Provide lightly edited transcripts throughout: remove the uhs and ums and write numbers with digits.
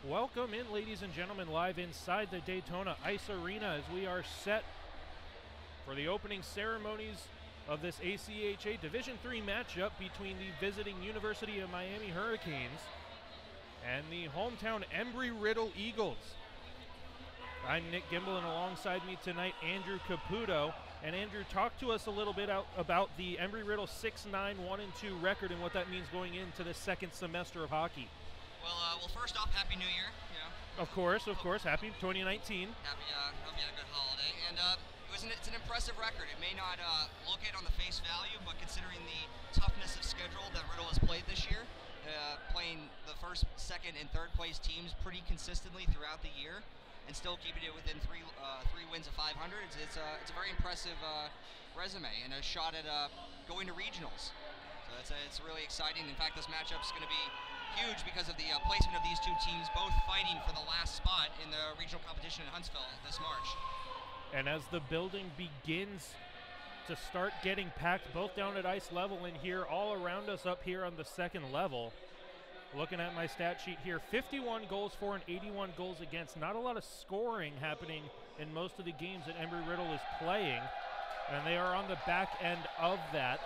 Welcome in, ladies and gentlemen, live inside the Daytona Ice Arena as we are set for the opening ceremonies of this ACHA Division III matchup between the visiting University of Miami Hurricanes and the hometown Embry-Riddle Eagles. I'm Nick Gimble, and alongside me tonight, Andrew Caputo. And Andrew, talk to us a little bit about the Embry-Riddle 6-9, 1-2 record and what that means going into the second semester of hockey. Well, first off, Happy New Year. Of course. Happy 2019. Hope you had a good holiday. And it's an impressive record. It may not look it on the face value, but considering the toughness of schedule that Riddle has played this year, playing the first, second, and third place teams pretty consistently throughout the year, and still keeping it within three wins of 500, it's a very impressive resume and a shot at going to regionals. So it's really exciting. In fact, this matchup is going to be huge because of the placement of these two teams both fighting for the last spot in the regional competition in Huntsville this March. And as the building begins to start getting packed both down at ice level and here all around us up here on the second level, looking at my stat sheet here, 51 goals for and 81 goals against. Not a lot of scoring happening in most of the games that Embry-Riddle is playing, and they are on the back end of that,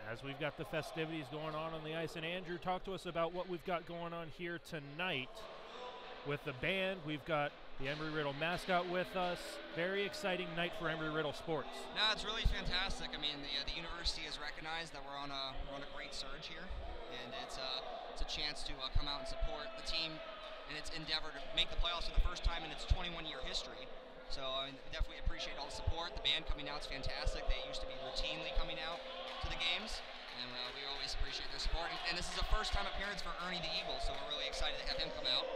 as we've got the festivities going on the ice. And Andrew, talk to us about what we've got going on here tonight with the band. We've got the Embry-Riddle mascot with us. Very exciting night for Embry-Riddle sports. No, it's really fantastic. I mean, the university has recognized that we're on a great surge here, and it's a chance to come out and support the team in its endeavor to make the playoffs for the first time in its 21-year history. So I mean, definitely appreciate all the support. The band coming out is fantastic. They used to be routinely coming out to the games, and we always appreciate their support. And this is a first-time appearance for Ernie the Eagle, so we're really excited to have him come out.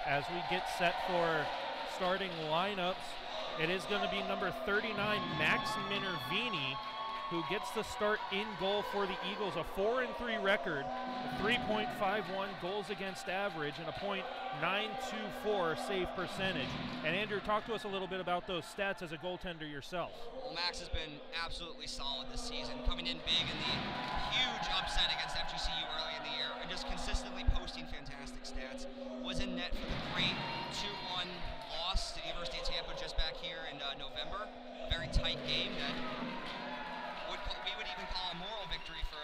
As we get set for starting lineups, it is going to be number 39, Max Minervini, who gets the start in goal for the Eagles. A 4-3 record, a 3.51 goals against average, and a .924 save percentage. And Andrew, talk to us a little bit about those stats as a goaltender yourself. Well, Max has been absolutely solid this season, coming in big in the huge upset against FGCU early in the year, and just consistently posting fantastic stats. Was in net for the great 2-1 loss to the University of Tampa just back here in November. A very tight game that we would even call a moral victory for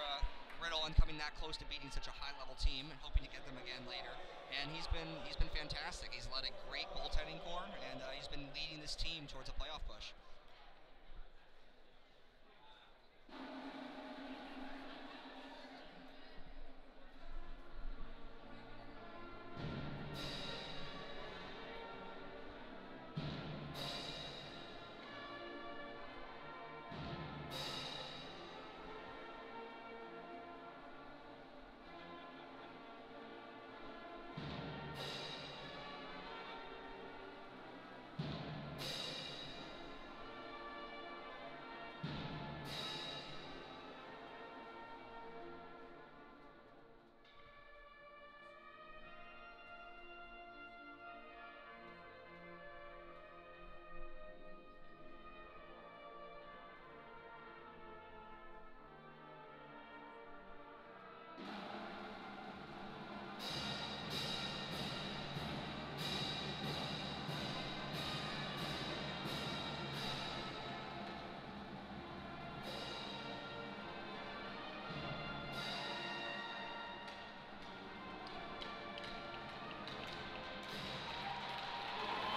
Riddle and coming that close to beating such a high-level team and hoping to get them again later. And he's been fantastic. He's led a great goaltending core, and he's been leading this team towards a playoff push.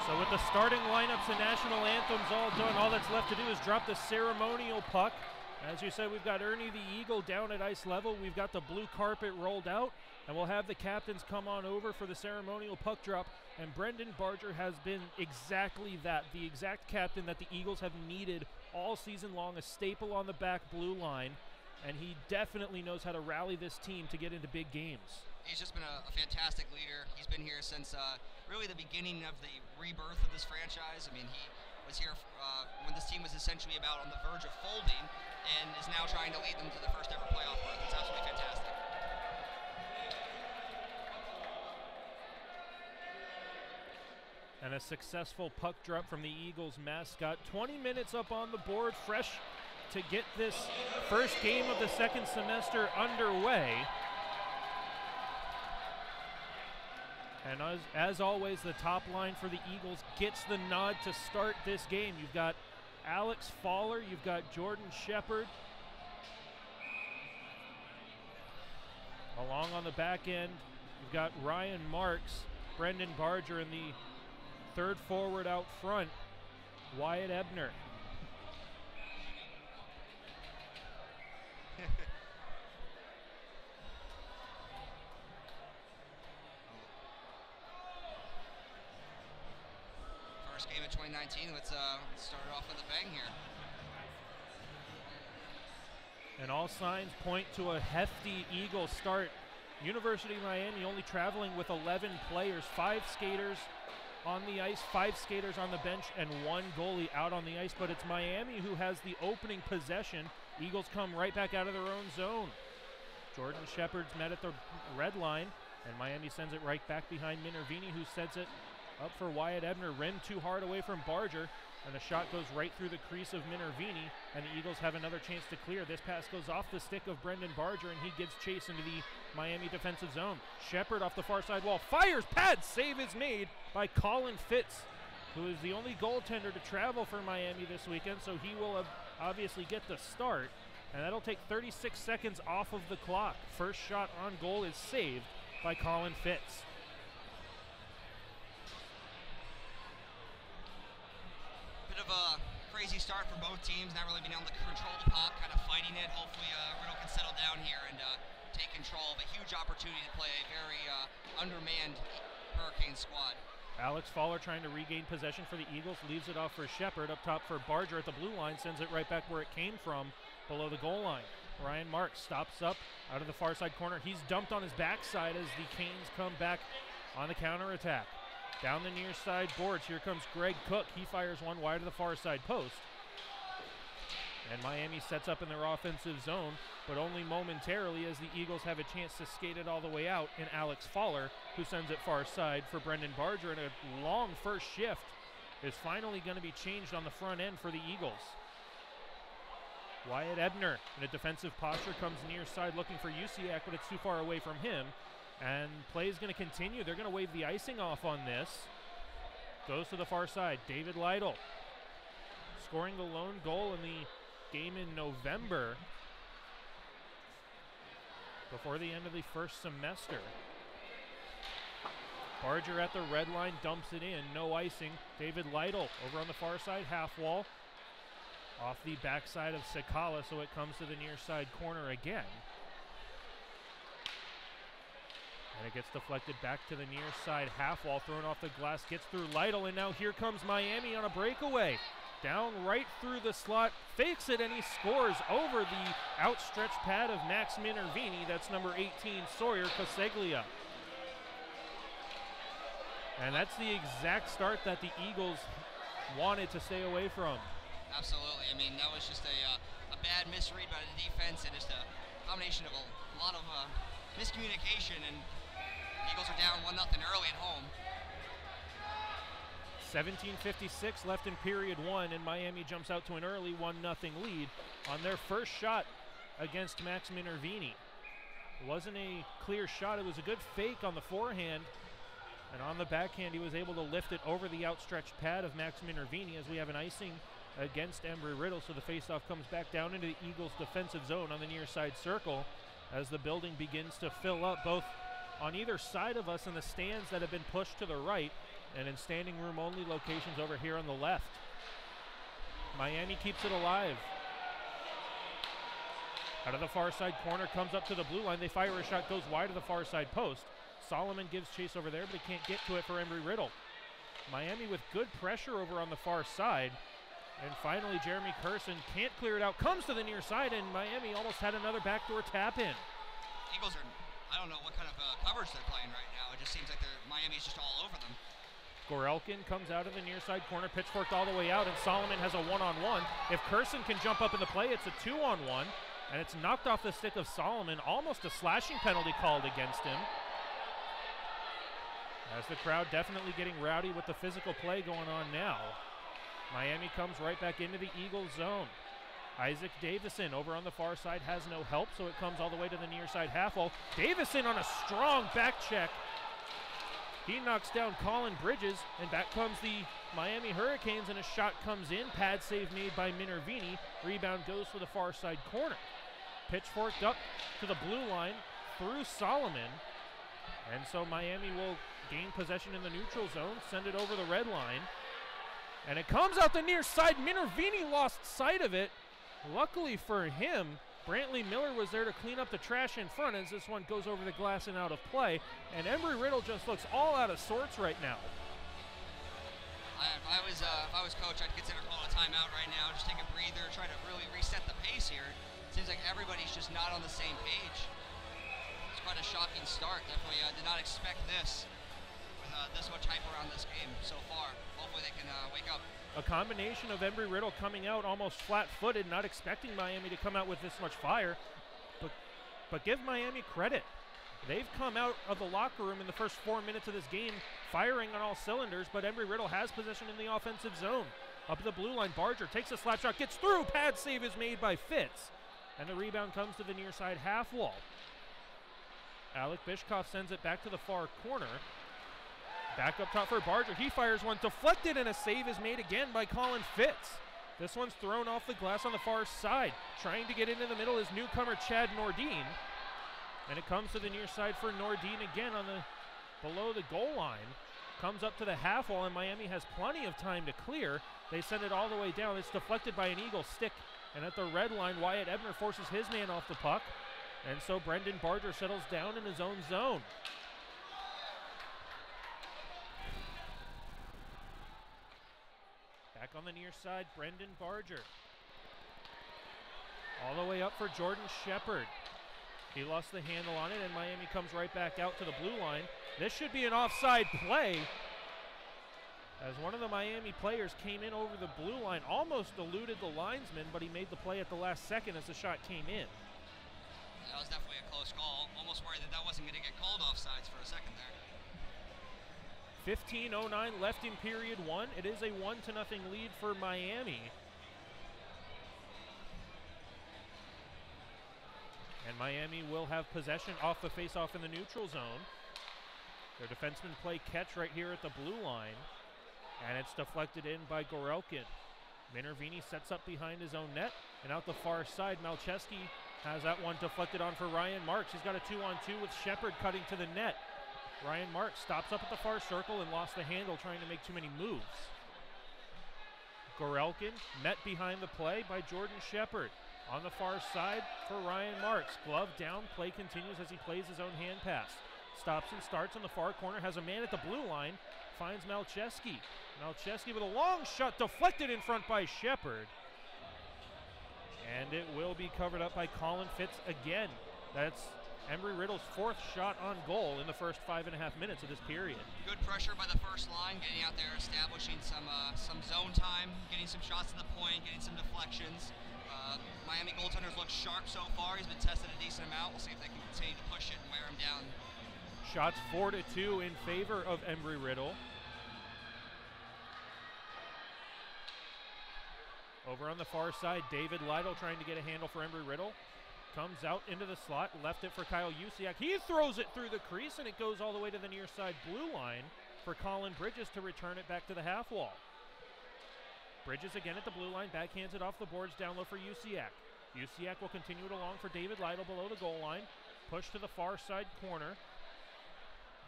So with the starting lineups and national anthems all done, all that's left to do is drop the ceremonial puck. As you said, we've got Ernie the Eagle down at ice level. We've got the blue carpet rolled out, and we'll have the captains come on over for the ceremonial puck drop. And Brendan Barger has been exactly that, the exact captain that the Eagles have needed all season long, a staple on the back blue line. And he definitely knows how to rally this team to get into big games. He's just been a fantastic leader. He's been here since really the beginning of the rebirth of this franchise. I mean, he was here when this team was essentially about on the verge of folding, and is now trying to lead them to the first ever playoff berth. It's absolutely fantastic. And a successful puck drop from the Eagles mascot. 20 minutes up on the board, fresh to get this first game of the second semester underway. And as always, the top line for the Eagles gets the nod to start this game. You've got Alex Faller, you've got Jordan Shepard. Along on the back end, you've got Ryan Marks, Brendan Barger, and the third forward out front, Wyatt Ebner. First game of 2019. Let's start it off with a bang here. And all signs point to a hefty Eagle start. University of Miami only traveling with 11 players, 5 skaters on the ice, 5 skaters on the bench, and 1 goalie out on the ice. But it's Miami who has the opening possession. Eagles come right back out of their own zone. Jordan Shepard's met at the red line, and Miami sends it right back behind Minervini, who sets it up for Wyatt Ebner. Rimmed too hard away from Barger, and the shot goes right through the crease of Minervini, and the Eagles have another chance to clear. This pass goes off the stick of Brendan Barger, and he gives chase into the Miami defensive zone. Shepard off the far side wall, fires, pad, save is made by Colin Fitz, who is the only goaltender to travel for Miami this weekend, so he will obviously get the start, and that'll take 36 seconds off of the clock. First shot on goal is saved by Colin Fitz. Bit of a crazy start for both teams, not really being able to control the puck, kind of fighting it. Hopefully Riddle can settle down here and take control of a huge opportunity to play a very undermanned Hurricane squad. Alex Faller trying to regain possession for the Eagles, leaves it off for Shepard, up top for Barger at the blue line, sends it right back where it came from, below the goal line. Ryan Marks stops up out of the far side corner. He's dumped on his backside as the Canes come back on the counterattack. Down the near side boards, here comes Greg Cook. He fires one wide of the far side post. And Miami sets up in their offensive zone, but only momentarily, as the Eagles have a chance to skate it all the way out in Alex Faller, who sends it far side for Brendan Barger, and a long first shift is finally going to be changed on the front end for the Eagles. Wyatt Ebner in a defensive posture comes near side looking for Usiak, but it's too far away from him. And play is going to continue. They're going to wave the icing off on this. Goes to the far side. David Lytle scoring the lone goal in the game in November before the end of the first semester. Barger at the red line, dumps it in. No icing. David Lytle over on the far side, half wall. Off the backside of Sakala, so it comes to the near side corner again. And it gets deflected back to the near side half wall, thrown off the glass, gets through Lytle, and now here comes Miami on a breakaway. Down right through the slot, fakes it, and he scores over the outstretched pad of Max Minervini. That's number 18, Sawyer Caseglia. And that's the exact start that the Eagles wanted to stay away from. Absolutely. I mean, that was just a bad misread by the defense, and just a combination of a lot of miscommunication, and Eagles are down 1-0 early at home. 17:56 left in period 1, and Miami jumps out to an early 1-0 lead on their first shot against Max Minervini. It wasn't a clear shot. It was a good fake on the forehand, and on the backhand he was able to lift it over the outstretched pad of Max Minervini as we have an icing against Embry-Riddle, so the faceoff comes back down into the Eagles' defensive zone on the near side circle as the building begins to fill up, both on either side of us in the stands that have been pushed to the right and in standing room only locations over here on the left. Miami keeps it alive. Out of the far side corner, comes up to the blue line. They fire a shot, goes wide of the far side post. Solomon gives chase over there, but he can't get to it for Embry-Riddle. Miami with good pressure over on the far side. And finally, Jeremy Curson can't clear it out. Comes to the near side, and Miami almost had another backdoor tap in. Eagles are, I don't know what kind of coverage they're playing right now. It just seems like Miami's just all over them. Gorelkin comes out of the near side corner, pitchforked all the way out, and Solomon has a one-on-one. If Curson can jump up in the play, it's a 2-on-1, and it's knocked off the stick of Solomon. Almost a slashing penalty called against him. As the crowd definitely getting rowdy with the physical play going on now. Miami comes right back into the Eagles zone. Isaac Davison over on the far side has no help, so it comes all the way to the near side half wall. Davison on a strong back check He knocks down Colin Bridges, and back comes the Miami Hurricanes, and a shot comes in. Pad save made by Minervini. Rebound goes to the far side corner. Pitchforked up to the blue line through Solomon. And so Miami will gain possession in the neutral zone, send it over the red line. And it comes out the near side. Minervini lost sight of it. Luckily for him, Brantley Miller was there to clean up the trash in front as this one goes over the glass and out of play. And Embry-Riddle just looks all out of sorts right now. If I was coach, I'd consider calling a timeout right now. Just take a breather, try to really reset the pace here. Seems like everybody's just not on the same page. It's quite a shocking start. Definitely did not expect this with this much hype around this game so far. Hopefully they can wake up. A combination of Embry-Riddle coming out almost flat-footed, not expecting Miami to come out with this much fire. But give Miami credit. They've come out of the locker room in the first 4 minutes of this game firing on all cylinders, but Embry-Riddle has possession in the offensive zone. Up at the blue line, Barger takes a slap shot, gets through. Pad save is made by Fitz. And the rebound comes to the near side half wall. Alec Bishkoff sends it back to the far corner. Back up top for Barger. He fires one deflected, and a save is made again by Colin Fitz. This one's thrown off the glass on the far side. Trying to get into the middle is newcomer Chad Nordine. And it comes to the near side for Nordine again on the below the goal line. Comes up to the half wall, and Miami has plenty of time to clear. They send it all the way down. It's deflected by an Eagle stick. And at the red line, Wyatt Ebner forces his man off the puck. And so Brendan Barger settles down in his own zone. Back on the near side, Brendan Barger. All the way up for Jordan Shepard. He lost the handle on it, and Miami comes right back out to the blue line. This should be an offside play, as one of the Miami players came in over the blue line, almost eluded the linesman, but he made the play at the last second as the shot came in. That was definitely a close call. Almost worried that wasn't going to get called offsides for a second there. 15:09 left in period one. It is a 1-0 lead for Miami. And Miami will have possession off the faceoff in the neutral zone. Their defensemen play catch right here at the blue line. And it's deflected in by Gorelkin. Minervini sets up behind his own net. And out the far side, Malcheski has that one deflected on for Ryan Marks. He's got a 2-on-2 with Shepard cutting to the net. Ryan Marks stops up at the far circle and lost the handle trying to make too many moves. Gorelkin met behind the play by Jordan Shepard. On the far side for Ryan Marks. Glove down, play continues as he plays his own hand pass. Stops and starts on the far corner, has a man at the blue line, finds Malcheski. Malcheski with a long shot deflected in front by Shepard. And it will be covered up by Colin Fitz again. That's Embry-Riddle's fourth shot on goal in the first 5.5 minutes of this period. Good pressure by the first line, getting out there, establishing some zone time, getting some shots to the point, getting some deflections. Miami goaltenders look sharp so far. He's been tested a decent amount. We'll see if they can continue to push it and wear him down. Shots 4-2 in favor of Embry-Riddle. Over on the far side, David Lytle trying to get a handle for Embry-Riddle. Comes out into the slot, left it for Kyle Usiak. He throws it through the crease, and it goes all the way to the near side blue line for Colin Bridges to return it back to the half wall. Bridges again at the blue line, backhands it off the boards, down low for Usiak. Usiak will continue it along for David Lytle below the goal line. Push to the far side corner.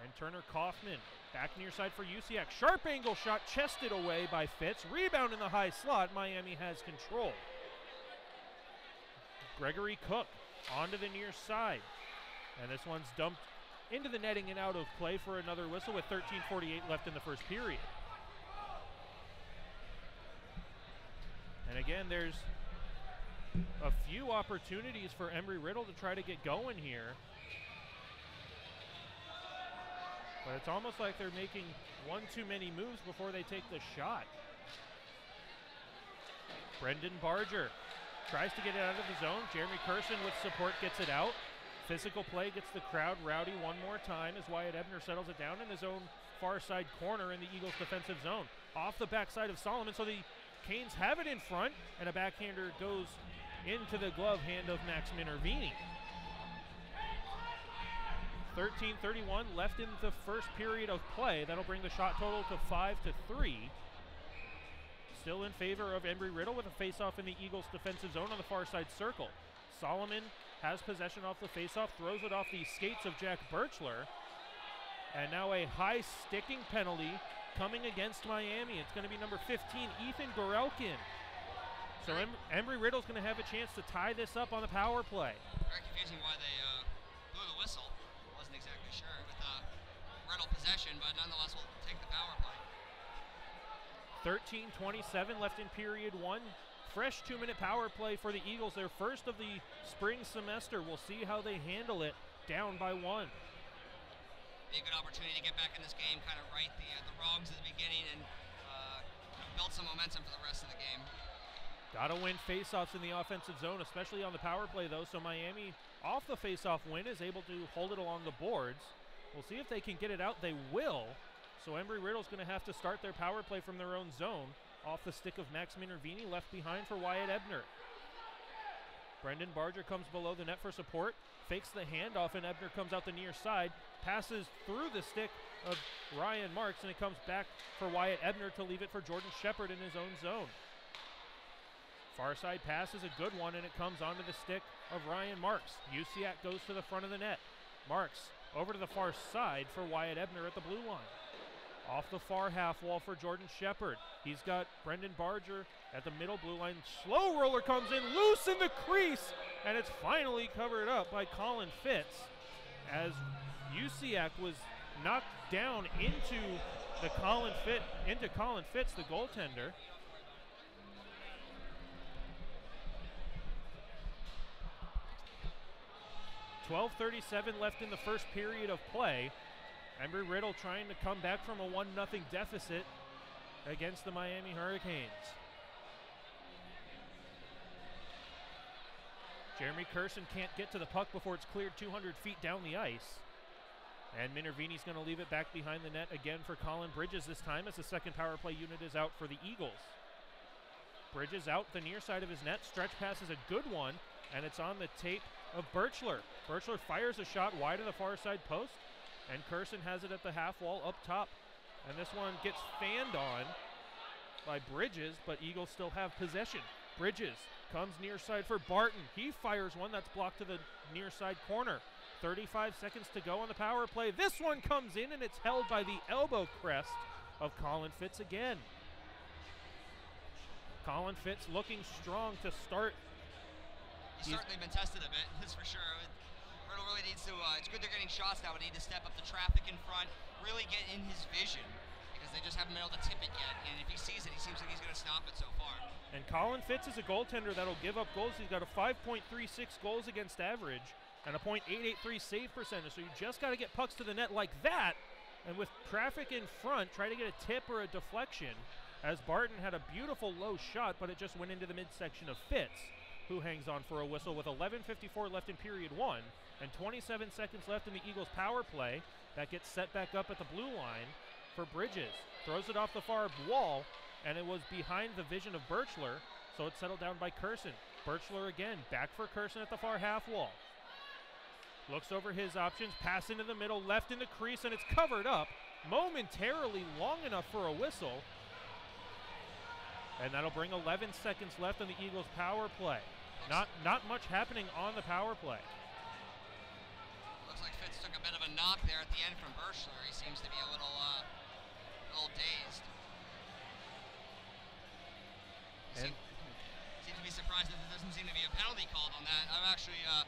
And Turner Kaufman back near side for Usiak. Sharp angle shot chested away by Fitz. Rebound in the high slot. Miami has control. Gregory Cook onto the near side. And this one's dumped into the netting and out of play for another whistle with 13:48 left in the first period. And again, there's a few opportunities for Embry-Riddle to try to get going here. But it's almost like they're making one too many moves before they take the shot. Brendan Barger tries to get it out of the zone. Jeremy Curson with support gets it out. Physical play gets the crowd rowdy one more time as Wyatt Ebner settles it down in his own far side corner in the Eagles' defensive zone. Off the backside of Solomon, so the Canes have it in front, and a backhander goes into the glove hand of Max Minervini. 13:31 left in the first period of play. That'll bring the shot total to 5-3. Still in favor of Embry-Riddle with a face-off in the Eagles' defensive zone on the far side circle. Solomon has possession off the face-off, throws it off the skates of Jack Birchler. And now a high sticking penalty coming against Miami. It's going to be number 15, Ethan Gorelkin. So Embry-Riddle's going to have a chance to tie this up on the power play. Very confusing why they blew the whistle. Wasn't exactly sure with Riddle possession, but nonetheless we'll take the power play. 13:27 left in period 1. Fresh 2-minute power play for the Eagles, their first of the spring semester. We'll see how they handle it, down by 1. Be a good opportunity to get back in this game, kind of right the wrongs at the beginning and build some momentum for the rest of the game. Gotta win faceoffs in the offensive zone, especially on the power play though, so Miami off the faceoff win is able to hold it along the boards. We'll see if they can get it out. They will. So Embry-Riddle's going to have to start their power play from their own zone off the stick of Max Minervini, left behind for Wyatt Ebner. Brendan Barger comes below the net for support, fakes the handoff, and Ebner comes out the near side, passes through the stick of Ryan Marks, and it comes back for Wyatt Ebner to leave it for Jordan Shepard in his own zone. Far side pass is a good one, and it comes onto the stick of Ryan Marks. Usiak goes to the front of the net. Marks over to the far side for Wyatt Ebner at the blue line. Off the far half wall for Jordan Shepard. He's got Brendan Barger at the middle blue line. Slow roller comes in, loose in the crease, and it's finally covered up by Colin Fitz as Usiak was knocked down into Colin Fitz, the goaltender. $12:37 left in the first period of play. Embry-Riddle trying to come back from a 1-0 deficit against the Miami Hurricanes. Jeremy Curson can't get to the puck before it's cleared 200 feet down the ice. And Minervini's going to leave it back behind the net again for Colin Bridges this time as the second power play unit is out for the Eagles. Bridges out the near side of his net. Stretch pass is a good one, and it's on the tape of Birchler. Birchler fires a shot wide of the far side post, and Curson has it at the half wall up top. And this one gets fanned on by Bridges, but Eagles still have possession. Bridges comes near side for Barton. He fires one that's blocked to the near side corner. 35 seconds to go on the power play. This one comes in, and it's held by the elbow crest of Colin Fitz again. Colin Fitz looking strong to start. He's certainly been tested a bit, that's for sure. Riddle really needs to, it's good they're getting shots now, but need to step up the traffic in front, really get in his vision, because they just haven't been able to tip it yet. And if he sees it, he seems like he's going to stop it so far. And Colin Fitz is a goaltender that'll give up goals. He's got a 5.36 goals against average and a .883 save percentage. So you just got to get pucks to the net like that. And with traffic in front, try to get a tip or a deflection, as Barton had a beautiful low shot, but it just went into the midsection of Fitz, who hangs on for a whistle with 11:54 left in period 1 and 27 seconds left in the Eagles' power play. That gets set back up at the blue line for Bridges. Throws it off the far wall, and it was behind the vision of Birchler, so it's settled down by Curson. Birchler again, back for Curson at the far half wall. Looks over his options, pass into the middle, left in the crease, and it's covered up momentarily long enough for a whistle. And that'll bring 11 seconds left on the Eagles' power play. Not much happening on the power play. Looks like Fitz took a bit of a knock there at the end from Birchler. He seems to be a little dazed. Seems to be surprised that there doesn't seem to be a penalty called on that. I'm actually a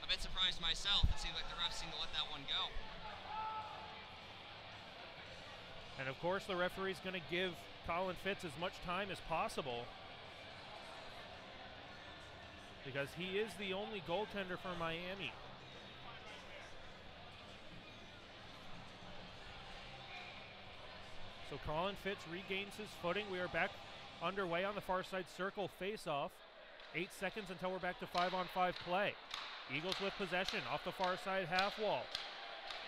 bit surprised myself. It seemed like the refs seemed to let that one go. And of course the referee's going to give Colin Fitz as much time as possible, because he is the only goaltender for Miami. So Colin Fitz regains his footing. We are back underway on the far side circle face-off. 8 seconds until we're back to 5-on-5 play. Eagles with possession off the far side half wall.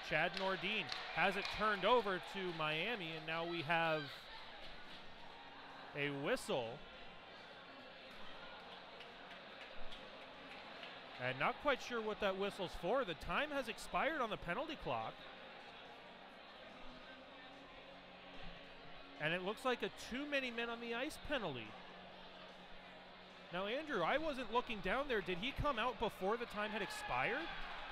Chad Nordine has it turned over to Miami, and now we have a whistle. And not quite sure what that whistle's for. The time has expired on the penalty clock. And it looks like a too many men on the ice penalty. Now, Andrew, I wasn't looking down there. Did he come out before the time had expired?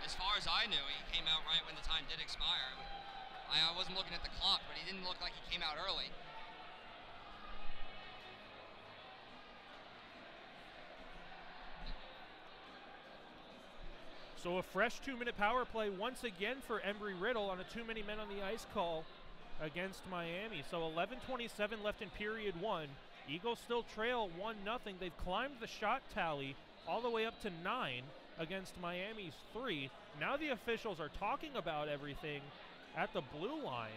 As far as I knew, he came out right when the time did expire. I wasn't looking at the clock, but he didn't look like he came out early. So a fresh 2-minute power play once again for Embry-Riddle on a too many men on the ice call against Miami. So 11:27 left in period 1. Eagles still trail 1-0. They've climbed the shot tally all the way up to 9 against Miami's 3. Now the officials are talking about everything at the blue line.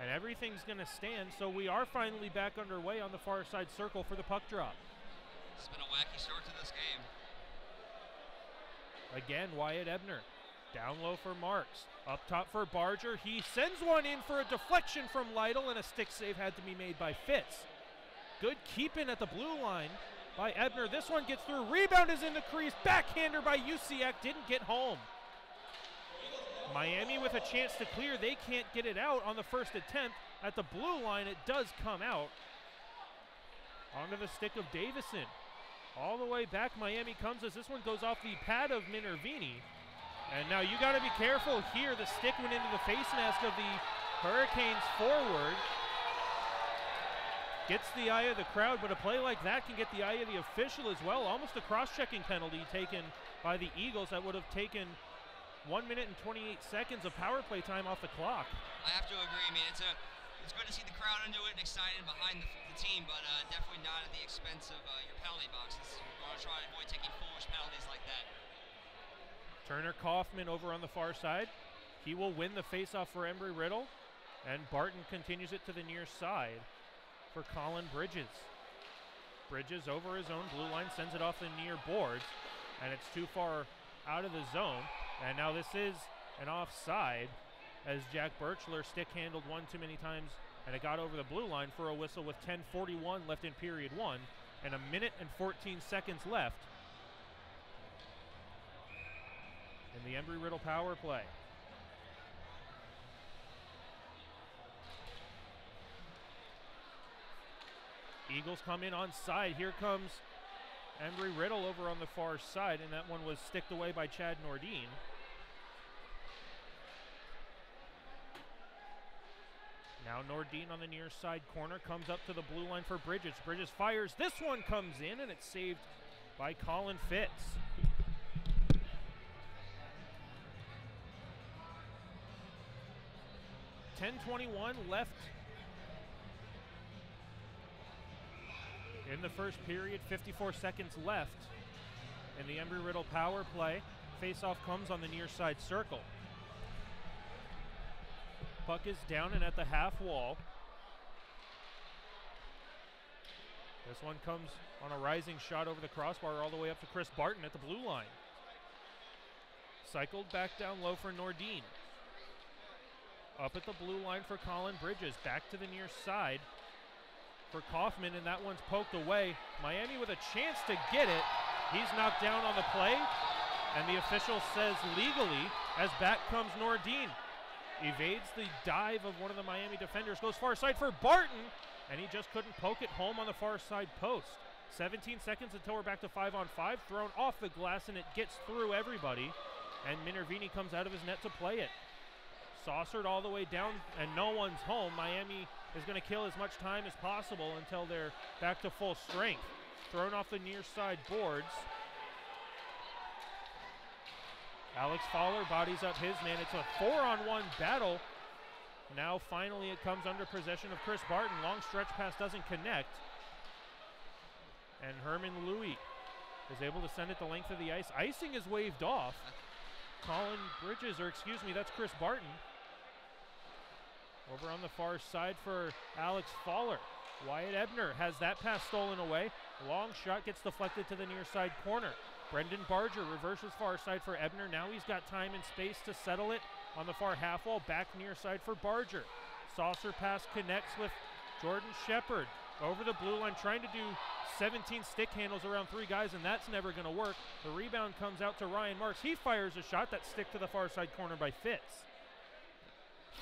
And everything's going to stand, so we are finally back underway on the far side circle for the puck drop. It's been a wacky start to this game. Again, Wyatt Ebner. Down low for Marks. Up top for Barger. He sends one in for a deflection from Lytle, and a stick save had to be made by Fitz. Good keeping at the blue line by Ebner. This one gets through. Rebound is in the crease. Backhander by Usiak. Didn't get home. Miami with a chance to clear. They can't get it out on the first attempt. At the blue line, it does come out. Onto the stick of Davison. All the way back, Miami comes as this one goes off the pad of Minervini. And now you got to be careful here. The stick went into the face mask of the Hurricanes forward. Gets the eye of the crowd, but a play like that can get the eye of the official as well. Almost a cross-checking penalty taken by the Eagles that would have taken 1 minute and 28 seconds of power play time off the clock. I have to agree. I mean, it's good to see the crowd into it and excited behind the team, but definitely not at the expense of your penalty boxes. We're going to try to avoid taking foolish penalties like that. Turner Kaufman over on the far side. He will win the faceoff for Embry-Riddle, and Barton continues it to the near side for Colin Bridges. Bridges over his own blue line, sends it off the near boards, and it's too far out of the zone. And now this is an offside as Jack Birchler stick handled one too many times, and it got over the blue line for a whistle with 10:41 left in period 1 and a minute and 14 seconds left in the Embry-Riddle power play. Eagles come in on side. Here comes Embry-Riddle over on the far side, and that one was sticked away by Chad Nordine. Now Nordine on the near side corner comes up to the blue line for Bridges. Bridges fires. This one comes in, and it's saved by Colin Fitz. .10:21 left in the first period, 54 seconds left in the Embry-Riddle power play. Faceoff comes on the near side circle. Puck is down and at the half wall. This one comes on a rising shot over the crossbar all the way up to Chris Barton at the blue line. Cycled back down low for Nordine. Up at the blue line for Colin Bridges. Back to the near side for Kaufman, and that one's poked away. Miami with a chance to get it. He's knocked down on the play, and the official says legally as back comes Nordine. Evades the dive of one of the Miami defenders. Goes far side for Barton, and he just couldn't poke it home on the far side post. 17 seconds until we're back to 5-on-5. Thrown off the glass, and it gets through everybody. And Minervini comes out of his net to play it. Saucered all the way down, and no one's home. Miami is going to kill as much time as possible until they're back to full strength. Thrown off the near side boards. Alex Fowler bodies up his man. It's a 4-on-1 battle. Now finally it comes under possession of Chris Barton. Long stretch pass doesn't connect. And Herman Louis is able to send it the length of the ice. Icing is waved off. Colin Bridges, or excuse me, that's Chris Barton. Over on the far side for Alex Fowler. Wyatt Ebner has that pass stolen away. Long shot gets deflected to the near side corner. Brendan Barger reverses far side for Ebner. Now he's got time and space to settle it on the far half wall. Back near side for Barger. Saucer pass connects with Jordan Shepard. over the blue line, trying to do 17 stick handles around 3 guys, and that's never going to work. The rebound comes out to Ryan Marks. He fires a shot that stick to the far side corner by Fitz.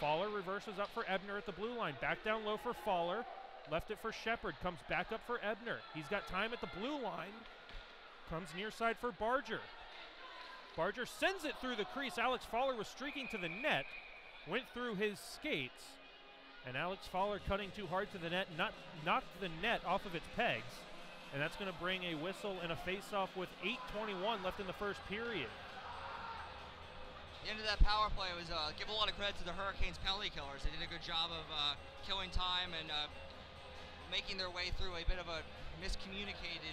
Faller reverses up for Ebner at the blue line. Back down low for Faller. Left it for Shepard. Comes back up for Ebner. He's got time at the blue line. Comes near side for Barger. Barger sends it through the crease. Alex Faller was streaking to the net. Went through his skates. And Alex Faller cutting too hard to the net. Knocked the net off of its pegs. And that's going to bring a whistle and a face-off with 8:21 left in the first period. The end of that power play was give a lot of credit to the Hurricanes penalty killers. They did a good job of killing time and making their way through a bit of a miscommunicated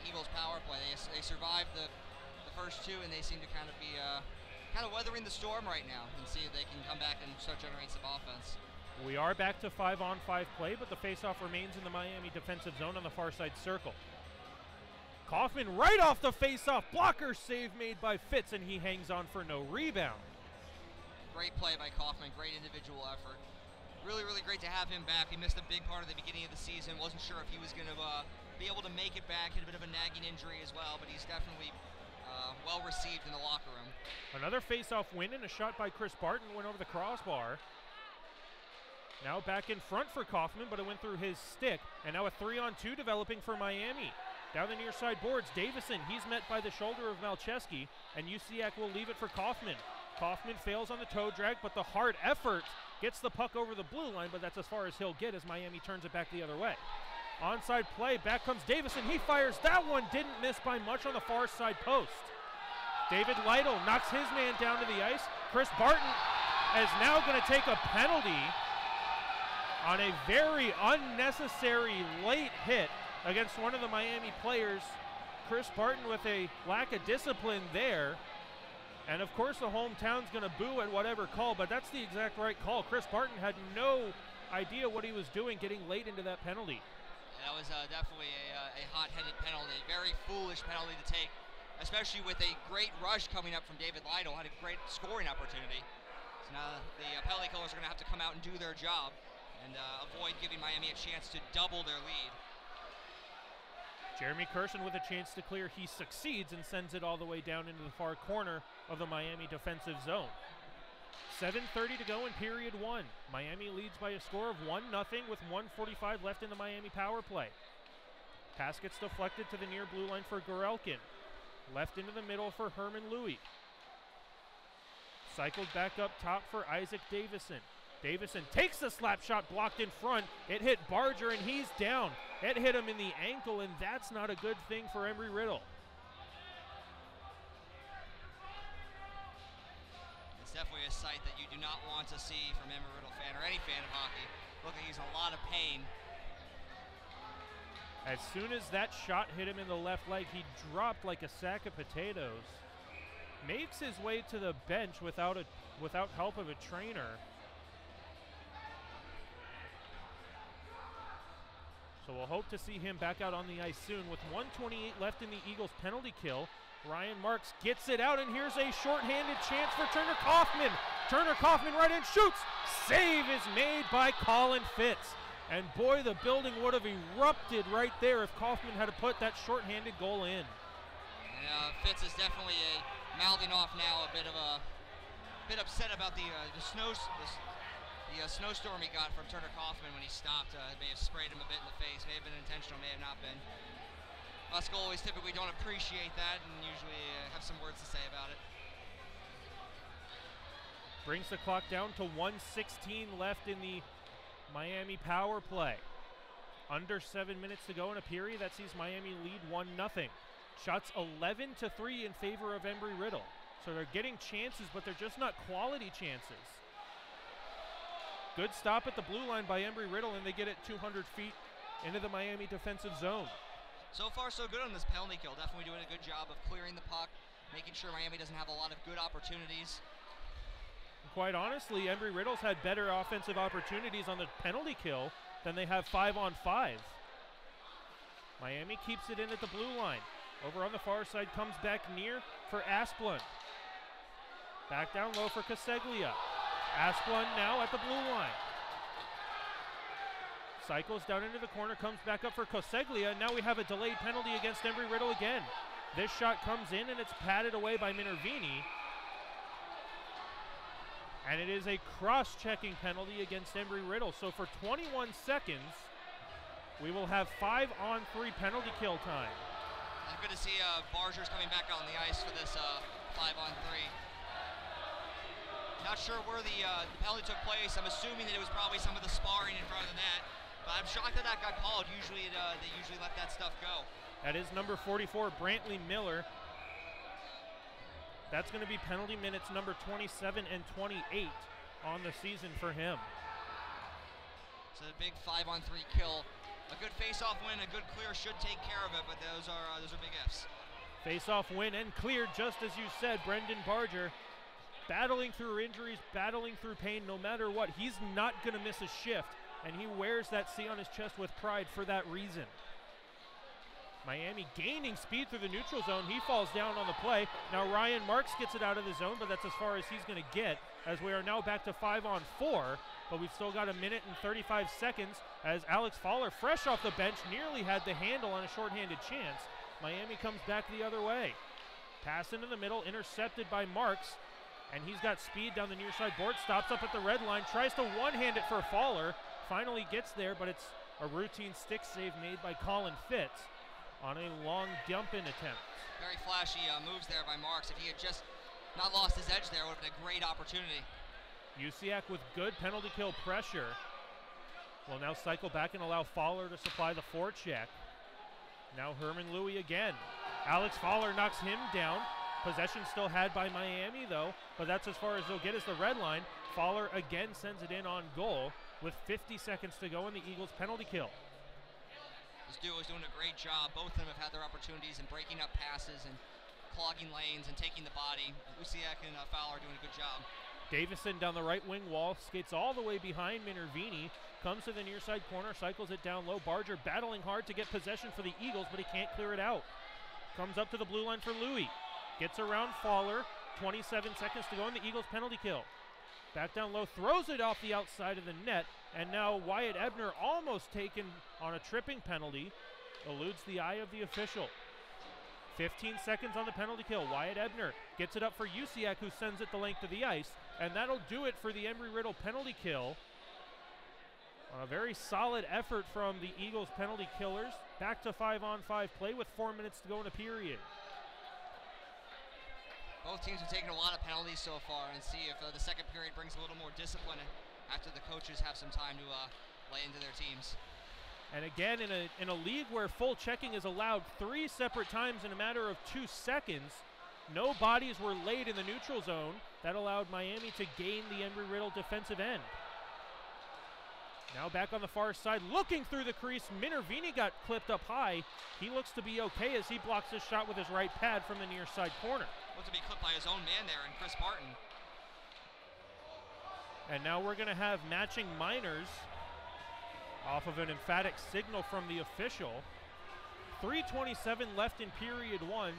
Eagles power play. They survived the first 2, and they seem to kind of be weathering the storm right now and see if they can come back and start generating some offense. We are back to 5-on-5 play, but the faceoff remains in the Miami defensive zone on the far side circle. Kaufman right off the faceoff. Blocker save made by Fitz, and he hangs on for no rebound. Great play by Kaufman, great individual effort. Really, really great to have him back. He missed a big part of the beginning of the season. Wasn't sure if he was going to be able to make it back. Had a bit of a nagging injury as well, but he's definitely well received in the locker room. Another faceoff win, and a shot by Chris Barton went over the crossbar. Now back in front for Kaufman, but it went through his stick. And now a 3-on-2 developing for Miami. Down the near side boards, Davison, he's met by the shoulder of Malcheski, and Usiak will leave it for Kaufman. Kaufman fails on the toe drag, but the hard effort gets the puck over the blue line, but that's as far as he'll get as Miami turns it back the other way. Onside play, back comes Davison, he fires, that one didn't miss by much on the far side post. David Lytle knocks his man down to the ice. Chris Barton is now going to take a penalty on a very unnecessary late hit against one of the Miami players. Chris Barton with a lack of discipline there. And of course the hometown's going to boo at whatever call, but that's the exact right call. Chris Barton had no idea what he was doing getting late into that penalty. That was definitely a hot-headed penalty. Very foolish penalty to take, especially with a great rush coming up from David Lytle. Had a great scoring opportunity. So now the penalty killers are going to have to come out and do their job and avoid giving Miami a chance to double their lead. Jeremy Kirsten with a chance to clear. He succeeds and sends it all the way down into the far corner of the Miami defensive zone. 7:30 to go in period 1. Miami leads by a score of 1-0 with 1:45 left in the Miami power play. Pass gets deflected to the near blue line for Gorelkin. Left into the middle for Herman Louie. Cycled back up top for Isaac Davison. Davison takes the slap shot, blocked in front. It hit Barger, and he's down. It hit him in the ankle, and that's not a good thing for Embry Riddle. It's definitely a sight that you do not want to see from Embry Riddle fan or any fan of hockey. Look, he's in a lot of pain. As soon as that shot hit him in the left leg, he dropped like a sack of potatoes. Makes his way to the bench without help of a trainer. So we'll hope to see him back out on the ice soon. With 1:28 left in the Eagles' penalty kill, Ryan Marks gets it out, and here's a shorthanded chance for Turner Kaufman. Turner Kaufman right in, shoots. Save is made by Colin Fitz. And boy, the building would have erupted right there if Kaufman had put that shorthanded goal in. And Fitz is definitely mouthing off now, a bit upset about the snowstorm he got from Turner Kaufman when he stopped. May have sprayed him a bit in the face. May have been intentional, may have not been. Us goalies typically don't appreciate that and usually have some words to say about it. Brings the clock down to 1:16 left in the Miami power play. Under 7 minutes to go in a period that sees Miami lead 1-0. Shots 11-3 in favor of Embry Riddle. So they're getting chances, but they're just not quality chances. Good stop at the blue line by Embry Riddle, and they get it 200 feet into the Miami defensive zone. So far, so good on this penalty kill. Definitely doing a good job of clearing the puck, making sure Miami doesn't have a lot of good opportunities. And quite honestly, Embry Riddle's had better offensive opportunities on the penalty kill than they have 5-on-5. Miami keeps it in at the blue line. Over on the far side, comes back near for Asplund. Back down low for Caseglia. Asplund now at the blue line. Cycles down into the corner, comes back up for Coseglia, and now we have a delayed penalty against Embry-Riddle again. This shot comes in and it's padded away by Minervini. And it is a cross-checking penalty against Embry-Riddle. So for 21 seconds, we will have 5-on-3 penalty kill time. Good to see Barger's coming back on the ice for this 5-on-3. Not sure where the penalty took place. I'm assuming that it was probably some of the sparring in front of the net. But I'm shocked that that got called. Usually they usually let that stuff go. That is number 44, Brantley Miller. That's going to be penalty minutes number 27 and 28 on the season for him. So a big 5-on-3 kill. A good face-off win, a good clear should take care of it, but those are big ifs. Face-off win and cleared, just as you said, Brendan Barger. Battling through injuries, battling through pain, no matter what. He's not going to miss a shift, and he wears that C on his chest with pride for that reason. Miami gaining speed through the neutral zone. He falls down on the play. Now Ryan Marks gets it out of the zone, but that's as far as he's going to get, as we are now back to 5-on-4, but we've still got a minute and 35 seconds as Alex Fowler, fresh off the bench, nearly had the handle on a shorthanded chance. Miami comes back the other way. Pass into the middle, intercepted by Marks, and he's got speed down the near side board, stops up at the red line, tries to one-hand it for Fowler, finally gets there, but it's a routine stick save made by Colin Fitz on a long dump-in attempt. Very flashy moves there by Marks. If he had just not lost his edge there, it would have been a great opportunity. Usiak with good penalty kill pressure will now cycle back and allow Fowler to supply the forecheck. Now Herman Louie again. Alex Fowler knocks him down. Possession still had by Miami though, but that's as far as they'll get as the red line. Fowler again sends it in on goal with 50 seconds to go in the Eagles penalty kill. This duo is doing a great job. Both of them have had their opportunities in breaking up passes and clogging lanes and taking the body. Usiak and Fowler are doing a good job. Davison down the right wing wall, skates all the way behind Minervini, comes to the near side corner, cycles it down low. Barger battling hard to get possession for the Eagles, but he can't clear it out. Comes up to the blue line for Louie. Gets around Fowler, 27 seconds to go in the Eagles penalty kill. Back down low, throws it off the outside of the net, and now Wyatt Ebner, almost taken on a tripping penalty, eludes the eye of the official. 15 seconds on the penalty kill. Wyatt Ebner gets it up for Usiak, who sends it the length of the ice, and that'll do it for the Embry-Riddle penalty kill. A very solid effort from the Eagles penalty killers. Back to 5-on-5 play with 4 minutes to go in a period. Both teams have taken a lot of penalties so far, and see if the second period brings a little more discipline after the coaches have some time to lay into their teams. And again, in a league where full checking is allowed 3 separate times in a matter of 2 seconds, no bodies were laid in the neutral zone. That allowed Miami to gain the Embry-Riddle defensive end. Now back on the far side, looking through the crease. Minervini got clipped up high. He looks to be okay as he blocks his shot with his right pad from the near side corner. Looks to be clipped by his own man there, and Chris Barton. And now we're going to have matching minors off of an emphatic signal from the official. 3:27 left in period 1.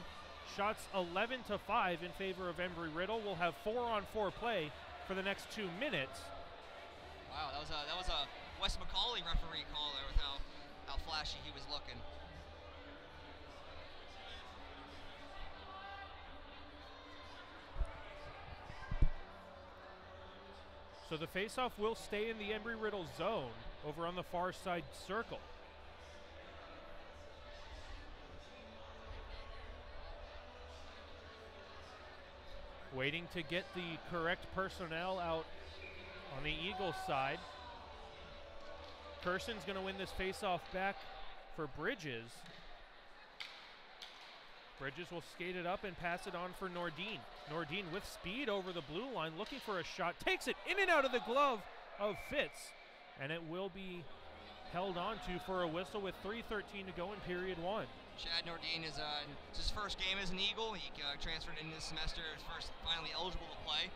Shots 11-5 in favor of Embry-Riddle. We'll have 4-on-4 play for the next 2 minutes. Wow, that was a Wes McCauley referee call there with how flashy he was looking. So the faceoff will stay in the Embry-Riddle zone over on the far side circle. Waiting to get the correct personnel out on the Eagles side. Kerson's going to win this faceoff back for Bridges. Bridges will skate it up and pass it on for Nordin. Nordin with speed over the blue line, looking for a shot. Takes it in and out of the glove of Fitz. And it will be held on to for a whistle with 3:13 to go in period 1. Chad Nordin is it's his first game as an Eagle. He transferred in this semester, his first finally eligible to play.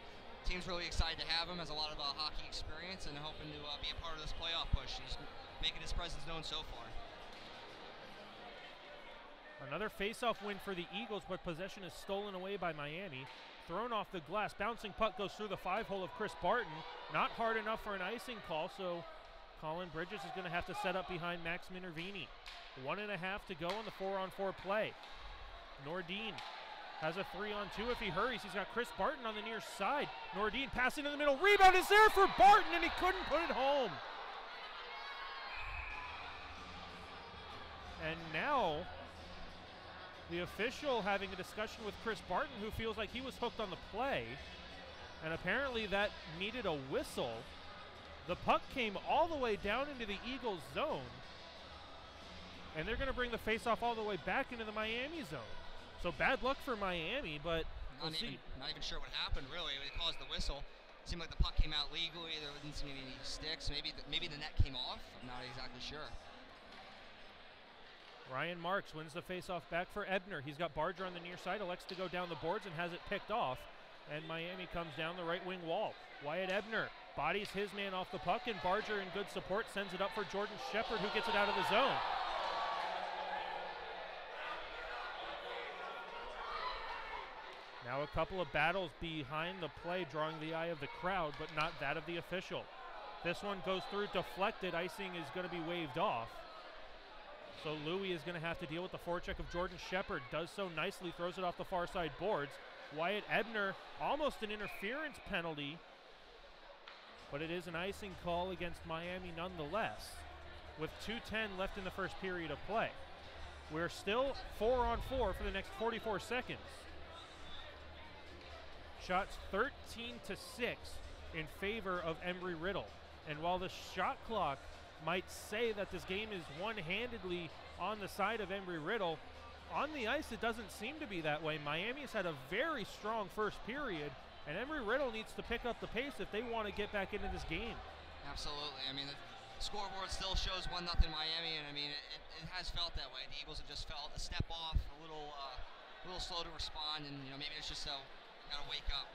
Team's really excited to have him, has a lot of hockey experience, and hoping to be a part of this playoff push. He's making his presence known so far. Another face-off win for the Eagles, but possession is stolen away by Miami. Thrown off the glass, bouncing puck goes through the 5-hole of Chris Barton. Not hard enough for an icing call, so Colin Bridges is going to have to set up behind Max Minervini. 1.5 to go on the 4-on-4 play. Nordin has a 3-on-2 if he hurries. He's got Chris Barton on the near side. Nordin passing in the middle. Rebound is there for Barton, and he couldn't put it home. And now the official having a discussion with Chris Barton, who feels like he was hooked on the play. And apparently that needed a whistle. The puck came all the way down into the Eagles' zone. And they're going to bring the faceoff all the way back into the Miami zone. So bad luck for Miami, but we'll see. Not even sure what happened, really. It caused the whistle. It seemed like the puck came out legally. There didn't seem any sticks. Maybe the net came off. I'm not exactly sure. Ryan Marks wins the faceoff back for Ebner. He's got Barger on the near side, elects to go down the boards and has it picked off. And Miami comes down the right wing wall. Wyatt Ebner bodies his man off the puck, and Barger in good support sends it up for Jordan Shepard, who gets it out of the zone. Now a couple of battles behind the play, drawing the eye of the crowd, but not that of the official. This one goes through, deflected. Icing is going to be waved off. So Louis is going to have to deal with the forecheck of Jordan Shepard. Does so nicely, throws it off the far side boards. Wyatt Ebner, almost an interference penalty, but it is an icing call against Miami nonetheless, with 2:10 left in the first period of play. We're still 4-on-4 for the next 44 seconds. Shots 13-6 in favor of Embry-Riddle. And while the shot clock might say that this game is one-handedly on the side of Embry-Riddle, on the ice it doesn't seem to be that way. Miami's had a very strong first period, and Embry-Riddle needs to pick up the pace if they want to get back into this game. Absolutely. I mean, the scoreboard still shows 1-0 Miami, and I mean, it has felt that way. The Eagles have just felt a step off, a little slow to respond, and maybe it's just gotta wake up.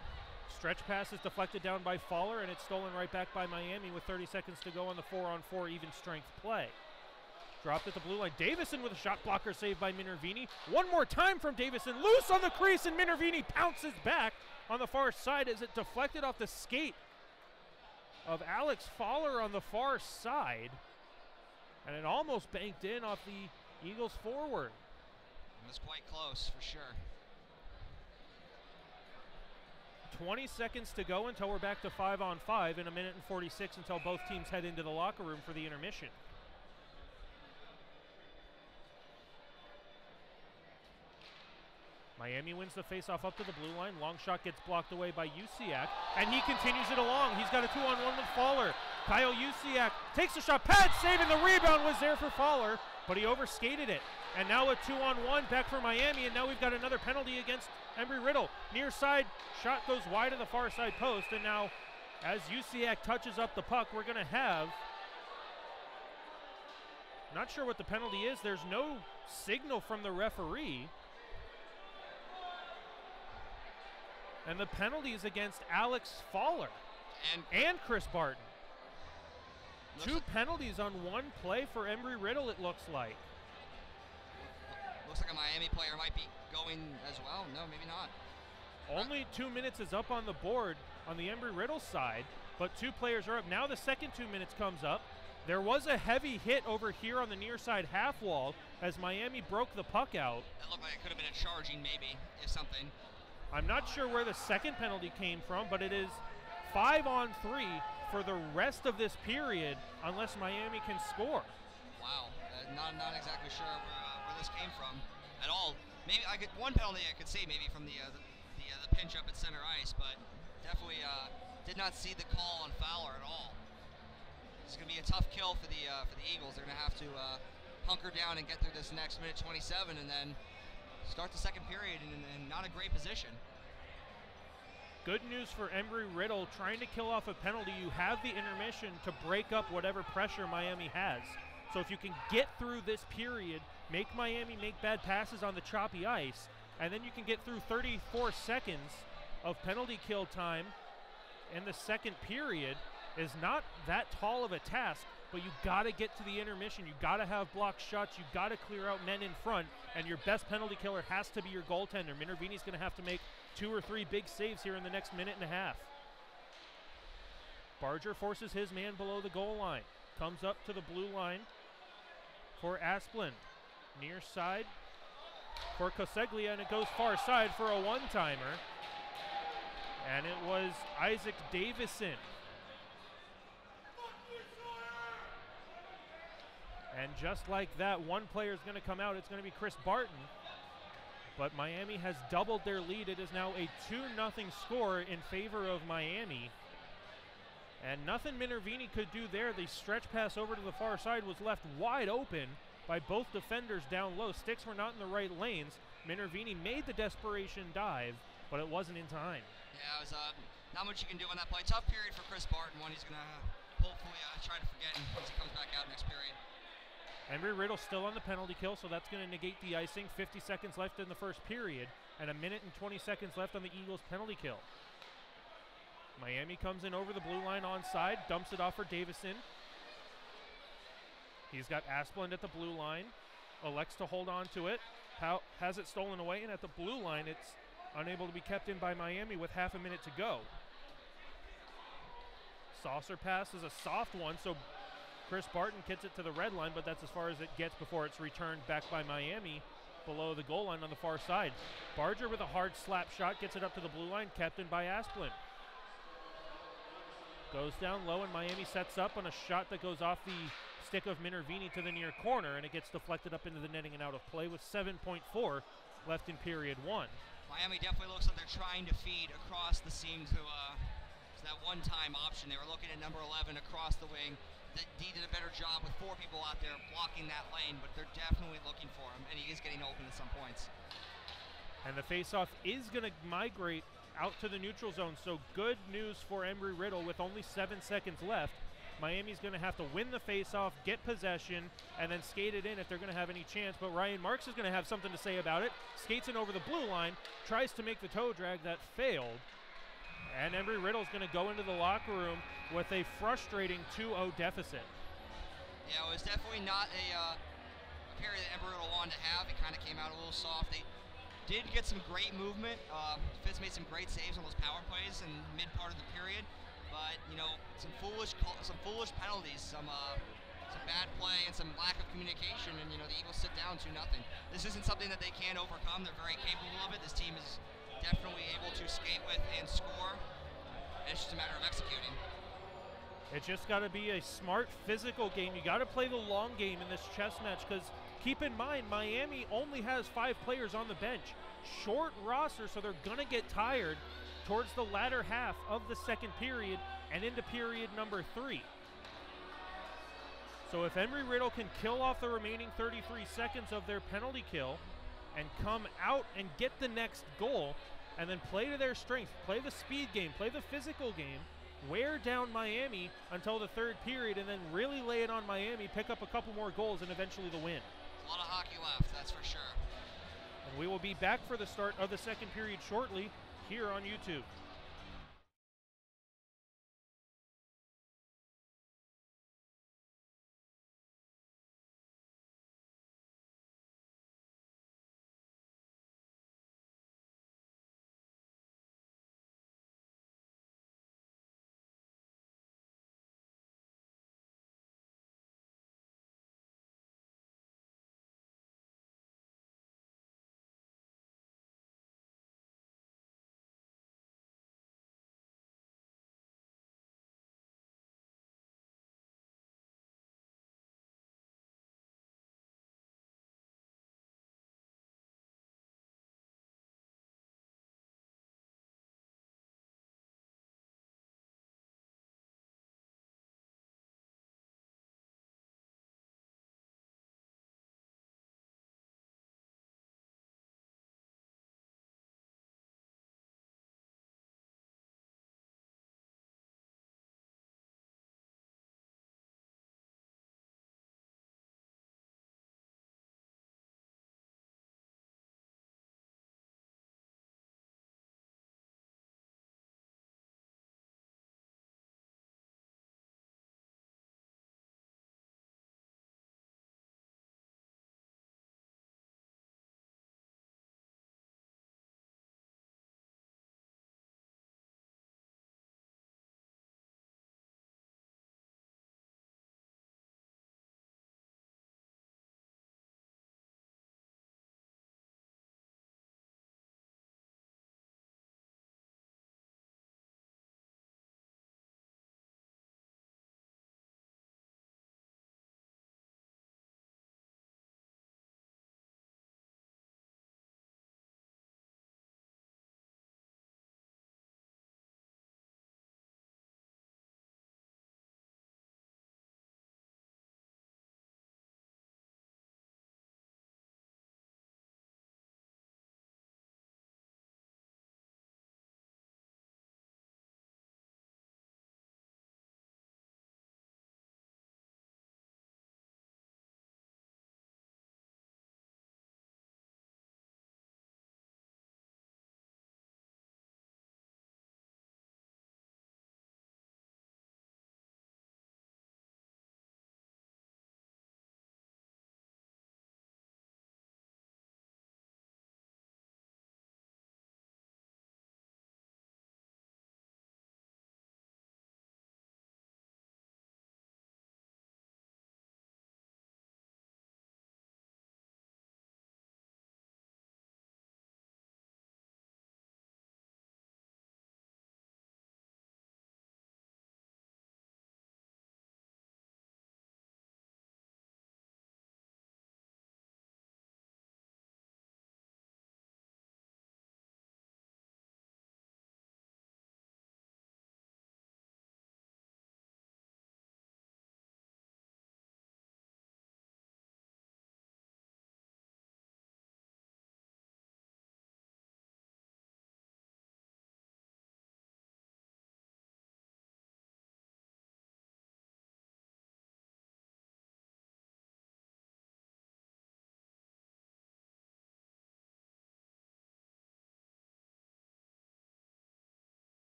Stretch pass is deflected down by Fowler, and it's stolen right back by Miami with 30 seconds to go on the 4-on-4 even strength play. Dropped at the blue line. Davison with a shot blocker saved by Minervini. One more time from Davison. Loose on the crease, and Minervini pounces back on the far side as it deflected off the skate of Alex Fowler on the far side. And it almost banked in off the Eagles forward. It was quite close, for sure. 20 seconds to go until we're back to 5-on-5, and 1:46 minutes until both teams head into the locker room for the intermission. Miami wins the faceoff up to the blue line. Long shot gets blocked away by Usiak, and he continues it along. He's got a 2-on-1 with Fowler. Kyle Usiak takes the shot, pad save, and the rebound was there for Fowler, but he overskated it. And now a 2-on-1 back for Miami, and now we've got another penalty against Embry-Riddle. Near side shot goes wide of the far side post, and now as Usiak touches up the puck, we're going to have, not sure what the penalty is. There's no signal from the referee. And the penalty is against Alex Fowler and Chris Barton. Two penalties on one play for Embry-Riddle, it looks like. Looks like a Miami player might be going as well. No, maybe not. Only 2 minutes is up on the board on the Embry-Riddle side, but two players are up. Now the second 2 minutes comes up. There was a heavy hit over here on the near side half wall as Miami broke the puck out. It looked like it could have been a charging maybe, if something. I'm not sure where the second penalty came from, but it is 5-on-3 for the rest of this period unless Miami can score. Wow, not exactly sure where this came from at all. Maybe one penalty I could see maybe from the pinch up at center ice, but definitely did not see the call on Fowler at all. It's going to be a tough kill for the Eagles. They're going to have to hunker down and get through this next minute 27, and then start the second period in not a great position. Good news for Embry-Riddle, trying to kill off a penalty. You have the intermission to break up whatever pressure Miami has. So if you can get through this period, make Miami make bad passes on the choppy ice, and then you can get through 34 seconds of penalty kill time in the second period, is not that tall of a task, but you got to get to the intermission. You got to have blocked shots. You got to clear out men in front, and your best penalty killer has to be your goaltender. Minervini's going to have to make 2 or 3 big saves here in the next minute and a half. Barger forces his man below the goal line. comes up to the blue line for Asplund. Near side for Coseglia, and it goes far side for a one-timer. And it was Isaac Davison. And just like that, one player is going to come out. It's going to be Chris Barton. But Miami has doubled their lead. It is now a 2-0 score in favor of Miami. And nothing Minervini could do there. The stretch pass over to the far side was left wide open by both defenders down low. Sticks were not in the right lanes. Minervini made the desperation dive, but it wasn't in time. Yeah, it was not much you can do on that play. Tough period for Chris Barton, one he's going to hopefully try to forget once he comes back out next period. Embry-Riddle still on the penalty kill, so that's going to negate the icing. 50 seconds left in the first period, and 1 minute and 20 seconds left on the Eagles' penalty kill. Miami comes in over the blue line onside, dumps it off for Davison. He's got Asplund at the blue line, elects to hold on to it, has it stolen away, and at the blue line it's unable to be kept in by Miami with half a minute to go. Saucer pass is a soft one, so Chris Barton gets it to the red line, but that's as far as it gets before it's returned back by Miami below the goal line on the far side. Barger with a hard slap shot gets it up to the blue line, kept in by Asplund. Goes down low, and Miami sets up on a shot that goes off the stick of Minervini to the near corner, and it gets deflected up into the netting and out of play with 7.4 left in period one. Miami definitely looks like they're trying to feed across the seam to that one-time option. They were looking at number 11 across the wing. D did a better job with 4 people out there blocking that lane, but they're definitely looking for him, and he is getting open at some points. And the faceoff is going to migrate out to the neutral zone, so good news for Embry-Riddle with only 7 seconds left. Miami's going to have to win the faceoff, get possession, and then skate it in if they're going to have any chance. But Ryan Marks is going to have something to say about it. Skates in over the blue line, tries to make the toe drag, that failed. And Embry-Riddle's going to go into the locker room with a frustrating 2-0 deficit. Yeah, it was definitely not a period that Embry-Riddle wanted to have. It kind of came out a little soft. They did get some great movement. Fitz made some great saves on those power plays in the mid part of the period. But, you know, some foolish penalties, some bad play, and some lack of communication. And, you know, the Eagles sit down 2-0. This isn't something that they can't overcome. They're very capable of it. This team is definitely able to skate with and score. And it's just a matter of executing. It's just got to be a smart physical game. You got to play the long game in this chess match, because keep in mind, Miami only has 5 players on the bench. Short roster, so they're going to get tired towards the latter half of the second period and into period number 3. So if Embry-Riddle can kill off the remaining 33 seconds of their penalty kill and come out and get the next goal, and then play to their strength, play the speed game, play the physical game, wear down Miami until the third period, and then really lay it on Miami, pick up a couple more goals, and eventually the win. A lot of hockey left, that's for sure. And we will be back for the start of the second period shortly here on YouTube.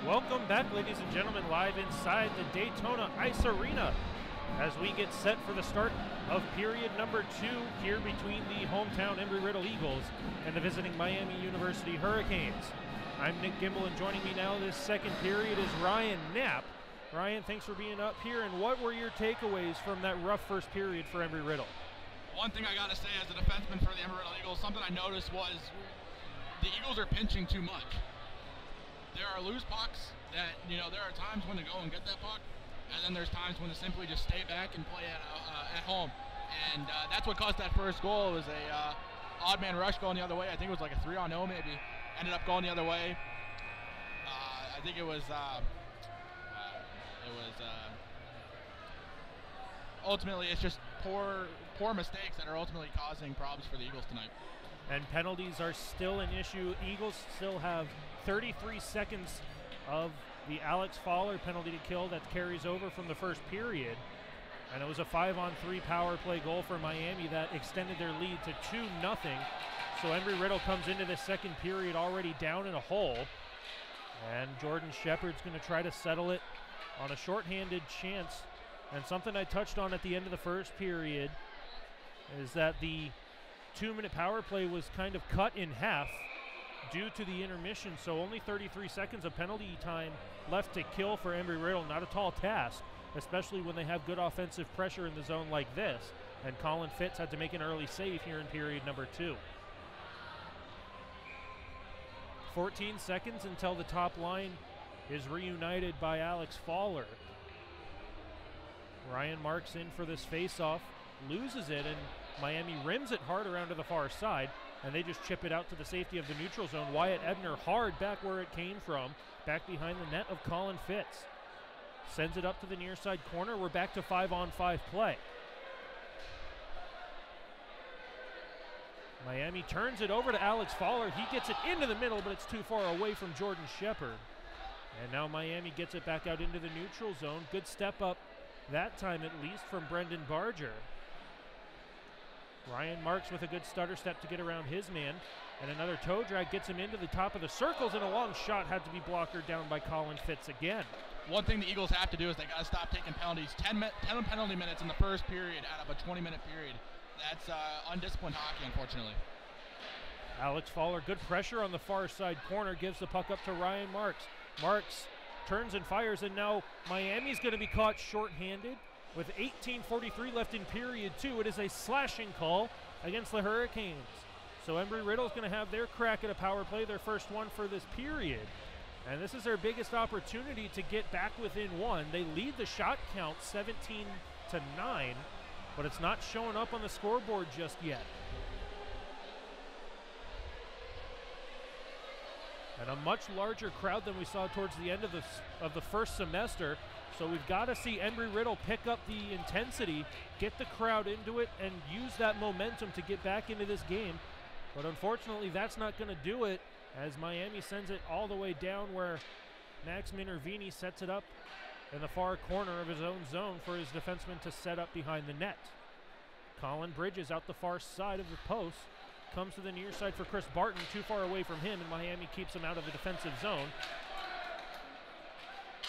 Welcome back, ladies and gentlemen, live inside the Daytona Ice Arena as we get set for the start of period number 2 here between the hometown Embry-Riddle Eagles and the visiting Miami University Hurricanes. I'm Nick Gimble, and joining me now this second period is Ryan Knapp. Ryan, thanks for being up here, and what were your takeaways from that rough first period for Embry-Riddle? One thing I got to say as a defenseman for the Embry-Riddle Eagles, something I noticed was the Eagles are pinching too much. There are loose pucks that, there are times when to go and get that puck, and then there's times when to simply just stay back and play at home. And that's what caused that first goal. It was a odd man rush going the other way. I think it was like a 3-on-0 maybe. Ended up going the other way. I think ultimately it's just poor mistakes that are ultimately causing problems for the Eagles tonight. And penalties are still an issue. Eagles still have 33 seconds of the Alex Fowler penalty to kill that carries over from the first period. And it was a 5-on-3 power play goal for Miami that extended their lead to 2-0. So Embry-Riddle comes into the second period already down in a hole. And Jordan Shepard's going to try to settle it on a shorthanded chance. And something I touched on at the end of the first period is that the 2-minute power play was kind of cut in half due to the intermission, so only 33 seconds of penalty time left to kill for Embry-Riddle. Not a tall task, especially when they have good offensive pressure in the zone like this. And Colin Fitz had to make an early save here in period number 2. 14 seconds until the top line is reunited by Alex Fowler. Ryan Marks in for this face-off, loses it, and Miami rims it hard around to the far side, and they just chip it out to the safety of the neutral zone. Wyatt Ebner hard back where it came from, back behind the net of Colin Fitz. Sends it up to the near side corner. We're back to 5-on-5 play. Miami turns it over to Alex Fowler. He gets it into the middle, but it's too far away from Jordan Shepard. And now Miami gets it back out into the neutral zone. Good step up, that time at least, from Brendan Barger. Ryan Marks with a good stutter step to get around his man. And another toe drag gets him into the top of the circles, and a long shot had to be blocked down by Colin Fitz again. One thing the Eagles have to do is they got to stop taking penalties. 10 penalty minutes in the first period out of a 20-minute period. That's undisciplined hockey, unfortunately. Alex Fowler, good pressure on the far side corner, gives the puck up to Ryan Marks. Marks turns and fires, and now Miami's going to be caught shorthanded. With 18:43 left in period 2, it is a slashing call against the Hurricanes. So Embry-Riddle's going to have their crack at a power play, their first one for this period. And this is their biggest opportunity to get back within one. They lead the shot count 17-9, but it's not showing up on the scoreboard just yet. And a much larger crowd than we saw towards the end of the first semester. So we've got to see Embry-Riddle pick up the intensity, get the crowd into it, and use that momentum to get back into this game. But unfortunately, that's not going to do it, as Miami sends it all the way down where Max Minervini sets it up in the far corner of his own zone for his defenseman to set up behind the net. Colin Bridges out the far side of the post, comes to the near side for Chris Barton, too far away from him, and Miami keeps him out of the defensive zone.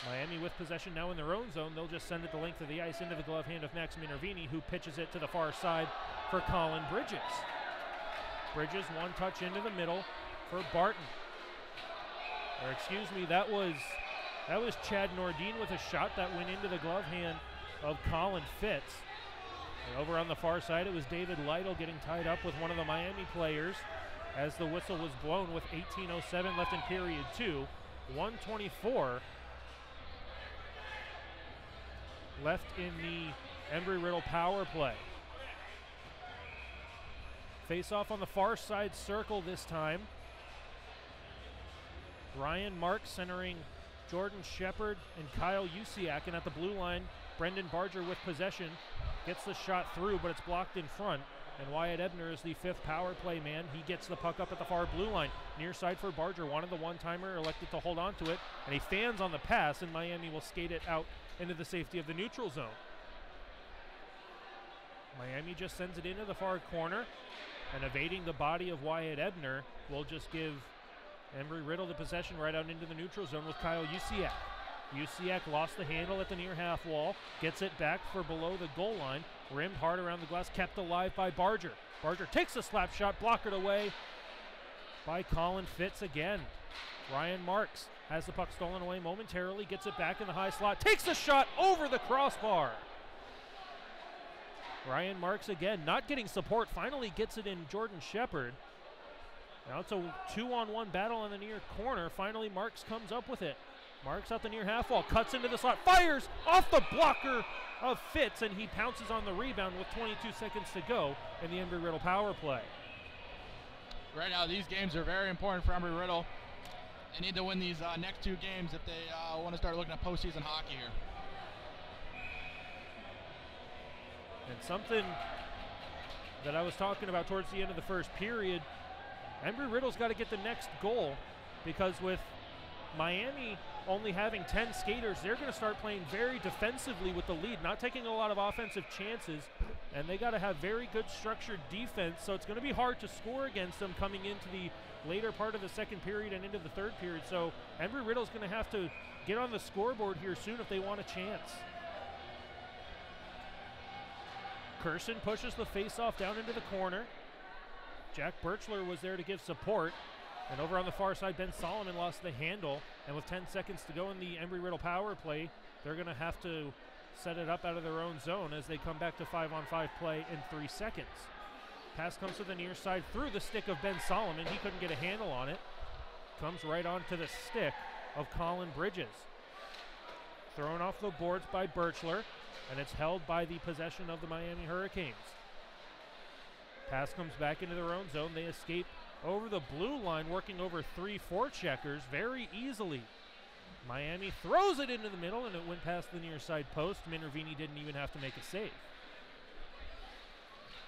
Miami with possession now in their own zone. They'll just send it the length of the ice into the glove hand of Max Minervini, who pitches it to the far side for Colin Bridges. Bridges one touch into the middle for Barton. Or excuse me, that was Chad Nordin with a shot that went into the glove hand of Colin Fitz. And over on the far side, it was David Lytle getting tied up with one of the Miami players as the whistle was blown with 18:07 left in period 2. 1:24 left in the Embry-Riddle power play. Face-off on the far side circle this time. Ryan Marks centering Jordan Shepard and Kyle Usiak, and at the blue line, Brendan Barger with possession. Gets the shot through, but it's blocked in front. And Wyatt Ebner is the 5th power play man. He gets the puck up at the far blue line. Near side for Barger, wanted the one-timer, elected to hold on to it, and he fans on the pass, and Miami will skate it out into the safety of the neutral zone. Miami just sends it into the far corner, and evading the body of Wyatt Ebner will just give Embry-Riddle the possession right out into the neutral zone with Kyle Usiak. Usiak lost the handle at the near half wall, gets it back for below the goal line, rimmed hard around the glass, kept alive by Barger. Barger takes a slap shot, blockered away by Colin Fitz again. Ryan Marks has the puck stolen away momentarily, gets it back in the high slot, takes a shot over the crossbar. Ryan Marks again, not getting support, finally gets it in Jordan Shepard. Now it's a 2-on-1 battle in the near corner. Finally Marks comes up with it. Marks out the near half wall, cuts into the slot, fires off the blocker of Fitz, and he pounces on the rebound with 22 seconds to go in the Embry-Riddle power play. Right now, these games are very important for Embry-Riddle. They need to win these next 2 games if they want to start looking at postseason hockey here. And something that I was talking about towards the end of the first period, Embry-Riddle's got to get the next goal, because with Miami only having 10 skaters, they're going to start playing very defensively with the lead, not taking a lot of offensive chances, and they got to have very good structured defense, so it's going to be hard to score against them coming into the later part of the second period and into the third period. So Embry-Riddle's going to have to get on the scoreboard here soon if they want a chance. Kersen pushes the face-off down into the corner. Jack Birchler was there to give support. And over on the far side, Ben Solomon lost the handle. And with 10 seconds to go in the Embry-Riddle power play, they're going to have to set it up out of their own zone as they come back to 5-on-5 play in 3 seconds. Pass comes to the near side through the stick of Ben Solomon. He couldn't get a handle on it. Comes right onto the stick of Colin Bridges. Thrown off the boards by Birchler, and it's held by the possession of the Miami Hurricanes. Pass comes back into their own zone. They escape over the blue line, working over 3 forecheckers very easily. Miami throws it into the middle, and it went past the near side post. Minervini didn't even have to make a save.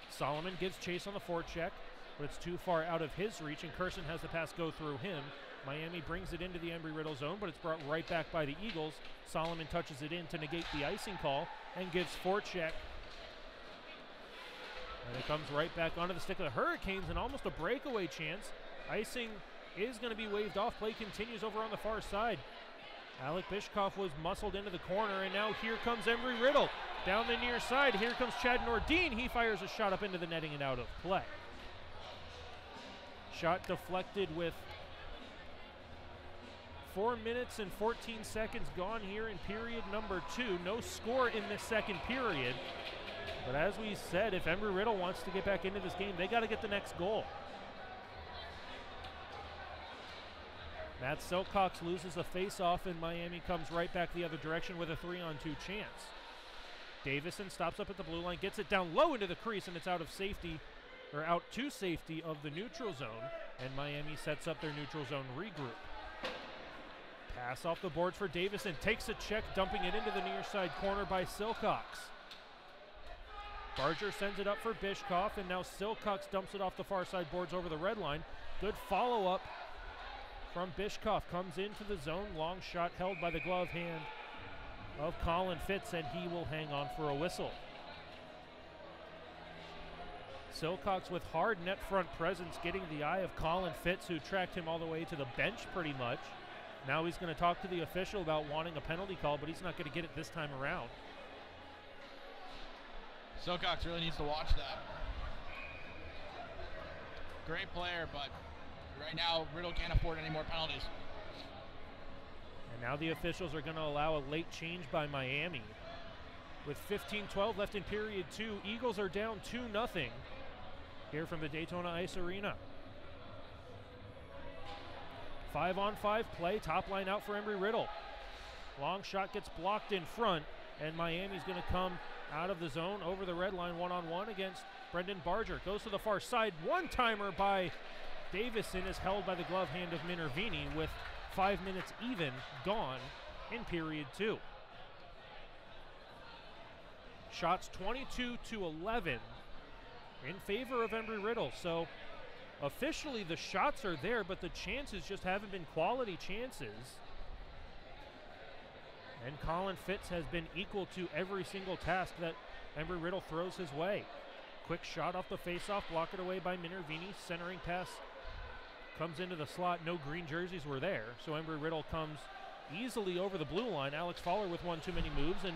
Solomon gives chase on the forecheck, but it's too far out of his reach, and Kersen has the pass go through him. Miami brings it into the Embry-Riddle zone, but it's brought right back by the Eagles. Solomon touches it in to negate the icing call and gives forecheck. And it comes right back onto the stick of the Hurricanes, and almost a breakaway chance. Icing is going to be waved off. Play continues over on the far side. Alec Bishkoff was muscled into the corner, and now here comes Embry-Riddle. Down the near side, here comes Chad Nordin. He fires a shot up into the netting and out of play. Shot deflected with 4 minutes and 14 seconds gone here in period number 2. No score in this second period. But as we said, if Embry-Riddle wants to get back into this game, they got to get the next goal. Matt Silcox loses a face-off, and Miami comes right back the other direction with a 3-on-2 chance. Davison stops up at the blue line, gets it down low into the crease, and it's out of safety, or out to safety of the neutral zone, and Miami sets up their neutral zone regroup. Pass off the boards for Davison, takes a check, dumping it into the near side corner by Silcox. Barger sends it up for Bishkoff, and now Silcox dumps it off the far side boards over the red line. Good follow-up from Bishkoff. Comes into the zone, long shot held by the glove hand of Colin Fitz, and he will hang on for a whistle. Silcox with hard net front presence, getting the eye of Colin Fitz, who tracked him all the way to the bench pretty much. Now he's going to talk to the official about wanting a penalty call, but he's not going to get it this time around. Silcox really needs to watch that. Great player, but right now Riddle can't afford any more penalties. And now the officials are going to allow a late change by Miami. With 15-12 left in period 2, Eagles are down 2-0 here from the Daytona Ice Arena. 5-on-5 play, top line out for Embry-Riddle. Long shot gets blocked in front, and Miami's going to come out of the zone over the red line, one-on-one against Brendan Barger. Goes to the far side. One-timer by Davison is held by the glove hand of Minervini with 5 minutes even gone in period 2. Shots 22-11 in favor of Embry-Riddle. So officially the shots are there, but the chances just haven't been quality chances. And Colin Fitz has been equal to every single task that Embry-Riddle throws his way. Quick shot off the faceoff, blocked away by Minervini. Centering pass comes into the slot. No green jerseys were there, so Embry-Riddle comes easily over the blue line. Alex Fowler with one too many moves, and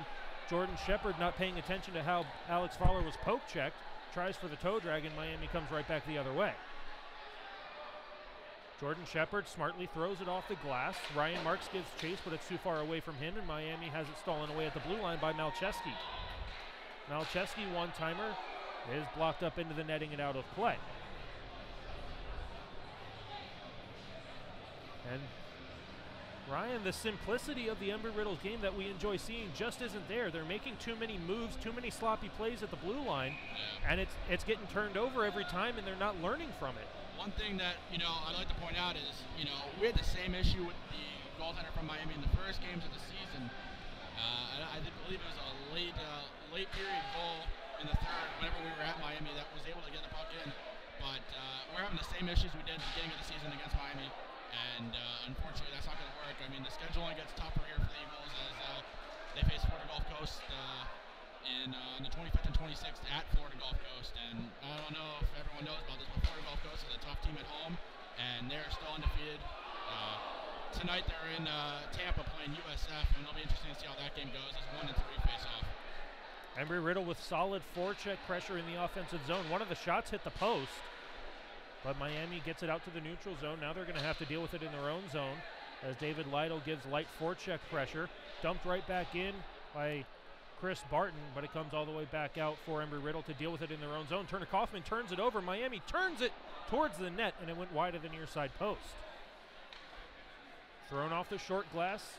Jordan Shepard not paying attention to how Alex Fowler was poke checked. Tries for the toe drag, and Miami comes right back the other way. Jordan Shepard smartly throws it off the glass. Ryan Marks gives chase, but it's too far away from him, and Miami has it stolen away at the blue line by Malcheski. Malcheski, one-timer, is blocked up into the netting and out of play. And Ryan, the simplicity of the Embry-Riddle's game that we enjoy seeing just isn't there. They're making too many moves, too many sloppy plays at the blue line, and it's getting turned over every time, and they're not learning from it. One thing that, I'd like to point out is, we had the same issue with the goaltender from Miami in the first games of the season. I did believe it was a late period goal in the third whenever we were at Miami that was able to get the puck in. But we're having the same issues we did at the beginning of the season against Miami. And unfortunately, that's not going to work. I mean, the schedule only gets tougher here for the Eagles as they face Florida Gulf Coast on the 25th and 26th at Florida Gulf Coast. And I don't know if everyone knows about this, but Florida Gulf Coast is a tough team at home, and they're still undefeated. Tonight they're in Tampa playing USF, and it'll be interesting to see how that game goes as 1-3 face-off. Embry-Riddle with solid forecheck pressure in the offensive zone. One of the shots hit the post, but Miami gets it out to the neutral zone. Now they're going to have to deal with it in their own zone as David Lytle gives light forecheck pressure. Dumped right back in by Chris Barton, but it comes all the way back out for Embry-Riddle to deal with it in their own zone. Turner Kaufman turns it over. Miami turns it towards the net, and it went wide of the near side post. Thrown off the short glass,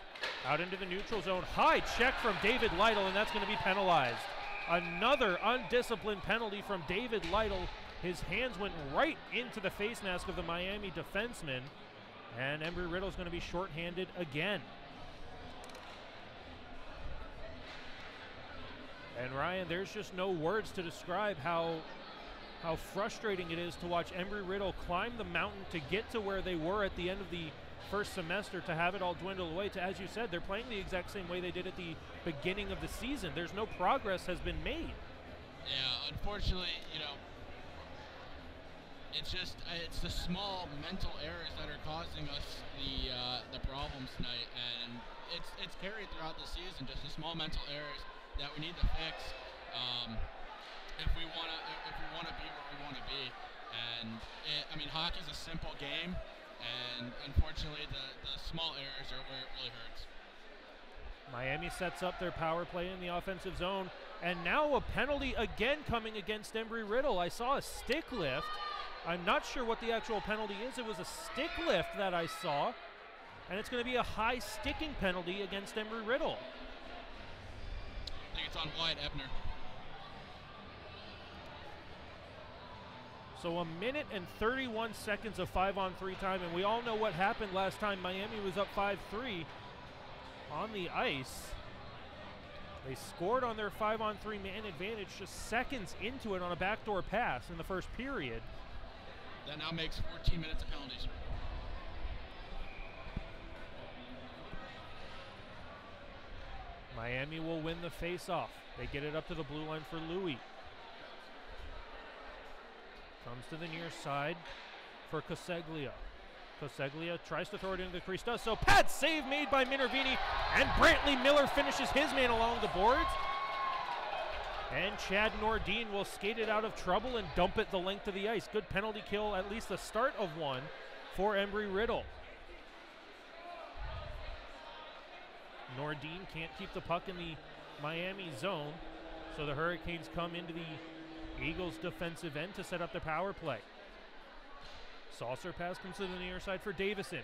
out into the neutral zone. High check from David Lytle, and that's going to be penalized. Another undisciplined penalty from David Lytle. His hands went right into the face mask of the Miami defenseman, and Embry-Riddle is going to be shorthanded again. And Ryan, there's just no words to describe how frustrating it is to watch Embry-Riddle climb the mountain to get to where they were at the end of the first semester, to have it all dwindle away to, as you said, they're playing the exact same way they did at the beginning of the season. There's no progress has been made. Yeah, unfortunately, it's the small mental errors that are causing us the problems tonight, and it's carried throughout the season. Just the small mental errors that we need to fix if we want to be where we want to be. And hockey's a simple game, and unfortunately, the small errors are where it really hurts. Miami sets up their power play in the offensive zone, and now a penalty again coming against Embry-Riddle. I saw a stick lift. I'm not sure what the actual penalty is. It was a stick lift that I saw, and it's going to be a high sticking penalty against Embry-Riddle. I think it's on Wyatt Ebner. So 1 minute and 31 seconds of 5-on-3 time, and we all know what happened last time Miami was up 5-3 on the ice. They scored on their 5-on-3 man advantage just seconds into it on a backdoor pass in the first period. That now makes 14 minutes of penalties. Miami will win the face-off. They get it up to the blue line for Louis. Comes to the near side for Coseglia. Coseglia tries to throw it into the crease, does so. Pad save made by Minervini, and Brantley Miller finishes his man along the boards. And Chad Nordin will skate it out of trouble and dump it the length of the ice. Good penalty kill, at least the start of one for Embry-Riddle. Nordin can't keep the puck in the Miami zone, so the Hurricanes come into the Eagles' defensive end to set up the power play. Saucer pass comes to the near side for Davison.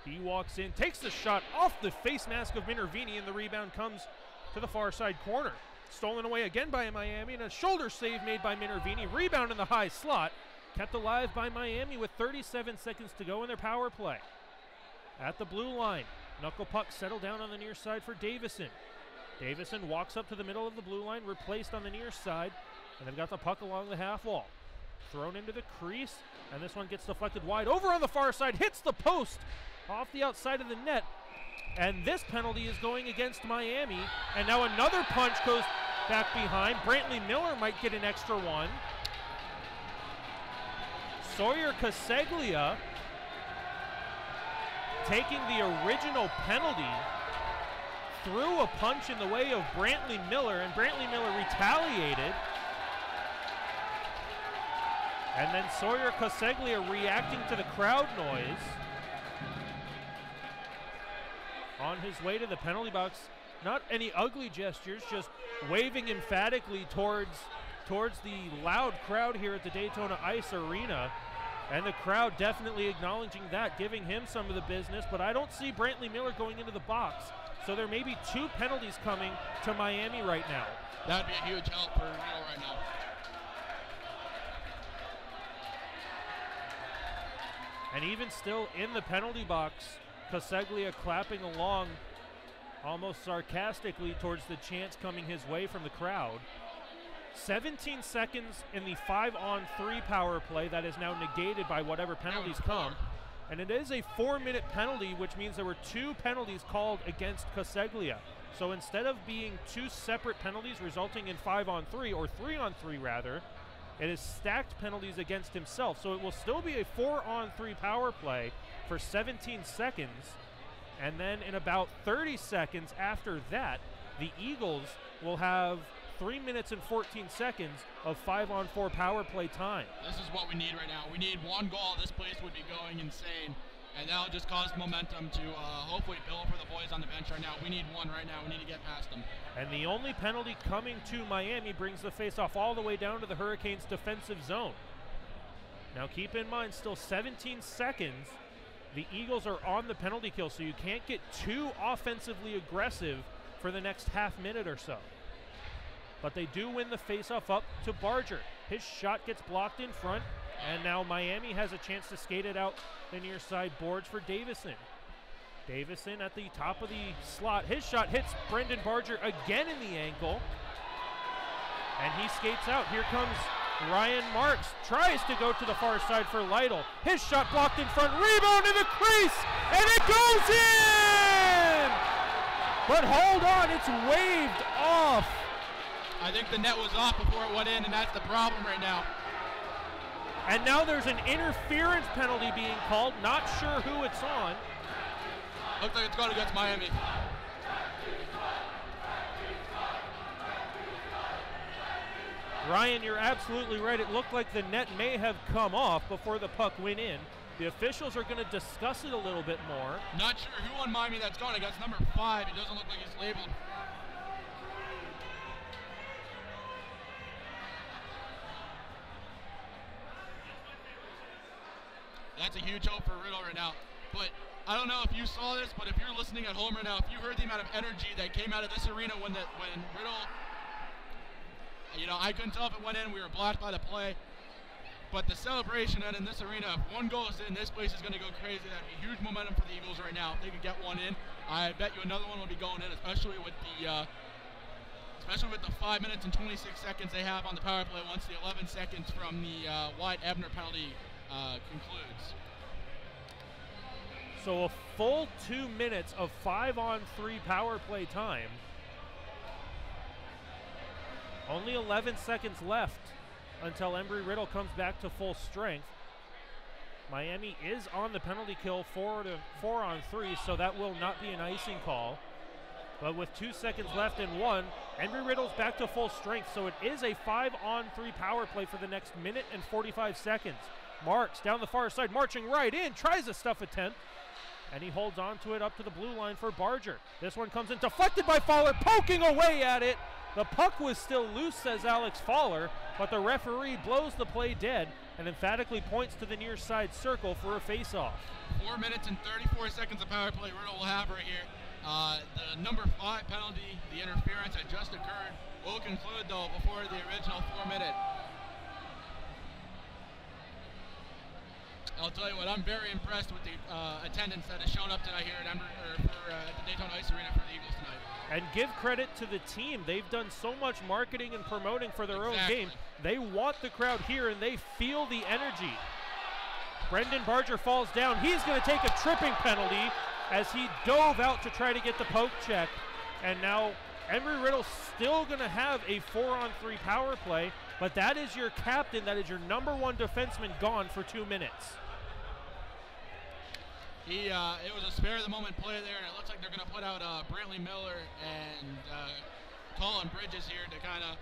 He walks in, takes the shot off the face mask of Minervini, and the rebound comes to the far side corner. Stolen away again by Miami, and a shoulder save made by Minervini. Rebound in the high slot. Kept alive by Miami with 37 seconds to go in their power play. At the blue line, knuckle puck settled down on the near side for Davison. Davison walks up to the middle of the blue line, replaced on the near side, and they've got the puck along the half wall. Thrown into the crease, and this one gets deflected wide. Over on the far side, hits the post off the outside of the net. And this penalty is going against Miami. And now another punch goes back behind. Brantley Miller might get an extra one. Sawyer Coseglia taking the original penalty, threw a punch in the way of Brantley Miller, and Brantley Miller retaliated. And then Sawyer Caseglia reacting to the crowd noise on his way to the penalty box. Not any ugly gestures, just waving emphatically towards the loud crowd here at the Daytona Ice Arena. And the crowd definitely acknowledging that, giving him some of the business. But I don't see Brantley Miller going into the box. So there may be 2 penalties coming to Miami right now. That would be a huge help for Reno right now. And even still in the penalty box, Caseglia clapping along almost sarcastically towards the chants coming his way from the crowd. 17 seconds in the 5-on-3 power play that is now negated by whatever penalties come. And it is a 4-minute penalty, which means there were 2 penalties called against Caseglia. So instead of being 2 separate penalties resulting in 5-on-3, or 3-on-3 rather, it is stacked penalties against himself. So it will still be a 4-on-3 power play for 17 seconds. And then in about 30 seconds after that, the Eagles will have 3 minutes and 14 seconds of 5-on-4 power play time. This is what we need right now. We need 1 goal. This place would be going insane. And that'll just cause momentum to hopefully build for the boys on the bench right now. We need 1 right now. We need to get past them. And the only penalty coming to Miami brings the faceoff all the way down to the Hurricanes' defensive zone. Now keep in mind, still 17 seconds. The Eagles are on the penalty kill, so you can't get too offensively aggressive for the next half minute or so. But they do win the faceoff up to Barger. His shot gets blocked in front, and now Miami has a chance to skate it out the near side boards for Davison. Davison at the top of the slot. His shot hits Brendan Barger again in the ankle, and he skates out. Here comes Ryan Marks, tries to go to the far side for Lytle. His shot blocked in front, rebound in the crease, and it goes in! But hold on, it's waved off. I think the net was off before it went in, and that's the problem right now. And now there's an interference penalty being called. Not sure who it's on. Looks like it's going against Miami. Ryan, you're absolutely right. It looked like the net may have come off before the puck went in. The officials are going to discuss it a little bit more. Not sure who on Miami that's going against number 5. It doesn't look like he's labeled. That's a huge hope for Riddle right now. But I don't know if you saw this, but if you're listening at home right now, if you heard the amount of energy that came out of this arena when Riddle, you know, I couldn't tell if it went in. We were blocked by the play. But the celebration in this arena, if 1 goes in, this place is going to go crazy. That'd be huge momentum for the Eagles right now. If they could get 1 in, I bet you another one will be going in, especially with the 5 minutes and 26 seconds they have on the power play once the 11 seconds from the Wyatt Ebner penalty concludes. So a full 2 minutes of 5-on-3 power play time. Only 11 seconds left until Embry-Riddle comes back to full strength. Miami is on the penalty kill 4-on-3, so that will not be an icing call. But with 2 seconds left and 1, Embry-Riddle's back to full strength, so it is a 5-on-3 power play for the next minute and 45 seconds. Marks down the far side, marching right in, tries a stuff attempt, and he holds on to it up to the blue line for Barger. This one comes in, deflected by Fowler, poking away at it. The puck was still loose, says Alex Fowler, but the referee blows the play dead and emphatically points to the near side circle for a face-off. 4 minutes and 34 seconds of power play Riddle will have right here. The number 5 penalty, the interference that just occurred, will conclude though before the original 4-minute. I'll tell you what, I'm very impressed with the attendance that has shown up tonight here at the Daytona Ice Arena for the Eagles tonight. And give credit to the team. They've done so much marketing and promoting for their own game. They want the crowd here, and they feel the energy. Brendan Barger falls down. He's going to take a tripping penalty as he dove out to try to get the poke check. And now Embry-Riddle's still going to have a 4-on-3 power play, but that is your captain, that is your number 1 defenseman gone for 2 minutes. It was a spare of the moment play there, and it looks like they're going to put out Brantley Miller and Colin Bridges here to kind of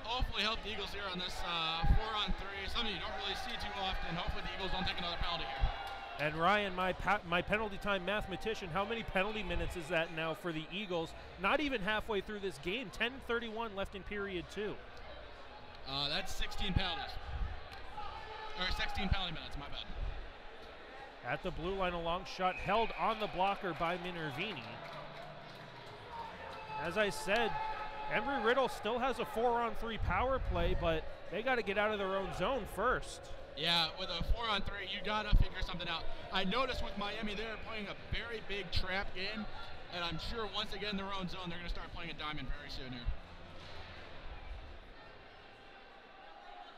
hopefully help the Eagles here on this 4-on-3. Something you don't really see too often. Hopefully the Eagles don't take another penalty here. And Ryan, my penalty time mathematician, how many penalty minutes is that now for the Eagles? Not even halfway through this game. 10:31 left in period 2. That's 16 penalties. Or 16 penalty minutes, my bad. At the blue line, a long shot held on the blocker by Minervini. As I said, Embry-Riddle still has a 4-on-3 power play, but they got to get out of their own zone first. Yeah, with a 4-on-3, you got to figure something out. I noticed with Miami, they're playing a very big trap game, and I'm sure once they get in their own zone, they're going to start playing a diamond very soon here.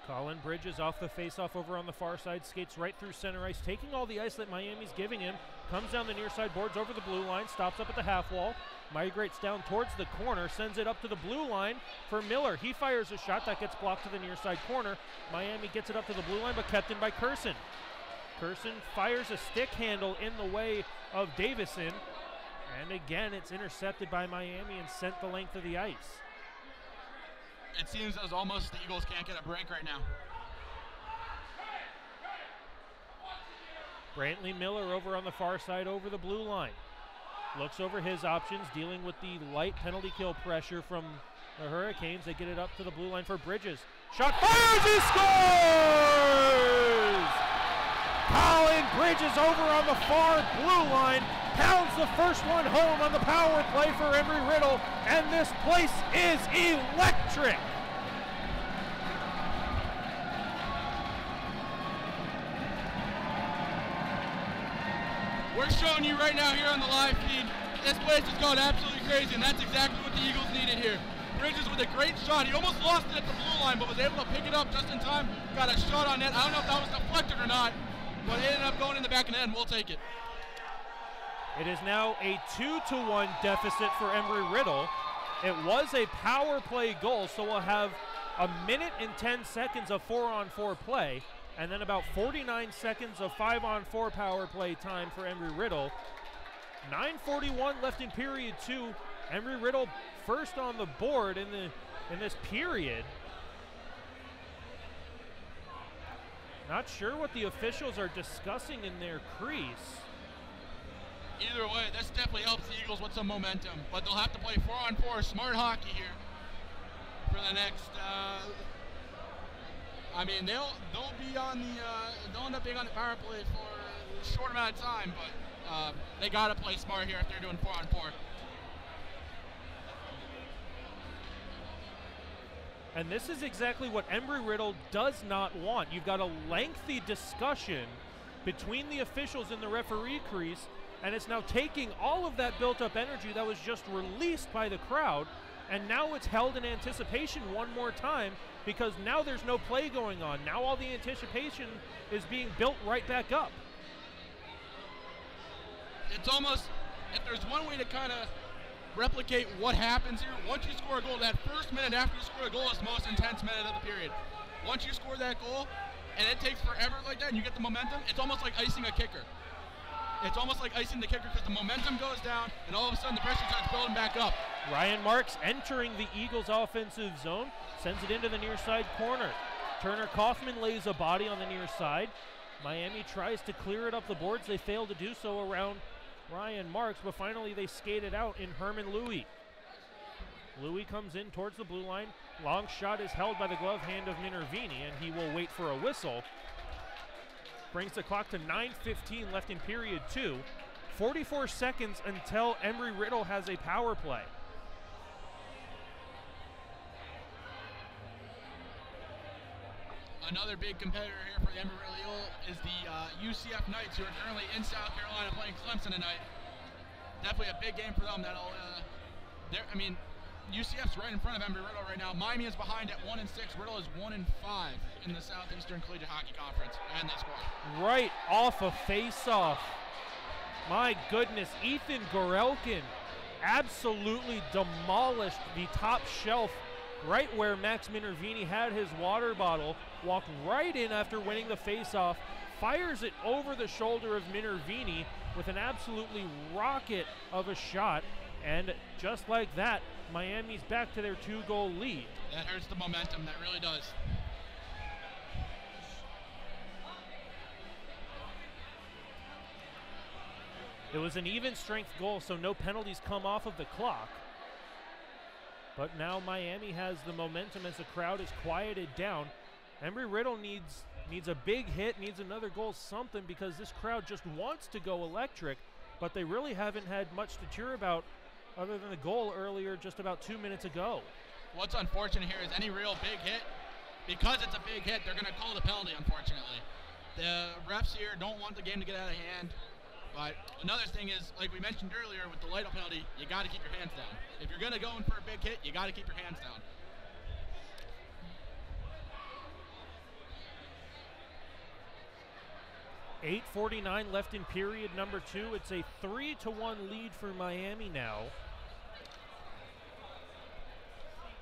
Colin Bridges off the faceoff over on the far side, skates right through center ice, taking all the ice that Miami's giving him, comes down the near side boards over the blue line, stops up at the half wall, migrates down towards the corner, sends it up to the blue line for Miller. He fires a shot that gets blocked to the near side corner. Miami gets it up to the blue line, but kept in by Curson. Curson fires a stick handle in the way of Davison, and again it's intercepted by Miami and sent the length of the ice. It seems as almost the Eagles can't get a break right now. Brantley Miller over on the far side over the blue line. Looks over his options, dealing with the light penalty kill pressure from the Hurricanes. They get it up to the blue line for Bridges. Shot fires, he scores! Colin Bridges over on the far blue line, pounds the first one home on the power play for Embry-Riddle, and this place is electric. We're showing you right now here on the live feed, this place is going absolutely crazy, and that's exactly what the Eagles needed here. Bridges with a great shot. He almost lost it at the blue line, but was able to pick it up just in time. Got a shot on net. I don't know if that was deflected or not, but it ended up going in the back of the net, and we'll take it. It is now a 2-1 deficit for Embry-Riddle. It was a power play goal, so we'll have a minute and 10 seconds of 4-on-4 play, and then about 49 seconds of 5-on-4 power play time for Embry-Riddle. 9:41 left in period 2. Embry-Riddle first on the board in this period. Not sure what the officials are discussing in their crease. Either way, this definitely helps the Eagles with some momentum, but they'll have to play 4-on-4 smart hockey here for the next. I mean, they'll be on the they'll end up being on the power play for a short amount of time, but they gotta play smart here if they're doing 4-on-4. And this is exactly what Embry-Riddle does not want. You've got a lengthy discussion between the officials in the referee crease, and it's now taking all of that built-up energy that was just released by the crowd, and now it's held in anticipation one more time because now there's no play going on. Now all the anticipation is being built right back up. It's almost, if there's one way to kind of replicate what happens here, once you score a goal, that first minute after you score a goal is the most intense minute of the period. Once you score that goal, and it takes forever like that, and you get the momentum, it's almost like icing a kicker. It's almost like icing the kicker because the momentum goes down, and all of a sudden the pressure starts building back up. Ryan Marks entering the Eagles' offensive zone, sends it into the near side corner. Turner Kaufman lays a body on the near side. Miami tries to clear it up the boards. They fail to do so around Ryan Marks, but finally they skate it out in Herman Louis. Louis comes in towards the blue line. Long shot is held by the glove hand of Minervini, and he will wait for a whistle. Brings the clock to 9:15 left in period 2. 44 seconds until Embry-Riddle has a power play. Another big competitor here for the Embry-Riddle Eagles is the UCF Knights, who are currently in South Carolina playing Clemson tonight. Definitely a big game for them. I mean, UCF's right in front of Embry-Riddle right now. Miami is behind at 1-6. Riddle is 1-5 in the Southeastern Collegiate Hockey Conference, and they score. Right off a face-off. My goodness, Ethan Gorelkin absolutely demolished the top shelf right where Max Minervini had his water bottle, walked right in after winning the face-off, fires it over the shoulder of Minervini with an absolutely rocket of a shot. And just like that, Miami's back to their 2-goal lead. That hurts the momentum, that really does. It was an even strength goal, so no penalties come off of the clock. But now Miami has the momentum as the crowd is quieted down. Embry-Riddle needs a big hit, needs another goal, something, because this crowd just wants to go electric, but they really haven't had much to cheer about other than the goal earlier just about 2 minutes ago. What's unfortunate here is any real big hit, because it's a big hit, they're going to call the penalty, unfortunately. The refs here don't want the game to get out of hand. But another thing is, like we mentioned earlier with the Lytle penalty, you got to keep your hands down. If you're going to go in for a big hit, you got to keep your hands down. .8:49 left in period number 2. It's a 3-1 lead for Miami now.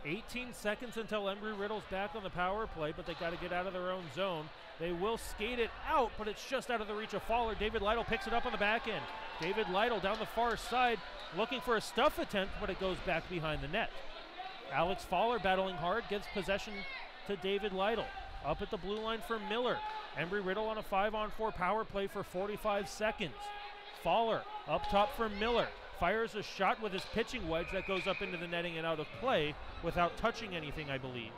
18 seconds until Embry-Riddle's back on the power play, but they got to get out of their own zone. They will skate it out, but it's just out of the reach of Fowler. David Lytle picks it up on the back end. David Lytle down the far side, looking for a stuff attempt, but it goes back behind the net. Alex Fowler battling hard, gives possession to David Lytle. Up at the blue line for Miller. Embry-Riddle on a 5-on-4 power play for 45 seconds. Fowler up top for Miller. Fires a shot with his pitching wedge that goes up into the netting and out of play without touching anything, I believe.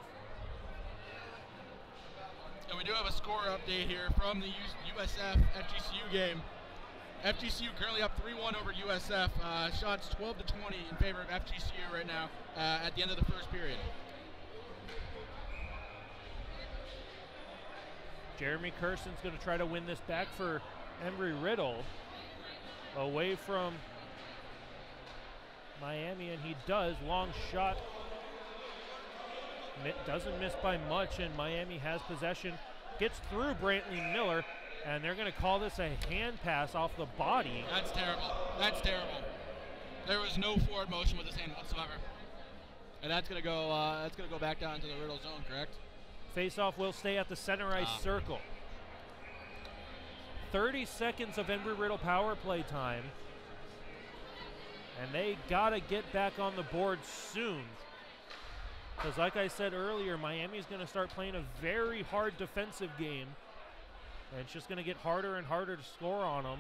And we do have a score update here from the USF FGCU game. FGCU currently up 3-1 over USF. Shots 12-20 in favor of FGCU right now at the end of the first period. Jeremy Kerson's going to try to win this back for Embry-Riddle. Away from Miami, and he does. Long shot. Doesn't miss by much, and Miami has possession. Gets through Brantley Miller, and they're going to call this a hand pass off the body. That's terrible. That's terrible. There was no forward motion with his hand whatsoever. And that's going to go back down into the Riddle zone, correct? Face-off will stay at the center ice circle. 30 seconds of Embry-Riddle power play time. And they got to get back on the board soon. Because like I said earlier, Miami's going to start playing a very hard defensive game. And it's just going to get harder and harder to score on them.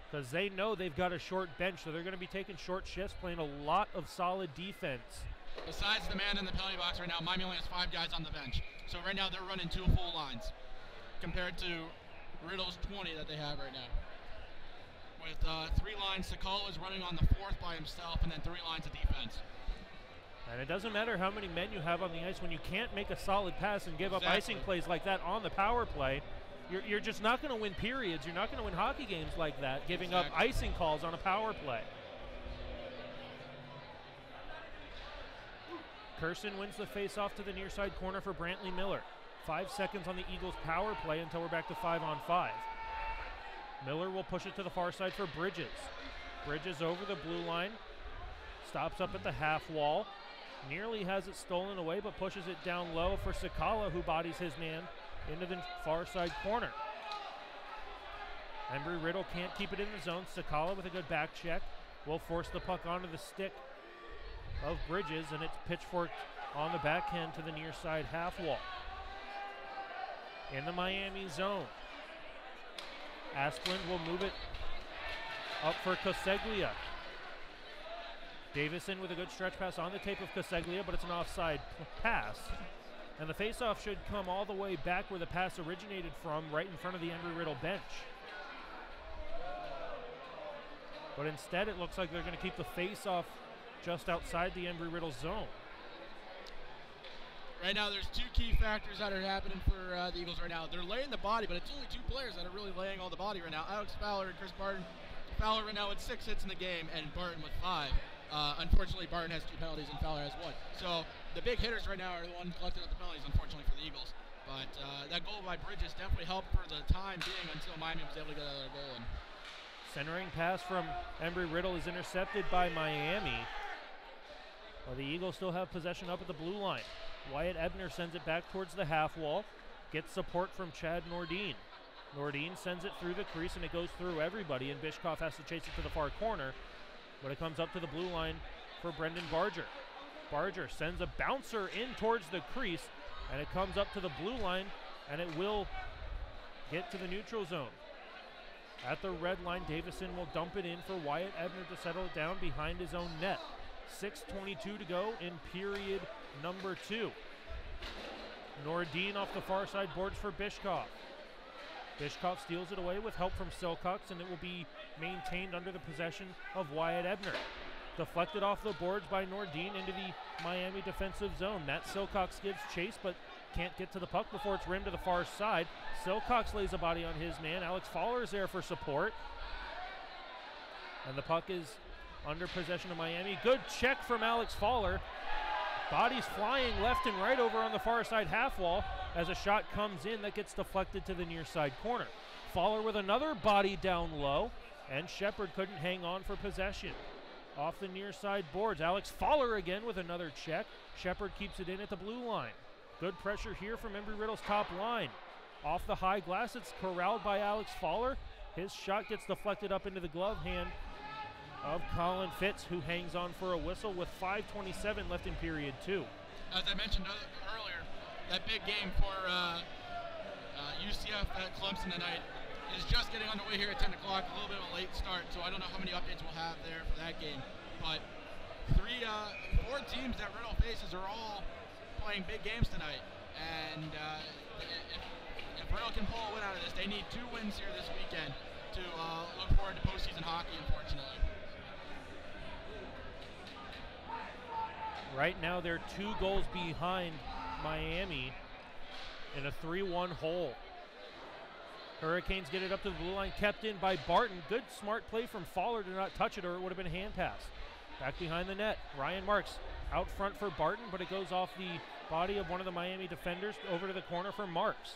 Because they know they've got a short bench, so they're going to be taking short shifts, playing a lot of solid defense. Besides the man in the penalty box right now, Miami only has 5 guys on the bench. So right now they're running 2 full lines compared to Riddle's 20 that they have right now. With 3 lines, Sakala is running on the 4th by himself, and then 3 lines of defense. And it doesn't matter how many men you have on the ice. When you can't make a solid pass and give up icing plays like that on the power play, you're just not going to win periods. You're not going to win hockey games like that, giving up icing calls on a power play. Kerson wins the face-off to the near side corner for Brantley Miller. 5 seconds on the Eagles' power play until we're back to 5-on-5. Miller will push it to the far side for Bridges. Bridges over the blue line. Stops up at the half wall. Nearly has it stolen away, but pushes it down low for Sakala, who bodies his man into the far side corner. Embry-Riddle can't keep it in the zone. Sakala with a good back check will force the puck onto the stick of Bridges, and it's pitchforked on the backhand to the near side half wall. In the Miami zone. Asplund will move it up for Coseglia. Davison with a good stretch pass on the tape of Coseglia, but it's an offside pass. And the faceoff should come all the way back where the pass originated from, right in front of the Embry-Riddle bench. But instead it looks like they're going to keep the faceoff just outside the Embry-Riddle zone. Right now there's 2 key factors that are happening for the Eagles right now. They're laying the body, but it's only 2 players that are really laying all the body right now. Alex Fowler and Chris Barton. Fowler right now with 6 hits in the game, and Barton with 5. Unfortunately, Barton has 2 penalties and Fowler has 1. So the big hitters right now are the ones collecting up the penalties, unfortunately, for the Eagles. But that goal by Bridges definitely helped for the time being until Miami was able to get another goal in. Centering pass from Embry-Riddle is intercepted by Miami. Well, the Eagles still have possession up at the blue line. Wyatt Ebner sends it back towards the half wall. Gets support from Chad Nordine. Nordine sends it through the crease, and it goes through everybody, and Bishkoff has to chase it to the far corner, but it comes up to the blue line for Brendan Barger. Barger sends a bouncer in towards the crease, and it comes up to the blue line, and it will get to the neutral zone. At the red line, Davison will dump it in for Wyatt Ebner to settle it down behind his own net. 6:22 to go in period number 2. Nordine off the far side boards for Bishkoff. Bishkoff steals it away with help from Silcox, and it will be maintained under the possession of Wyatt Ebner. Deflected off the boards by Nordine into the Miami defensive zone. Matt Silcox gives chase, but can't get to the puck before it's rimmed to the far side. Silcox lays a body on his man. Alex Fowler is there for support. And the puck is under possession of Miami. Good check from Alex Fowler. Bodies flying left and right over on the far side half wall as a shot comes in that gets deflected to the near side corner. Fowler with another body down low, and Shepard couldn't hang on for possession. Off the near side boards, Alex Fowler again with another check. Shepard keeps it in at the blue line. Good pressure here from Embry-Riddle's top line. Off the high glass, it's corralled by Alex Fowler. His shot gets deflected up into the glove hand of Colin Fitz, who hangs on for a whistle with 5:27 left in period 2. As I mentioned earlier, that big game for UCF at Clemson tonight is just getting underway here at 10 o'clock, a little bit of a late start, so I don't know how many updates we'll have there for that game. But 4 teams that Riddle faces are all playing big games tonight, and if Riddle can pull a win out of this, they need 2 wins here this weekend to look forward to postseason hockey, unfortunately. Right now they're 2 goals behind Miami in a 3-1 hole. Hurricanes get it up to the blue line, kept in by Barton. Good smart play from Fowler to not touch it, or it would have been a hand pass. Back behind the net, Ryan Marks out front for Barton, but it goes off the body of one of the Miami defenders over to the corner for Marks.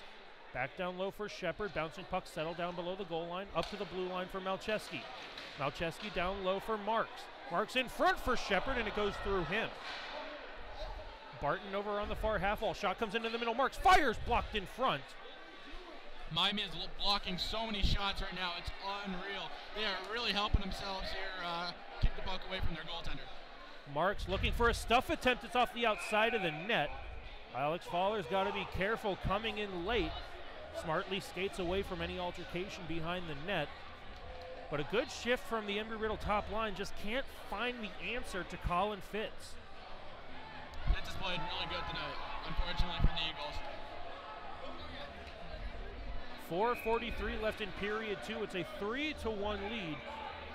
Back down low for Shepard, bouncing puck settled down below the goal line, up to the blue line for Malcheski. Malcheski down low for Marks. Marks in front for Shepard, and it goes through him. Barton over on the far half wall, shot comes into the middle, Marks fires, blocked in front. Miami is blocking so many shots right now, it's unreal. They are really helping themselves here, keep the puck away from their goaltender. Marks looking for a stuff attempt, it's off the outside of the net. Alex Fowler's got to be careful coming in late. Smartly skates away from any altercation behind the net. But a good shift from the Embry-Riddle top line, just can't find the answer to Colin Fitz. Fitz has played really good tonight, unfortunately for the Eagles. 4:43 left in period 2. It's a 3-1 lead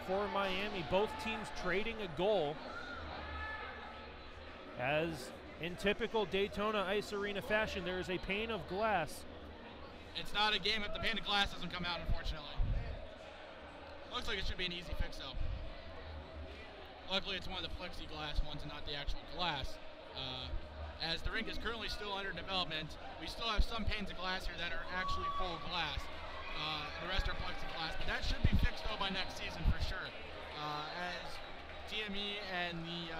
for Miami. Both teams trading a goal. As in typical Daytona Ice Arena fashion, there is a pane of glass. It's not a game if the pane of glass doesn't come out, unfortunately. Looks like it should be an easy fix, though. Luckily, it's one of the plexiglass ones and not the actual glass. As the rink is currently still under development, we still have some panes of glass here that are actually full glass. The rest are plexiglass, but that should be fixed, though, by next season for sure. As TME and the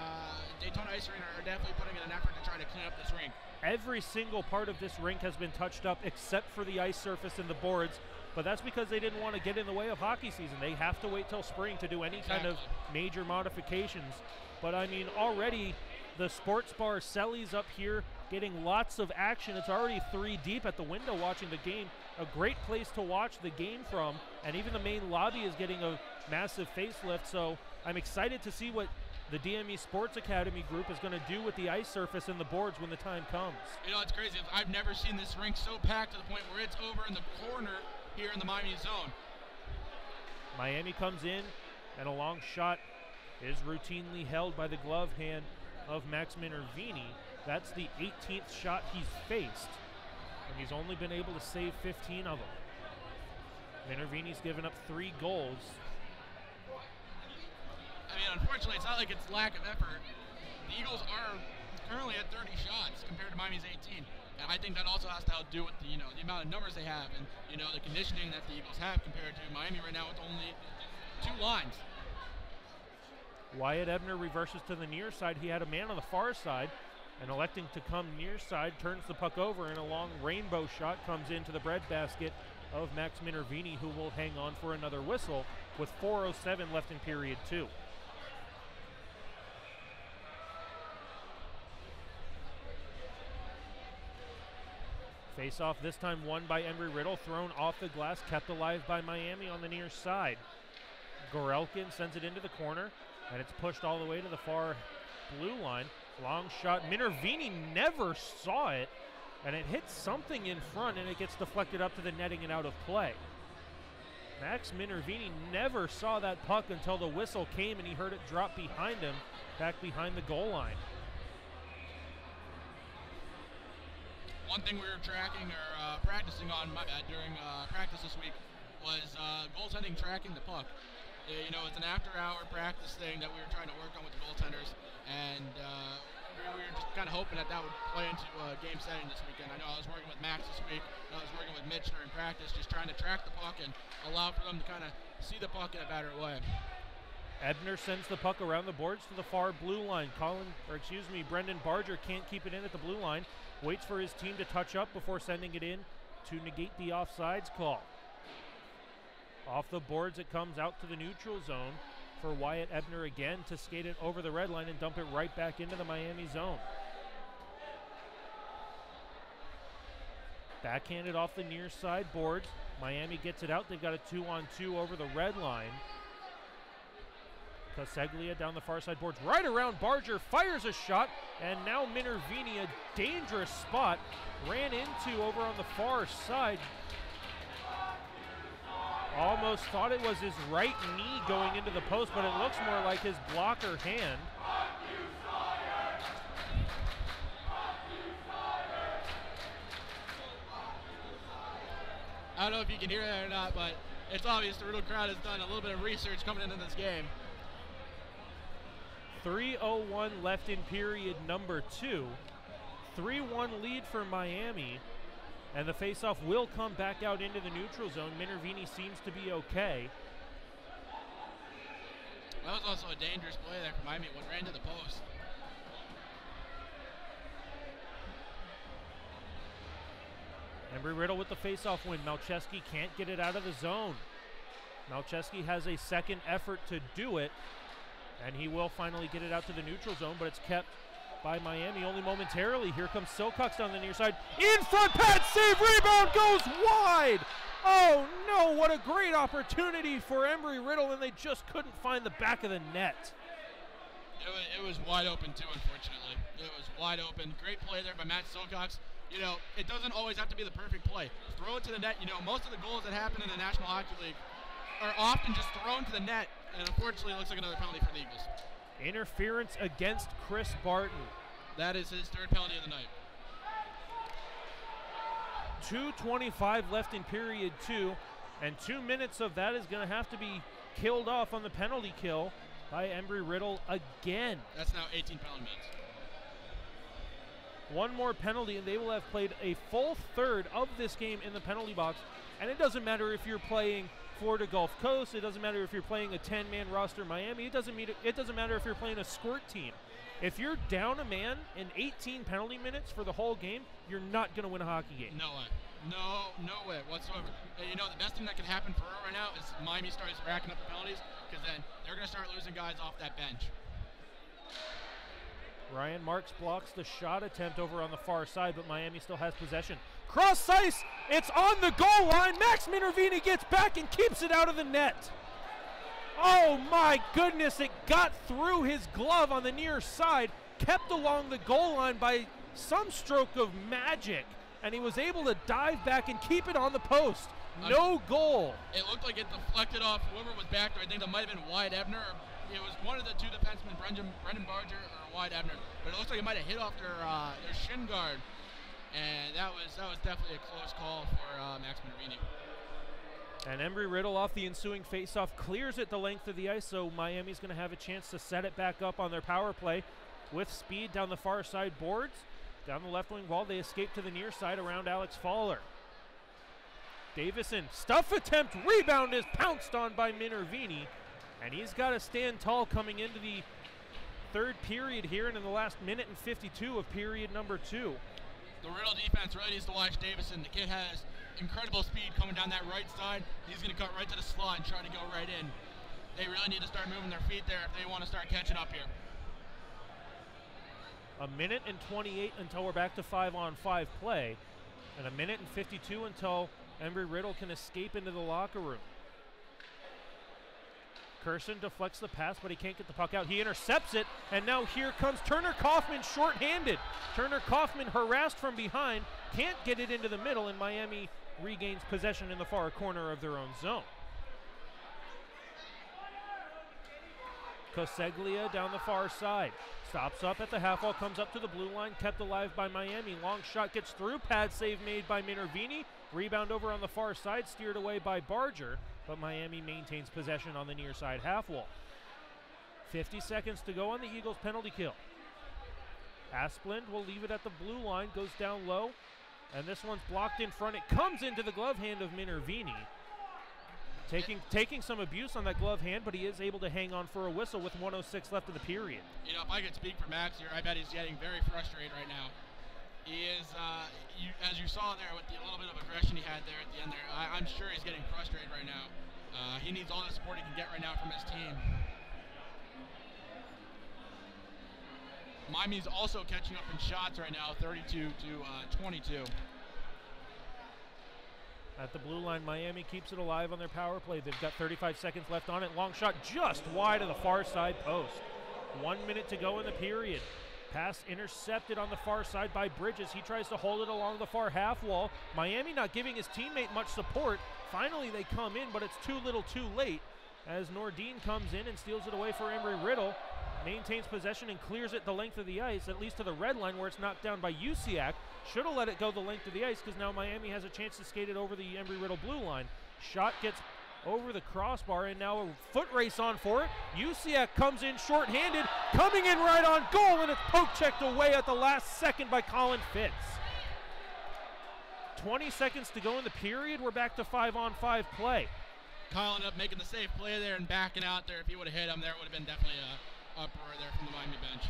Daytona Ice Arena are definitely putting in an effort to try to clean up this rink. Every single part of this rink has been touched up except for the ice surface and the boards, but that's because they didn't want to get in the way of hockey season. They have to wait till spring to do any kind of major modifications. But I mean, already the sports bar Selly's up here getting lots of action. It's already 3 deep at the window watching the game. A great place to watch the game from, and even the main lobby is getting a massive facelift, so I'm excited to see what the DME Sports Academy group is going to do with the ice surface and the boards when the time comes. You know, it's crazy. I've never seen this rink so packed to the point where it's over in the corner here in the Miami zone. Miami comes in, and a long shot is routinely held by the glove hand of Max Minervini. That's the 18th shot he's faced, and he's only been able to save 15 of them. Minervini's given up 3 goals. I mean, unfortunately, it's not like it's lack of effort. The Eagles are currently at 30 shots compared to Miami's 18. And I think that also has to do with the amount of numbers they have and, the conditioning that the Eagles have compared to Miami right now with only 2 lines. Wyatt Ebner reverses to the near side. He had a man on the far side, and electing to come near side, turns the puck over, and a long rainbow shot comes into the breadbasket of Max Minervini, who will hang on for another whistle with 4:07 left in period 2. Face-off this time won by Embry-Riddle, thrown off the glass, kept alive by Miami on the near side. Gorelkin sends it into the corner, and it's pushed all the way to the far blue line. Long shot. Minervini never saw it, and it hits something in front, and it gets deflected up to the netting and out of play. Max Minervini never saw that puck until the whistle came, and he heard it drop behind him, back behind the goal line. One thing we were tracking or practicing on during practice this week was goaltending tracking the puck. You know, it's an after-hour practice thing that we were trying to work on with the goaltenders, and we were just kind of hoping that would play into game setting this weekend. I know I was working with Max this week, and I was working with Mitch during practice, just trying to track the puck and allow for them to kind of see the puck in a better way. Ebner sends the puck around the boards to the far blue line. Brendan Barger can't keep it in at the blue line. Waits for his team to touch up before sending it in to negate the offsides call. Off the boards, it comes out to the neutral zone for Wyatt Ebner again to skate it over the red line and dump it right back into the Miami zone. Backhanded off the near side boards. Miami gets it out. They've got a 2-on-2 over the red line. Caseglia down the far side boards, right around Barger, fires a shot, and now Minervini, a dangerous spot, ran into over on the far side. Almost thought it was his right knee going into the post, but it looks more like his blocker hand. I don't know if you can hear that or not, but it's obvious the Riddle crowd has done a little bit of research coming into this game. 3:01 left in period number 2. 3-1 lead for Miami, and the faceoff will come back out into the neutral zone. Minervini seems to be okay. That was also a dangerous play there for Miami. It ran to the post. Embry-Riddle with the faceoff win. Malcheski can't get it out of the zone. Malcheski has a second effort to do it, and he will finally get it out to the neutral zone, but it's kept by Miami only momentarily. Here comes Silcox down the near side. In front, pad save, rebound goes wide. Oh no, what a great opportunity for Embry-Riddle, and they just couldn't find the back of the net. It was wide open too, unfortunately. It was wide open. Great play there by Matt Silcox. You know, it doesn't always have to be the perfect play. Throw it to the net. You know, most of the goals that happen in the National Hockey League are often just thrown to the net, and unfortunately it looks like another penalty for the Eagles. Interference against Chris Barton. That is his third penalty of the night. 2:25 left in period 2, and 2 minutes of that is going to have to be killed off on the penalty kill by Embry-Riddle again. That's now 18 penalty minutes. One more penalty, and they will have played a full third of this game in the penalty box. And it doesn't matter if you're playing Florida Gulf Coast. It doesn't matter if you're playing a 10-man roster Miami. It doesn't matter if you're playing a squirt team. If you're down a man in 18 penalty minutes for the whole game, you're not going to win a hockey game. No way. No way whatsoever. You know, the best thing that can happen for her right now is Miami starts racking up the penalties, because then they're going to start losing guys off that bench. Ryan Marks blocks the shot attempt over on the far side, but Miami still has possession. Cross ice, it's on the goal line. Max Minervini gets back and keeps it out of the net. Oh my goodness, it got through his glove on the near side, kept along the goal line by some stroke of magic, and he was able to dive back and keep it on the post. No goal. It looked like it deflected off whoever was back there. I think that might have been Wyatt Ebner. It was one of the two defensemen, Brendan Barger or Wyatt Ebner, but it looks like it might have hit off their shin guard, and that was definitely a close call for Max Minervini. And Embry-Riddle off the ensuing faceoff clears it the length of the ice, so Miami's going to have a chance to set it back up on their power play with speed down the far side boards. Down the left wing wall, they escape to the near side around Alex Fowler. Davison, stuff attempt, rebound is pounced on by Minervini, and he's got to stand tall coming into the third period here and in the last minute and 52 of period number 2. The Riddle defense really needs to watch Davison. The kid has incredible speed coming down that right side. He's going to cut right to the slot and try to go right in. They really need to start moving their feet there if they want to start catching up here. A minute and 28 until we're back to 5-on-5 play, and a minute and 52 until Embry-Riddle can escape into the locker room. Kersen deflects the pass, but he can't get the puck out. He intercepts it, and now here comes Turner Kaufman shorthanded. Turner Kaufman harassed from behind, can't get it into the middle, and Miami regains possession in the far corner of their own zone. Coseglia down the far side. Stops up at the half wall, comes up to the blue line, kept alive by Miami. Long shot gets through, pad save made by Minervini. Rebound over on the far side, steered away by Barger, but Miami maintains possession on the near side half wall. 50 seconds to go on the Eagles' penalty kill. Asplund will leave it at the blue line, goes down low, and this one's blocked in front. It comes into the glove hand of Minervini. Taking some abuse on that glove hand, but he is able to hang on for a whistle with 1:06 left in the period. You know, if I could speak for Max here, I bet he's getting very frustrated right now. He is, as you saw there with the little bit of aggression he had there at the end there, I'm sure he's getting frustrated right now. He needs all the support he can get right now from his team. Miami's also catching up in shots right now, 32 to 22. At the blue line, Miami keeps it alive on their power play. They've got 35 seconds left on it. Long shot just wide of the far side post. 1 minute to go in the period. Pass intercepted on the far side by Bridges. He tries to hold it along the far half wall. Miami not giving his teammate much support. Finally, they come in, but it's too little too late as Nordin comes in and steals it away for Embry-Riddle. Maintains possession and clears it the length of the ice, at least to the red line where it's knocked down by Usiak. Should have let it go the length of the ice because now Miami has a chance to skate it over the Embry-Riddle blue line. Shot gets over the crossbar and now a foot race on for it. Usiak comes in shorthanded, coming in right on goal, and it's poke checked away at the last second by Colin Fitz. 20 seconds to go in the period. We're back to 5-on-5 play. Colin up making the safe play there and backing out there. If he would have hit him there, it would have been definitely a uproar there from the Miami bench.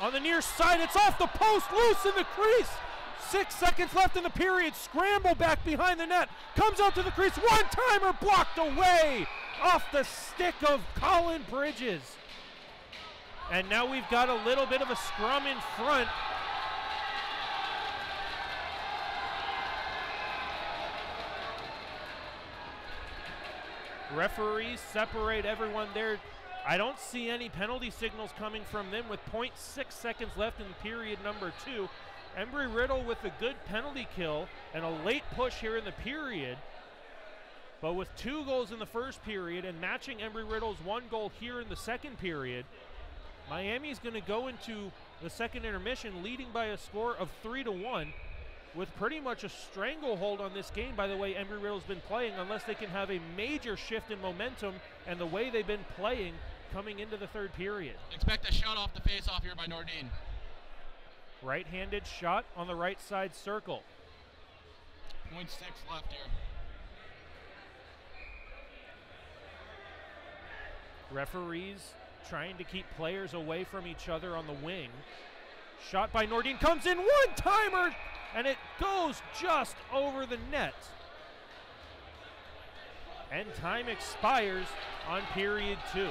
On the near side, it's off the post, loose in the crease. 6 seconds left in the period. Scramble back behind the net. Comes out to the crease. One-timer blocked away off the stick of Colin Bridges. And now we've got a little bit of a scrum in front. Referees separate everyone there. I don't see any penalty signals coming from them with 0.6 seconds left in period number 2. Embry-Riddle with a good penalty kill and a late push here in the period. But with 2 goals in the first period and matching Embry-Riddle's 1 goal here in the second period, Miami's going to go into the second intermission leading by a score of 3-1 with pretty much a stranglehold on this game by the way Embry-Riddle's been playing, unless they can have a major shift in momentum and the way they've been playing coming into the third period. Expect a shot off the face-off here by Nordin. Right-handed shot on the right side circle. 0.6 left here. Referees trying to keep players away from each other on the wing. Shot by Nordin comes in, one-timer, and it goes just over the net. And time expires on period 2.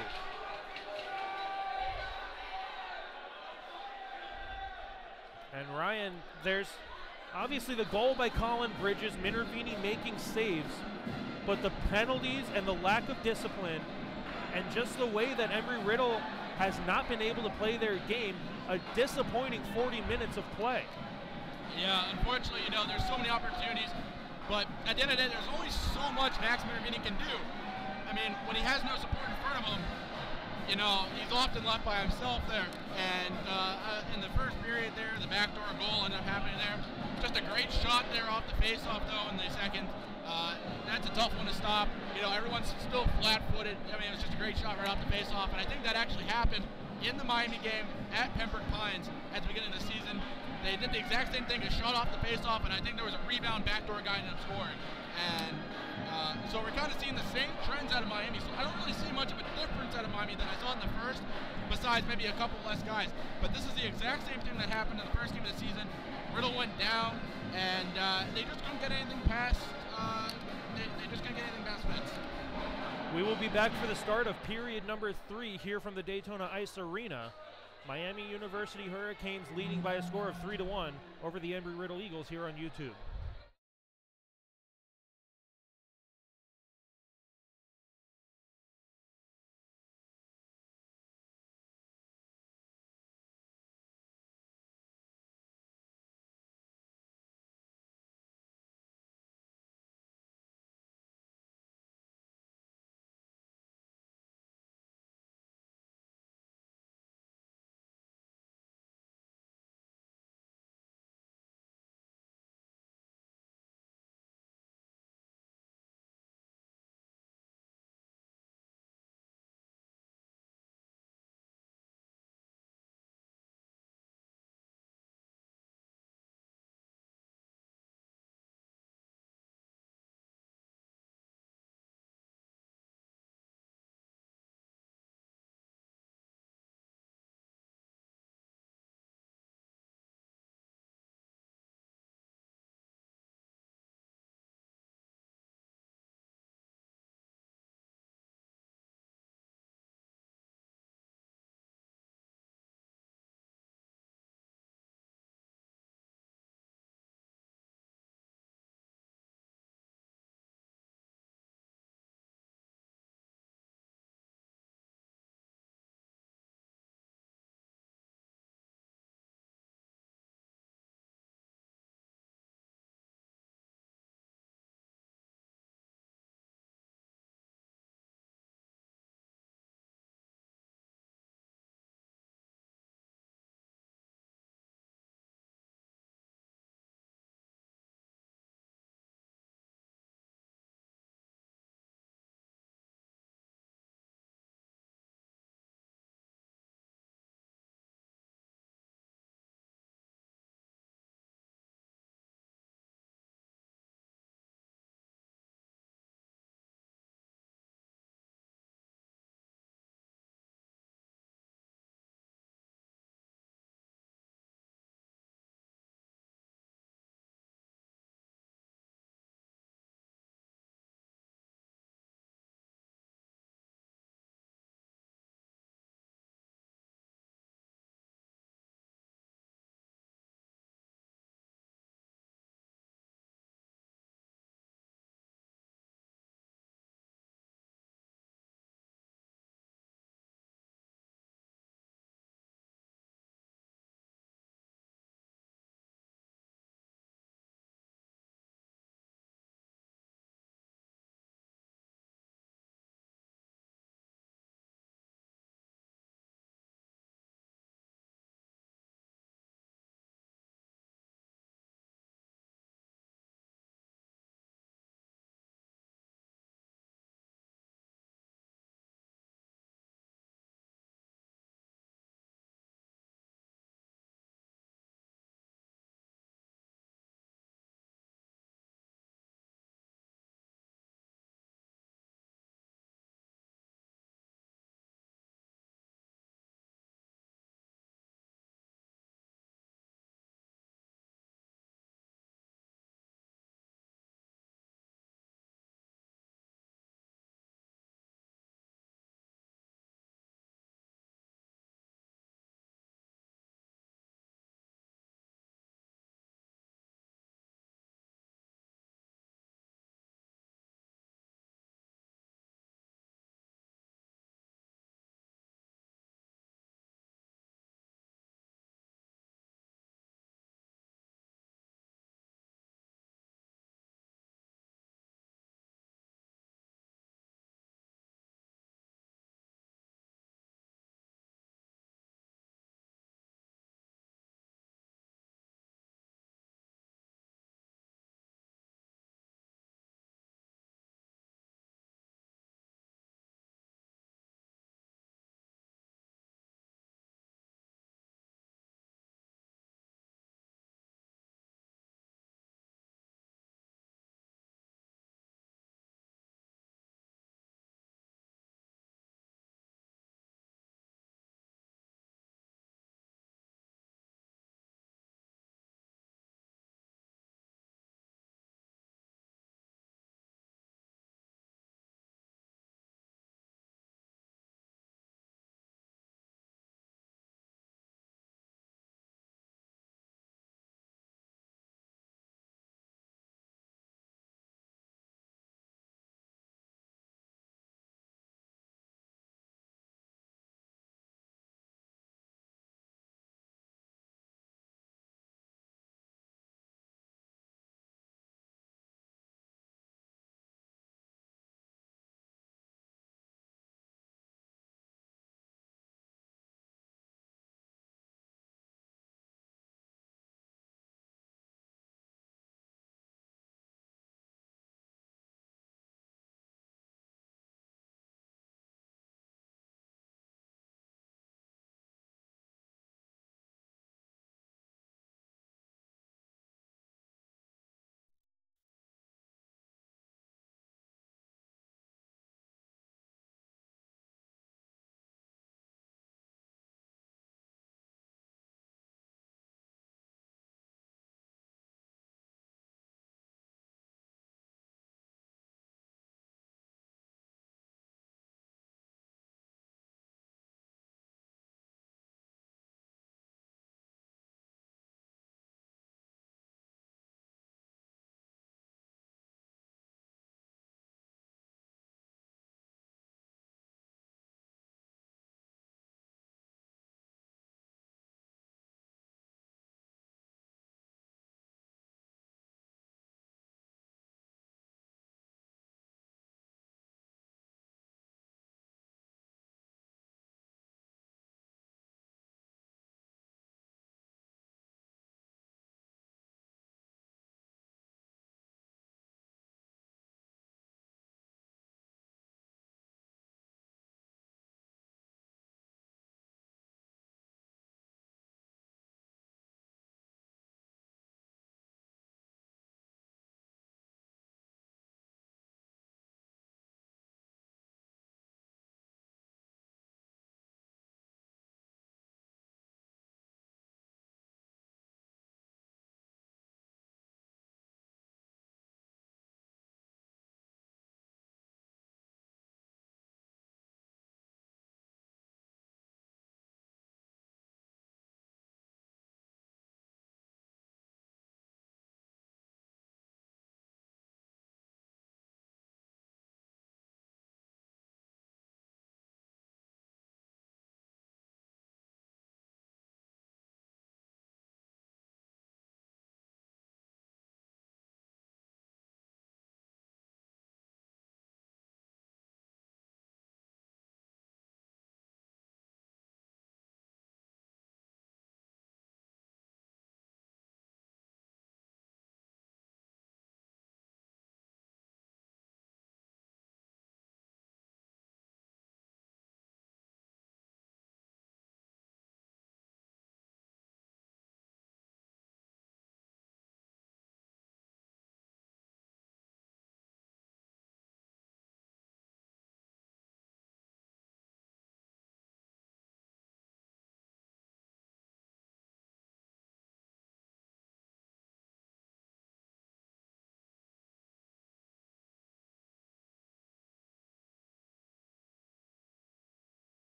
And Ryan, there's obviously the goal by Colin Bridges, Minervini making saves, but the penalties and the lack of discipline and just the way that Embry-Riddle has not been able to play their game, a disappointing 40 minutes of play. Yeah, unfortunately, you know, there's so many opportunities, but at the end of the day, there's only so much Max Minervini can do. I mean, when he has no support in front of him, you know, he's often left by himself there. And in the first period there, the backdoor goal ended up happening there. Just a great shot there off the faceoff though in the second. That's a tough one to stop. You know, everyone's still flat-footed. I mean, it was just a great shot right off the faceoff. And I think that actually happened in the Miami game at Pembroke Pines at the beginning of the season. They did the exact same thing, a shot off the faceoff, and I think there was a rebound backdoor guy ended up scoring. And so we're kind of seeing the same trends out of Miami. So I don't really see much of a difference out of Miami I mean, that I saw in the first, besides maybe a couple less guys. But this is the exact same thing that happened in the first game of the season. Riddle went down, and they just couldn't get anything past. They just couldn't get anything past Vince. We will be back for the start of period number 3 here from the Daytona Ice Arena. Miami University Hurricanes leading by a score of 3-1 over the Embry-Riddle Eagles here on YouTube.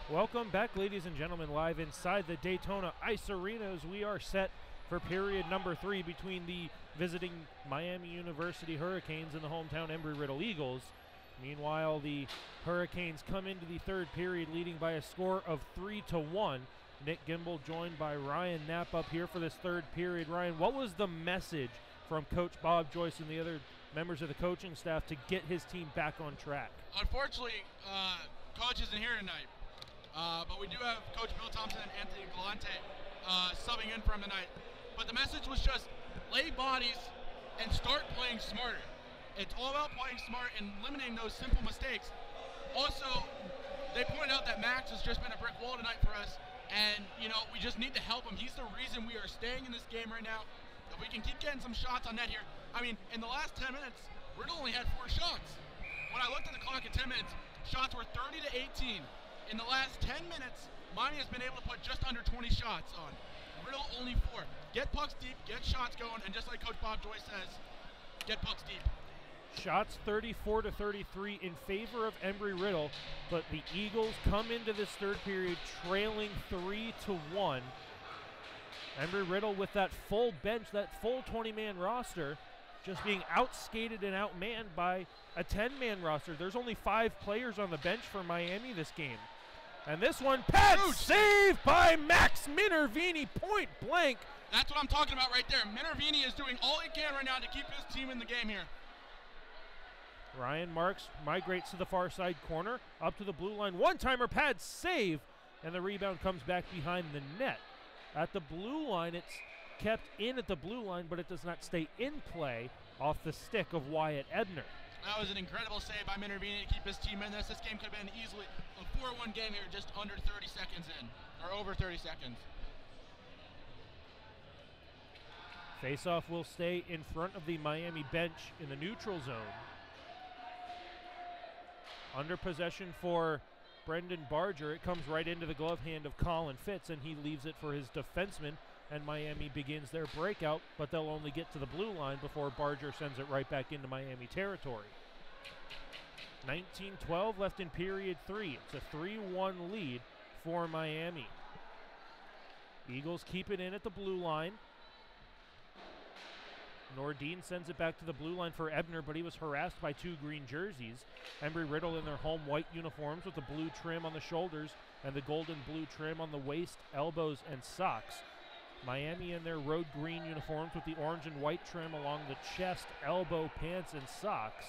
Welcome back, ladies and gentlemen, live inside the Daytona Ice Arena as we are set for period number 3 between the visiting Miami University Hurricanes and the hometown Embry-Riddle Eagles. Meanwhile, the Hurricanes come into the third period leading by a score of 3-1. Nick Gimbel joined by Ryan Knapp up here for this third period. Ryan, what was the message from Coach Bob Joyce and the other members of the coaching staff to get his team back on track? Unfortunately, Coach isn't here tonight. But we do have Coach Bill Thompson and Anthony Galante subbing in for him tonight. But the message was just lay bodies and start playing smarter. It's all about playing smart and eliminating those simple mistakes. Also, they pointed out that Max has just been a brick wall tonight for us. And, you know, we just need to help him. He's the reason we are staying in this game right now. If we can keep getting some shots on net here. I mean, in the last 10 minutes, Riddle only had 4 shots. When I looked at the clock at 10 minutes, shots were 30-18. In the last 10 minutes, Miami has been able to put just under 20 shots on. Riddle only 4. Get pucks deep, get shots going, and just like Coach Bob Joyce says, get pucks deep. Shots 34-33 in favor of Embry-Riddle, but the Eagles come into this third period trailing 3-1. Embry-Riddle with that full bench, that full 20-man roster, just being outskated and outmanned by a 10-man roster. There's only 5 players on the bench for Miami this game. And this one, saved by Max Minervini, point blank. That's what I'm talking about right there. Minervini is doing all he can right now to keep his team in the game here. Ryan Marks migrates to the far side corner, up to the blue line. One-timer pad save, and the rebound comes back behind the net. At the blue line, it's kept in at the blue line, but it does not stay in play off the stick of Wyatt Ebner. That was an incredible save by Minervini to keep his team in this. This game could have been easily a 4-1 game here, just under 30 seconds in, or over 30 seconds. Faceoff will stay in front of the Miami bench in the neutral zone. Under possession for Brendan Barger. It comes right into the glove hand of Colin Fitz, and he leaves it for his defenseman, and Miami begins their breakout, but they'll only get to the blue line before Barger sends it right back into Miami territory. 19-12 left in period 3. It's a 3-1 lead for Miami. Eagles keep it in at the blue line. Nordin sends it back to the blue line for Ebner, but he was harassed by 2 green jerseys. Embry-Riddle in their home white uniforms with the blue trim on the shoulders and the golden blue trim on the waist, elbows, and socks. Miami in their road green uniforms with the orange and white trim along the chest, elbow, pants, and socks.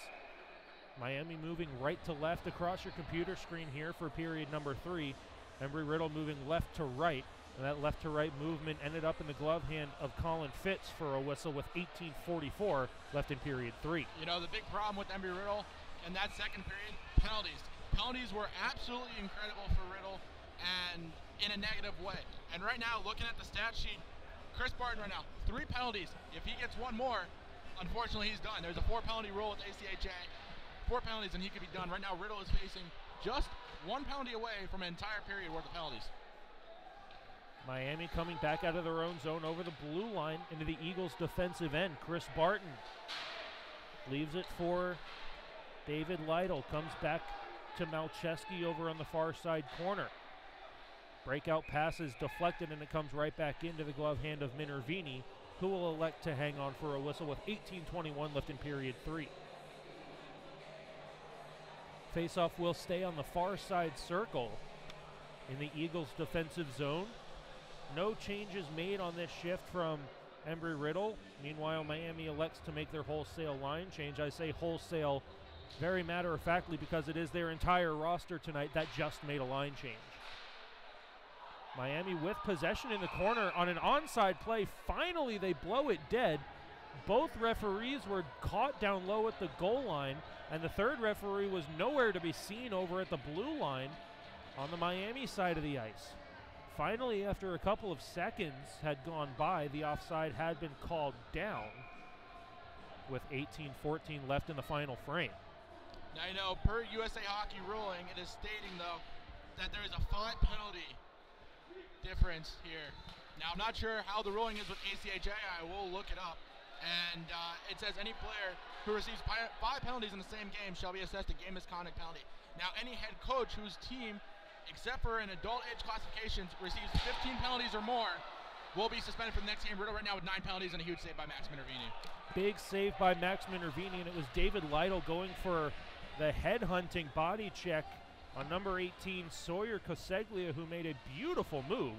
Miami moving right to left across your computer screen here for period number 3. Embry-Riddle moving left to right. And that left to right movement ended up in the glove hand of Colin Fitz for a whistle with 18:44 left in period 3. You know, the big problem with Embry-Riddle in that second period, penalties. Penalties were absolutely incredible for Riddle and in a negative way. And right now, looking at the stat sheet, Chris Barton right now, 3 penalties. If he gets 1 more, unfortunately he's done. There's a 4 penalty rule with ACHA. 4 penalties and he could be done. Right now, Riddle is facing just 1 penalty away from an entire period worth of penalties. Miami coming back out of their own zone over the blue line into the Eagles' defensive end. Chris Barton leaves it for David Lytle. Comes back to Malcheski over on the far side corner. Breakout pass is deflected, and it comes right back into the glove hand of Minervini, who will elect to hang on for a whistle with 18:21 left in period 3. Faceoff will stay on the far side circle in the Eagles' defensive zone. No changes made on this shift from Embry-Riddle. Meanwhile, Miami elects to make their wholesale line change. I say wholesale very matter-of-factly because it is their entire roster tonight that just made a line change. Miami with possession in the corner on an onside play. Finally, they blow it dead. Both referees were caught down low at the goal line, and the third referee was nowhere to be seen over at the blue line on the Miami side of the ice. Finally, after a couple of seconds had gone by, the offside had been called down with 18:14 left in the final frame. Now, you know, per USA Hockey ruling, it is stating, though, that there is a 5 penalty difference here. Now, I'm not sure how the ruling is with ACHA. I will look it up. And it says any player who receives 5 penalties in the same game shall be assessed a game misconduct penalty. Now, any head coach whose team except for in adult age classifications, receives 15 penalties or more, will be suspended for the next game. Riddle right now with 9 penalties and a huge save by Max Minervini. Big save by Max Minervini, and it was David Lytle going for the head-hunting body check on number 18, Sawyer Coseglia, who made a beautiful move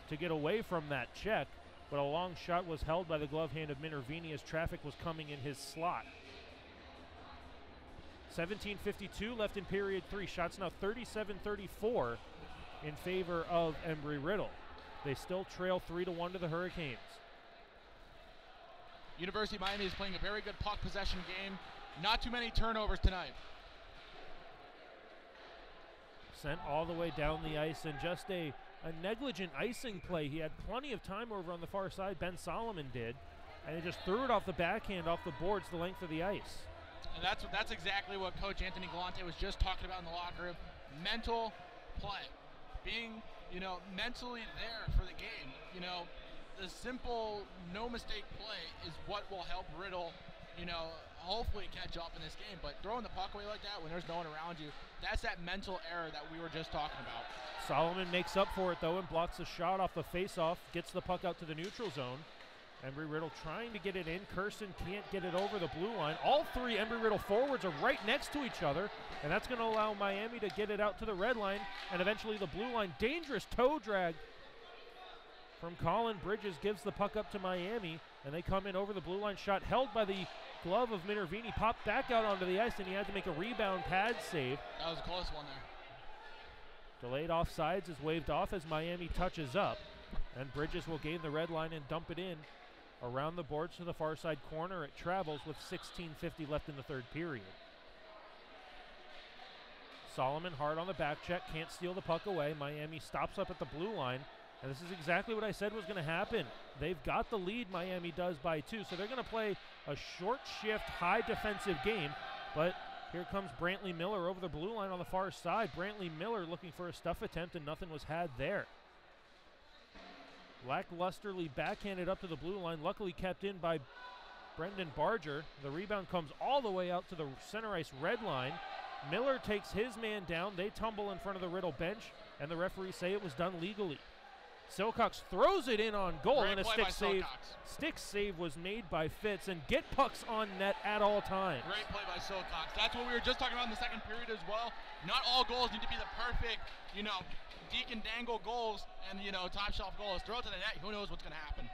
to get away from that check, but a long shot was held by the glove hand of Minervini as traffic was coming in his slot. 17:52 left in period 3. Shots now 37-34 in favor of Embry-Riddle. They still trail 3-1 to the Hurricanes. University of Miami is playing a very good puck possession game. Not too many turnovers tonight. Sent all the way down the ice, and just a negligent icing play. He had plenty of time over on the far side, Ben Solomon did, and he just threw it off the backhand, off the boards, the length of the ice. And that's exactly what Coach Anthony Galante was just talking about in the locker room. Mental play. Being, mentally there for the game. The simple, no mistake play is what will help Riddle, hopefully catch up in this game. But throwing the puck away like that when there's no one around you, that's that mental error that we were just talking about. Solomon makes up for it, though, and blocks a shot off the face-off, gets the puck out to the neutral zone. Embry-Riddle trying to get it in. Kirsten can't get it over the blue line. All three Embry-Riddle forwards are right next to each other, and that's going to allow Miami to get it out to the red line, and eventually the blue line. Dangerous toe drag from Colin Bridges gives the puck up to Miami, and they come in over the blue line. Shot held by the glove of Minervini, popped back out onto the ice, and he had to make a rebound pad save. That was a close one there. Delayed offsides is waved off as Miami touches up, and Bridges will gain the red line and dump it in around the boards to the far side corner. It travels with 16:50 left in the third period. Solomon hard on the back check, can't steal the puck away. Miami stops up at the blue line, and this is exactly what I said was going to happen. They've got the lead, Miami does, by 2, so they're going to play a short shift, high defensive game, but here comes Brantley Miller over the blue line on the far side. Brantley Miller looking for a stuff attempt, and nothing was had there. Lacklusterly backhanded up to the blue line, luckily kept in by Brendan Barger. The rebound comes all the way out to the center ice red line. Miller takes his man down. They tumble in front of the Riddle bench, and the referees say it was done legally. Silcox throws it in on goal, and a stick save was made by Fitz, and get pucks on net at all times. Great play by Silcox. That's what we were just talking about in the second period as well. Not all goals need to be the perfect, deke and dangle goals and, top shelf goals. Throw it to the net. Who knows what's going to happen.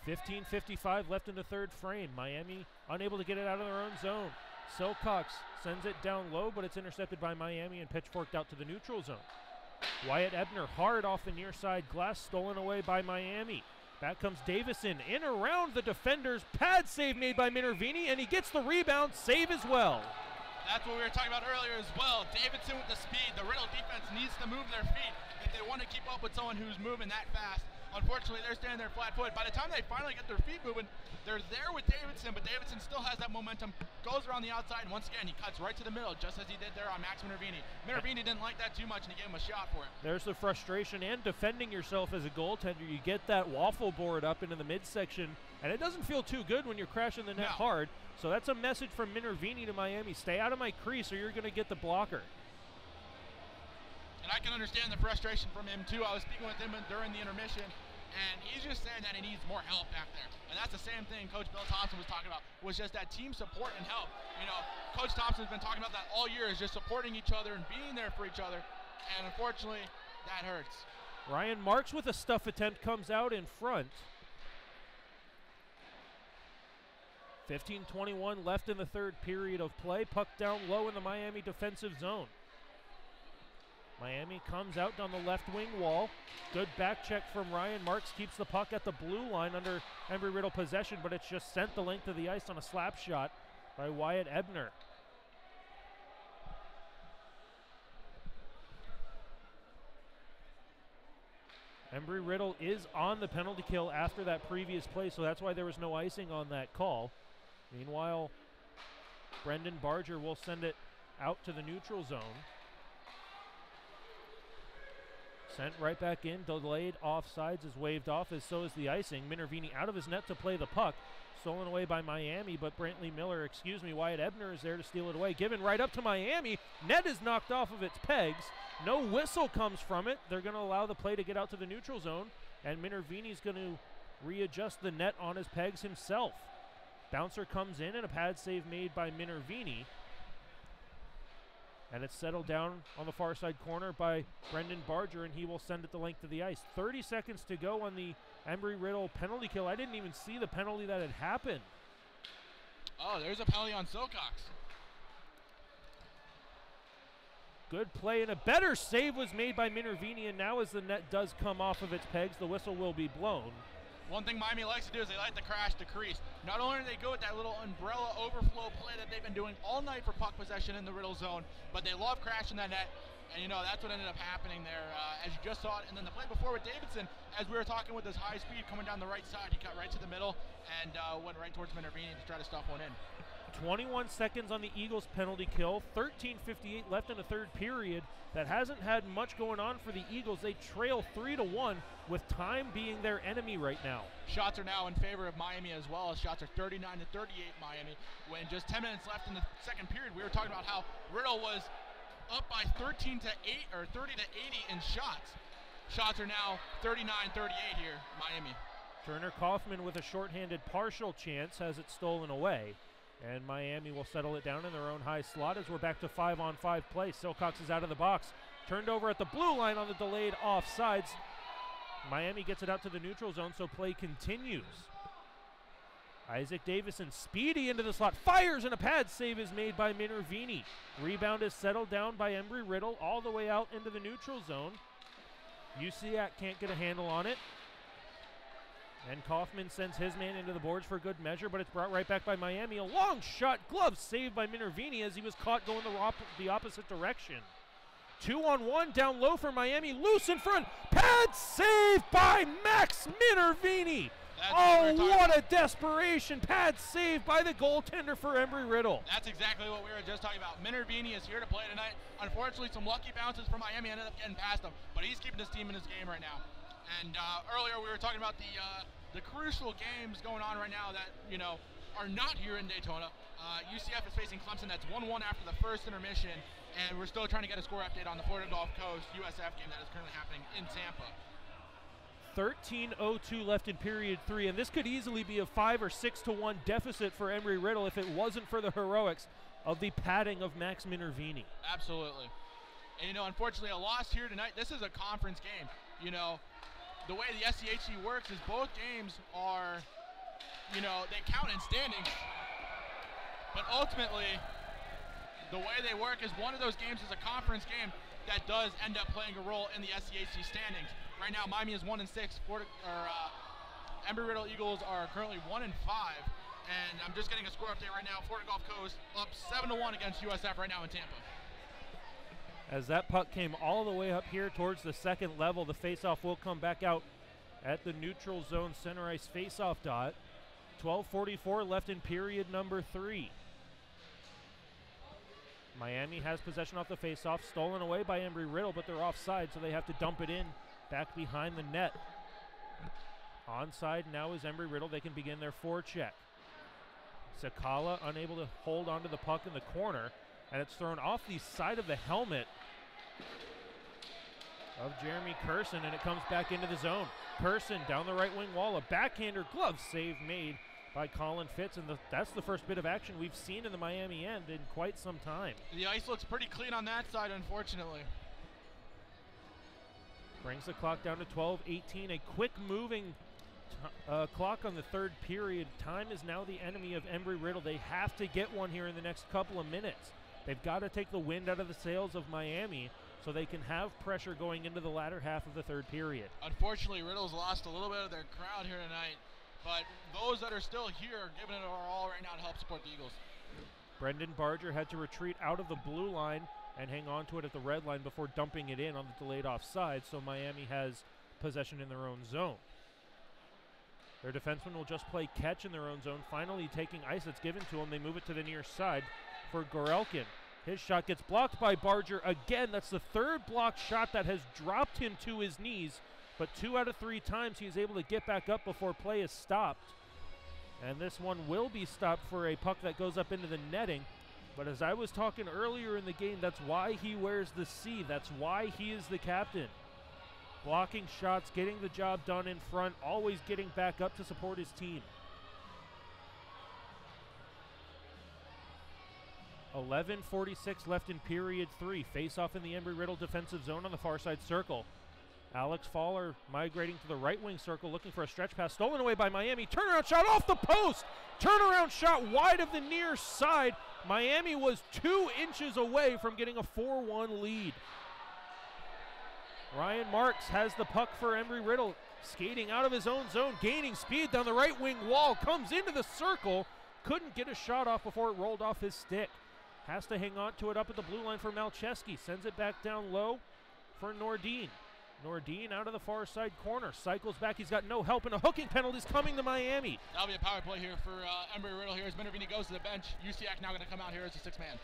15:55 left in the third frame. Miami unable to get it out of their own zone. Silcox sends it down low, but it's intercepted by Miami and pitchforked out to the neutral zone. Wyatt Ebner hard off the near side glass, stolen away by Miami. Back comes Davison in around the defenders. Pad save made by Minervini, and he gets the rebound, save as well. That's what we were talking about earlier as well. Davidson with the speed. The Riddle defense needs to move their feet if they want to keep up with someone who's moving that fast. Unfortunately, they're standing there flat-footed. By the time they finally get their feet moving, they're there with Davidson, but Davidson still has that momentum, goes around the outside, and once again, he cuts right to the middle, just as he did there on Max Minervini. Minervini didn't like that too much, and he gave him a shot for it. There's the frustration and defending yourself as a goaltender. You get that waffle board up into the midsection, and it doesn't feel too good when you're crashing the net hard. So that's a message from Minervini to Miami. Stay out of my crease or you're going to get the blocker. And I can understand the frustration from him, too. I was speaking with him during the intermission, and he's just saying that he needs more help back there. And that's the same thing Coach Bill Thompson was talking about, was just that team support and help. Coach Thompson's been talking about that all year, is just supporting each other and being there for each other. And unfortunately, that hurts. Ryan Marks with a stuff attempt comes out in front. 15:21 left in the third period of play. Puck down low in the Miami defensive zone. Miami comes out down the left wing wall. Good back check from Ryan Marks. Keeps the puck at the blue line under Embry-Riddle possession, but it's just sent the length of the ice on a slap shot by Wyatt Ebner. Embry-Riddle is on the penalty kill after that previous play, so that's why there was no icing on that call. Meanwhile, Brendan Barger will send it out to the neutral zone. Sent right back in. Delayed offsides is waved off, as so is the icing. Minervini out of his net to play the puck. Stolen away by Miami, but Wyatt Ebner is there to steal it away. Given right up to Miami. Net is knocked off of its pegs. No whistle comes from it. They're going to allow the play to get out to the neutral zone, and Minervini's going to readjust the net on his pegs himself. Bouncer comes in, and a pad save made by Minervini. And it's settled down on the far side corner by Brendan Barger, and he will send it the length of the ice. 30 seconds to go on the Embry-Riddle penalty kill. I didn't even see the penalty that had happened. Oh, there's a penalty on Silcox. Good play, and a better save was made by Minervini, and now as the net does come off of its pegs, the whistle will be blown. One thing Miami likes to do is they like to crash the crease. Not only do they go with that little umbrella overflow play that they've been doing all night for puck possession in the Riddle zone, but they love crashing that net, and that's what ended up happening there, as you just saw it. And then the play before with Davidson, as we were talking with his high speed coming down the right side, he cut right to the middle and went right towards Minervini to try to stuff one in. 21 seconds on the Eagles penalty kill, 13:58 left in the third period. That hasn't had much going on for the Eagles. They trail 3-1 with time being their enemy right now. Shots are now in favor of Miami as well. Shots are 39-38 Miami. When just 10 minutes left in the second period, we were talking about how Riddle was up by 13-8 or 30-80 in shots. Shots are now 39-38 here, Miami. Turner Kaufman with a shorthanded partial chance has it stolen away. And Miami will settle it down in their own high slot as we're back to 5-on-5 play. Silcox is out of the box. Turned over at the blue line on the delayed offsides. Miami gets it out to the neutral zone, so play continues. Isaac Davison, speedy into the slot, fires, and a pad save is made by Minervini. Rebound is settled down by Embry-Riddle all the way out into the neutral zone. Usiak can't get a handle on it. And Kaufman sends his man into the boards for good measure, but it's brought right back by Miami. A long shot, glove saved by Minervini as he was caught going the opposite direction. 2-on-1 down low for Miami, loose in front. Pad save by Max Minervini. What a desperation. Pad save by the goaltender for Embry-Riddle. That's exactly what we were just talking about. Minervini is here to play tonight. Unfortunately, some lucky bounces for Miami ended up getting past him, but he's keeping his team in his game right now. And earlier we were talking about the crucial games going on right now that, are not here in Daytona. UCF is facing Clemson. That's 1-1 after the first intermission, and we're still trying to get a score update on the Florida Gulf Coast USF game that is currently happening in Tampa. 13:02 left in period 3, and this could easily be a 5 or 6-1 deficit for Embry-Riddle if it wasn't for the heroics of the padding of Max Minervini. Absolutely. And, unfortunately, a loss here tonight. This is a conference game. The way the SCHC works is both games are, they count in standings. But ultimately, the way they work is one of those games is a conference game that does end up playing a role in the SCHC standings. Right now, Miami is 1-6. Embry-Riddle Eagles are currently 1-5. And I'm just getting a score update right now. Florida Gulf Coast up 7-1 against USF right now in Tampa. As that puck came all the way up here towards the second level, the faceoff will come back out at the neutral zone center ice faceoff dot. 12:44 left in period number 3. Miami has possession off the faceoff, stolen away by Embry-Riddle, but they're offside, so they have to dump it in back behind the net. Onside now is Embry-Riddle. They can begin their forecheck. Sakala unable to hold onto the puck in the corner, and it's thrown off the side of the helmet of Jeremy Curson, and it comes back into the zone. Curson down the right wing wall, a backhander glove save made by Colin Fitz, and that's the first bit of action we've seen in the Miami end in quite some time. The ice looks pretty clean on that side, unfortunately. Brings the clock down to 12:18, a quick moving clock on the third period. Time is now the enemy of Embry-Riddle. They have to get one here in the next couple of minutes. They've got to take the wind out of the sails of Miami so they can have pressure going into the latter half of the third period. Unfortunately, Riddle's lost a little bit of their crowd here tonight, but those that are still here are giving it our all right now to help support the Eagles. Brendan Barger had to retreat out of the blue line and hang on to it at the red line before dumping it in on the delayed offside, so Miami has possession in their own zone. Their defenseman will just play catch in their own zone, finally taking ice that's given to them. They move it to the near side for Gorelkin. His shot gets blocked by Barger again. That's the third blocked shot that has dropped him to his knees, but 2 out of 3 times he's able to get back up before play is stopped. And this one will be stopped for a puck that goes up into the netting. But as I was talking earlier in the game, that's why he wears the C. That's why he is the captain. Blocking shots, getting the job done in front, always getting back up to support his team. 11:46 left in period 3. Face-off in the Embry-Riddle defensive zone on the far side circle. Alex Fowler migrating to the right wing circle, looking for a stretch pass. Stolen away by Miami. Turnaround shot off the post. Turnaround shot wide of the near side. Miami was 2 inches away from getting a 4-1 lead. Ryan Marks has the puck for Embry-Riddle. Skating out of his own zone, gaining speed down the right wing wall. Comes into the circle. Couldn't get a shot off before it rolled off his stick. Has to hang on to it up at the blue line for Malcheski. Sends it back down low for Nordin. Nordin out of the far side corner. Cycles back. He's got no help, and a hooking penalty is coming to Miami. That'll be a power play here for Embry-Riddle here as Minervini goes to the bench. UCAC now going to come out here as a 6-man.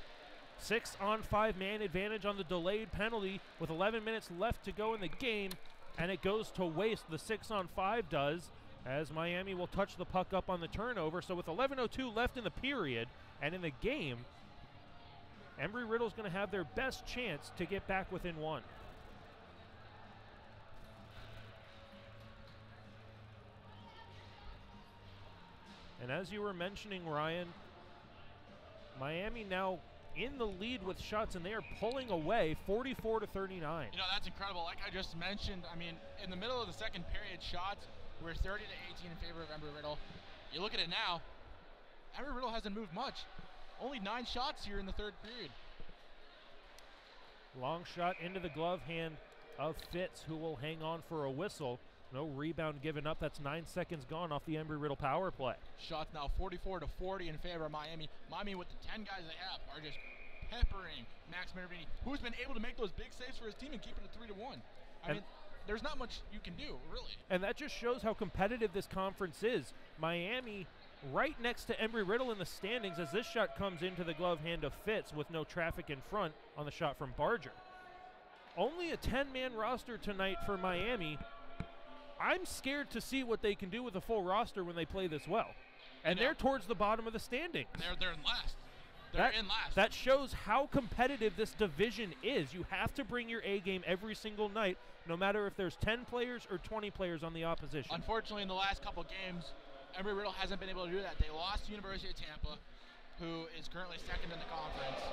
6-on-5 man advantage on the delayed penalty with 11 minutes left to go in the game, and it goes to waste. The 6-on-5 does, as Miami will touch the puck up on the turnover. So with 11:02 left in the period and in the game, Embry-Riddle's going to have their best chance to get back within 1. And as you were mentioning, Ryan, Miami now in the lead with shots, and they are pulling away 44-39. You know, that's incredible. Like I just mentioned, I mean, in the middle of the second period, shots were 30-18 in favor of Embry-Riddle. You look at it now, Embry-Riddle hasn't moved much. Only 9 shots here in the third period. Long shot into the glove hand of Fitz, who will hang on for a whistle. No rebound given up. That's 9 seconds gone off the Embry-Riddle power play. Shots now 44-40 in favor of Miami. Miami, with the 10 guys they have, are just peppering Max Minervini, who's been able to make those big saves for his team and keep it at 3-1. I mean, there's not much you can do, really. And that just shows how competitive this conference is. Miami right next to Embry-Riddle in the standings as this shot comes into the glove hand of Fitz with no traffic in front on the shot from Barger. Only a 10-man roster tonight for Miami. I'm scared to see what they can do with a full roster when they play this well. And they're towards the bottom of the standings. They're in last. They're in last. That shows how competitive this division is. You have to bring your A game every single night, no matter if there's 10 players or 20 players on the opposition. Unfortunately, in the last couple games, Embry-Riddle hasn't been able to do that. They lost to University of Tampa, who is currently second in the conference.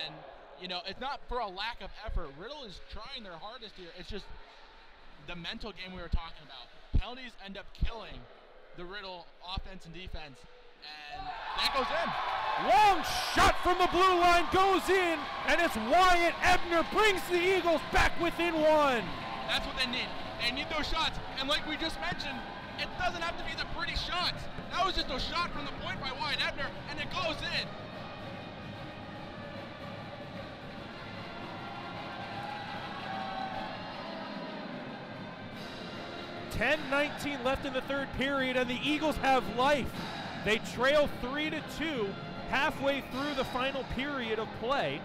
And, you know, it's not for a lack of effort. Riddle is trying their hardest here. It's just the mental game we were talking about. Penalties end up killing the Riddle offense and defense, and that goes in. Long shot from the blue line goes in, and it's Wyatt Ebner brings the Eagles back within 1. That's what they need. They need those shots, and like we just mentioned, it doesn't have to be the pretty shots. That was just a shot from the point by Wyatt Ebner, and it goes in. .10:19 left in the third period, and the Eagles have life. They trail 3-2 halfway through the final period of play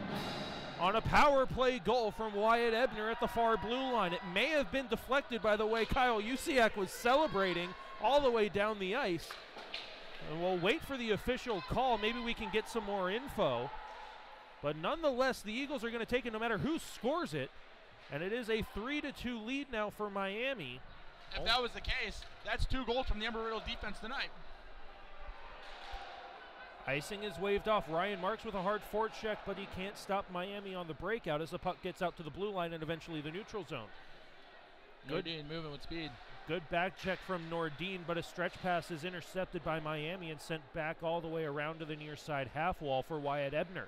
on a power play goal from Wyatt Ebner at the far blue line. It may have been deflected by the way Kyle Usiak was celebrating all the way down the ice. And we'll wait for the official call. Maybe we can get some more info. But nonetheless, the Eagles are going to take it no matter who scores it. And it is a 3-2 lead now for Miami. If that was the case, that's 2 goals from the Embry-Riddle defense tonight. Icing is waved off. Ryan Marks with a hard forecheck, but he can't stop Miami on the breakout as the puck gets out to the blue line and eventually the neutral zone. Nordin moving with speed. Good back check from Nordin, but a stretch pass is intercepted by Miami and sent back all the way around to the near side half wall for Wyatt Ebner.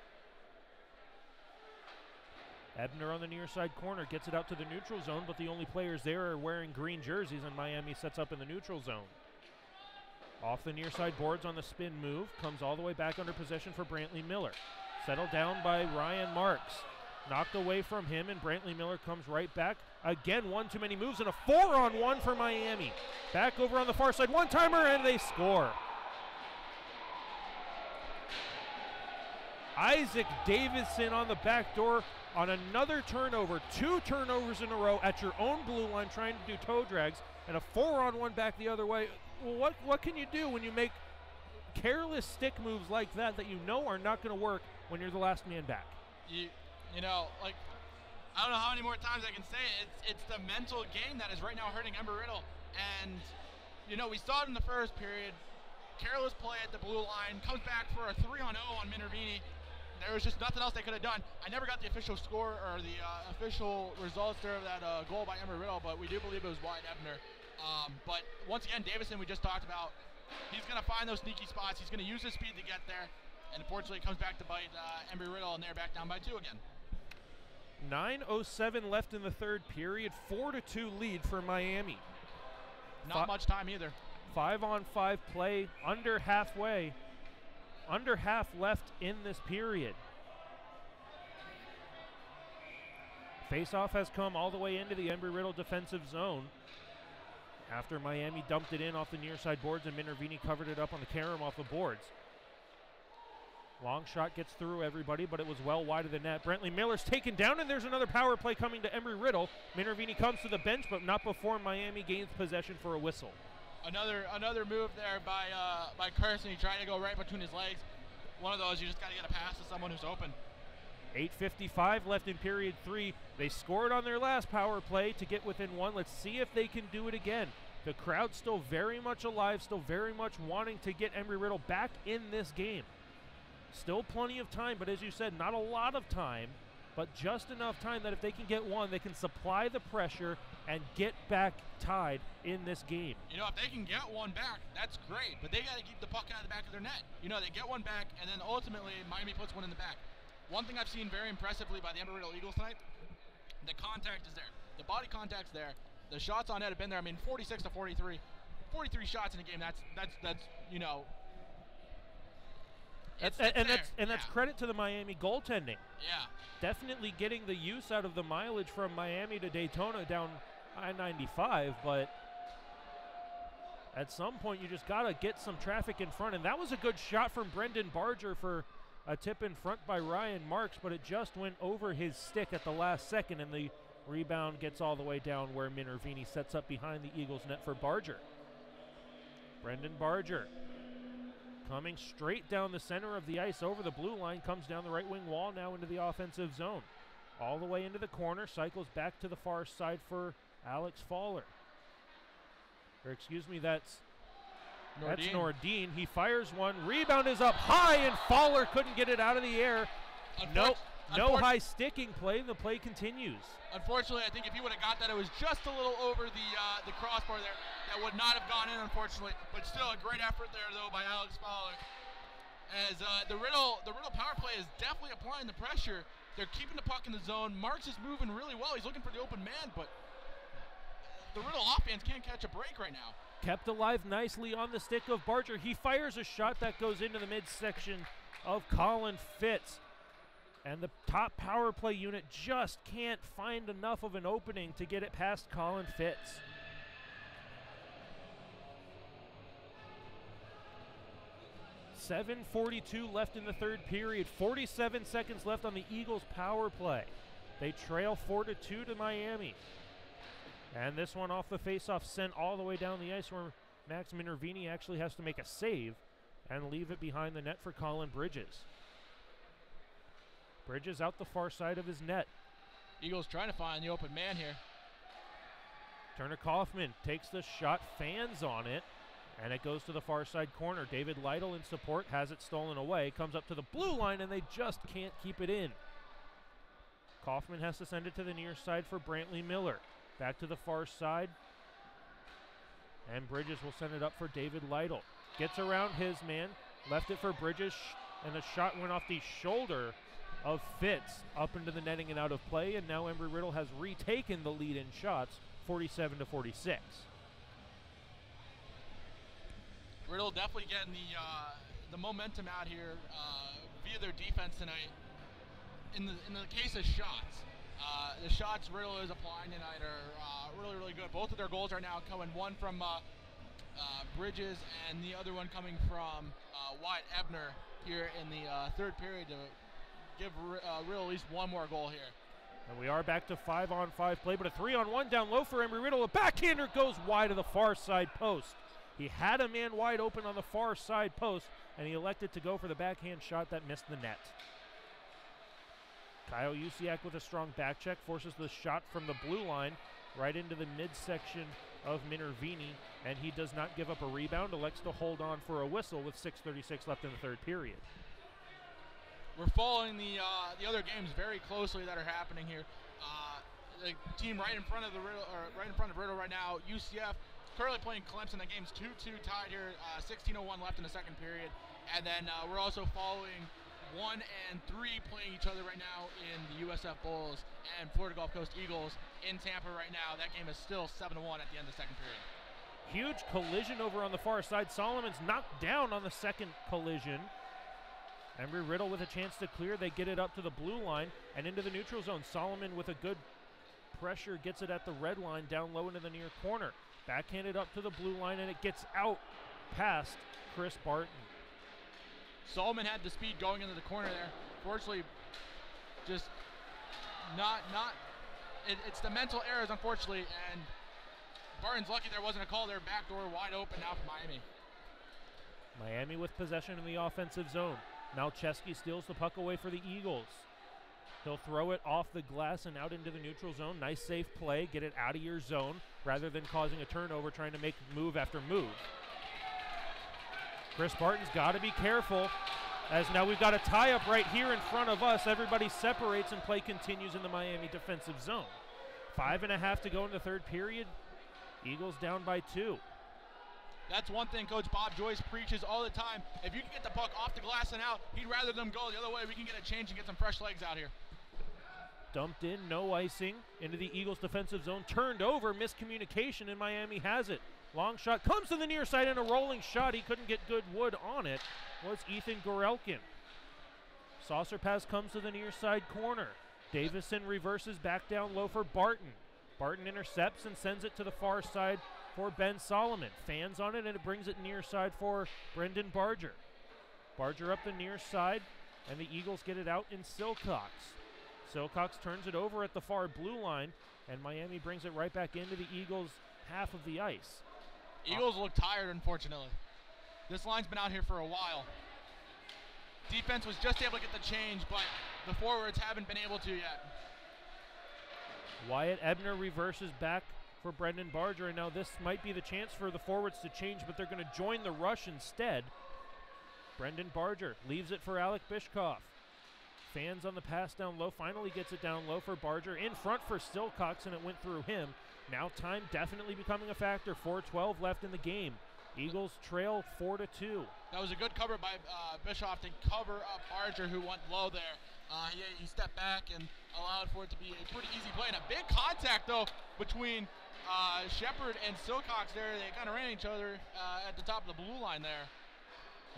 Ebner on the near side corner gets it out to the neutral zone, but the only players there are wearing green jerseys, and Miami sets up in the neutral zone. Off the near side boards on the spin move, comes all the way back under possession for Brantley Miller. Settled down by Ryan Marks. Knocked away from him, and Brantley Miller comes right back. Again, one too many moves, and a 4-on-1 for Miami. Back over on the far side, one-timer, and they score. Isaac Davidson on the back door on another turnover, 2 turnovers in a row at your own blue line trying to do toe drags, and a 4-on-1 back the other way. Well, what can you do when you make careless stick moves like that you know are not going to work when you're the last man back? You know, like, I don't know how many more times I can say it. It's the mental game that is right now hurting Embry-Riddle. And, you know, we saw it in the first period. Careless play at the blue line, comes back for a 3-on-0 on Minervini. There was just nothing else they could have done. I never got the official score or the official results there of that goal by Embry-Riddle, but we do believe it was Wyatt Ebner. But once again, Davison, we just talked about, he's going to find those sneaky spots. He's going to use his speed to get there. And unfortunately, it comes back to bite Embry-Riddle, and they're back down by 2 again. 9:07 left in the third period. 4-2 lead for Miami. Not much time either. 5-on-5 play, under halfway. Under half left in this period. Faceoff has come all the way into the Embry-Riddle defensive zone after Miami dumped it in off the near side boards and Minervini covered it up on the carom off the boards. Long shot gets through everybody, but it was well wide of the net. Brantley Miller's taken down, and there's another power play coming to Embry-Riddle. Minervini comes to the bench, but not before Miami gains possession for a whistle. Another move there by Carson. He tried to go right between his legs. One of those, you just got to get a pass to someone who's open. 8:55 left in period 3. They scored on their last power play to get within 1. Let's see if they can do it again. The crowd's still very much alive, still very much wanting to get Embry-Riddle back in this game. Still plenty of time, but as you said, not a lot of time, but just enough time that if they can get 1, they can supply the pressure and get back tied in this game. You know, if they can get 1 back, that's great, but they got to keep the puck out of the back of their net. You know, they get 1 back, and then ultimately Miami puts 1 in the back. One thing I've seen very impressively by the Embry-Riddle Eagles tonight, the contact is there. The body contact's there. The shots on net have been there. I mean, 46 to 43. 43 shots in a game, that's you know, That's credit to the Miami goaltending. Yeah. Definitely getting the use out of the mileage from Miami to Daytona down I-95, but at some point you just got to get some traffic in front. And that was a good shot from Brendan Barger for a tip in front by Ryan Marks, but it just went over his stick at the last second, and the rebound gets all the way down where Minervini sets up behind the Eagles net for Barger. Brendan Barger coming straight down the center of the ice over the blue line, comes down the right wing wall now into the offensive zone. All the way into the corner, cycles back to the far side for Alex Fowler. Or excuse me, that's Nordin. He fires one, rebound is up high, and Fowler couldn't get it out of the air. No high sticking play, the play continues. Unfortunately, I think if he would have got that, it was just a little over the crossbar there. That would not have gone in, unfortunately, but still a great effort there, though, by Alex Fowler. As the Riddle power play is definitely applying the pressure. They're keeping the puck in the zone. Marks is moving really well. He's looking for the open man, but the Riddle offense can't catch a break right now. Kept alive nicely on the stick of Barger. He fires a shot that goes into the midsection of Colin Fitz. And the top power play unit just can't find enough of an opening to get it past Colin Fitz. .7:42 left in the third period. 47 seconds left on the Eagles' power play. They trail 4-2 to Miami. And this one off the faceoff sent all the way down the ice where Max Minervini actually has to make a save and leave it behind the net for Colin Bridges. Bridges out the far side of his net. Eagles trying to find the open man here. Turner Kaufman takes the shot, fans on it, and it goes to the far side corner. David Lytle in support, has it stolen away, comes up to the blue line, and they just can't keep it in. Kaufman has to send it to the near side for Brantley Miller. Back to the far side, and Bridges will send it up for David Lytle. Gets around his man, left it for Bridges, and the shot went off the shoulder of Fitz up into the netting and out of play, and now Embry-Riddle has retaken the lead in shots, 47-46. Riddle definitely getting the momentum out here via their defense tonight. In the case of shots, the shots Riddle is applying tonight are really good. Both of their goals are now coming, one from Bridges and the other one coming from Wyatt Ebner here in the third period to give Riddle at least one more goal here. And we are back to 5-on-5 play, but a 3-on-1 down low for Embry Riddle. A backhander goes wide of the far side post. He had a man wide open on the far side post, and he elected to go for the backhand shot that missed the net. Kyle Usiak with a strong back check forces the shot from the blue line right into the midsection of Minervini, and he does not give up a rebound, elects to hold on for a whistle with 6:36 left in the third period. We're following the other games very closely that are happening here. The team right in front of Riddle right now, UCF, currently playing Clemson. The game's 2-2 tied here. 16:01 left in the second period, and then we're also following 1 and 3 playing each other right now in the USF Bulls and Florida Gulf Coast Eagles in Tampa right now. That game is still 7-1 at the end of the second period. Huge collision over on the far side. Solomon's knocked down on the second collision. Embry Riddle with a chance to clear. They get it up to the blue line and into the neutral zone. Solomon with a good pressure gets it at the red line down low into the near corner. Backhanded up to the blue line, and it gets out past Chris Barton. Solomon had the speed going into the corner there. Fortunately, just it's the mental errors, unfortunately, and Barton's lucky there wasn't a call there. Back door wide open now for Miami. Miami with possession in the offensive zone. Malcheski steals the puck away for the Eagles. He'll throw it off the glass and out into the neutral zone. Nice safe play. Get it out of your zone rather than causing a turnover trying to make move after move. Chris Barton's got to be careful, as now we've got a tie-up right here in front of us. Everybody separates and play continues in the Miami defensive zone. 5.5 to go in the third period. Eagles down by 2. That's one thing Coach Bob Joyce preaches all the time. If you can get the puck off the glass and out, he'd rather them go the other way. We can get a change and get some fresh legs out here. Dumped in, no icing, into the Eagles defensive zone. Turned over, miscommunication, and Miami has it. Long shot comes to the near side, and a rolling shot. He couldn't get good wood on it. Was Ethan Gorelkin. Saucer pass comes to the near side corner. Davison reverses back down low for Barton. Barton intercepts and sends it to the far side for Ben Solomon. Fans on it, and it brings it near side for Brendan Barger. Barger up the near side, and the Eagles get it out in Silcox. Silcox turns it over at the far blue line, and Miami brings it right back into the Eagles' half of the ice. Eagles look tired, unfortunately. This line's been out here for a while. Defense was just able to get the change, but the forwards haven't been able to yet. Wyatt Ebner reverses back for Brendan Barger, and now this might be the chance for the forwards to change, but they're going to join the rush instead. Brendan Barger leaves it for Alec Bishkoff. Fans on the pass down low, finally gets it down low for Barger. In front for Silcox, and it went through him. Now time definitely becoming a factor. 4:12 left in the game. Eagles trail 4-2. That was a good cover by Bischoff to cover up Barger, who went low there. He stepped back and allowed for it to be a pretty easy play. And a big contact, though, between Shepard and Silcox there. They kind of ran each other at the top of the blue line there.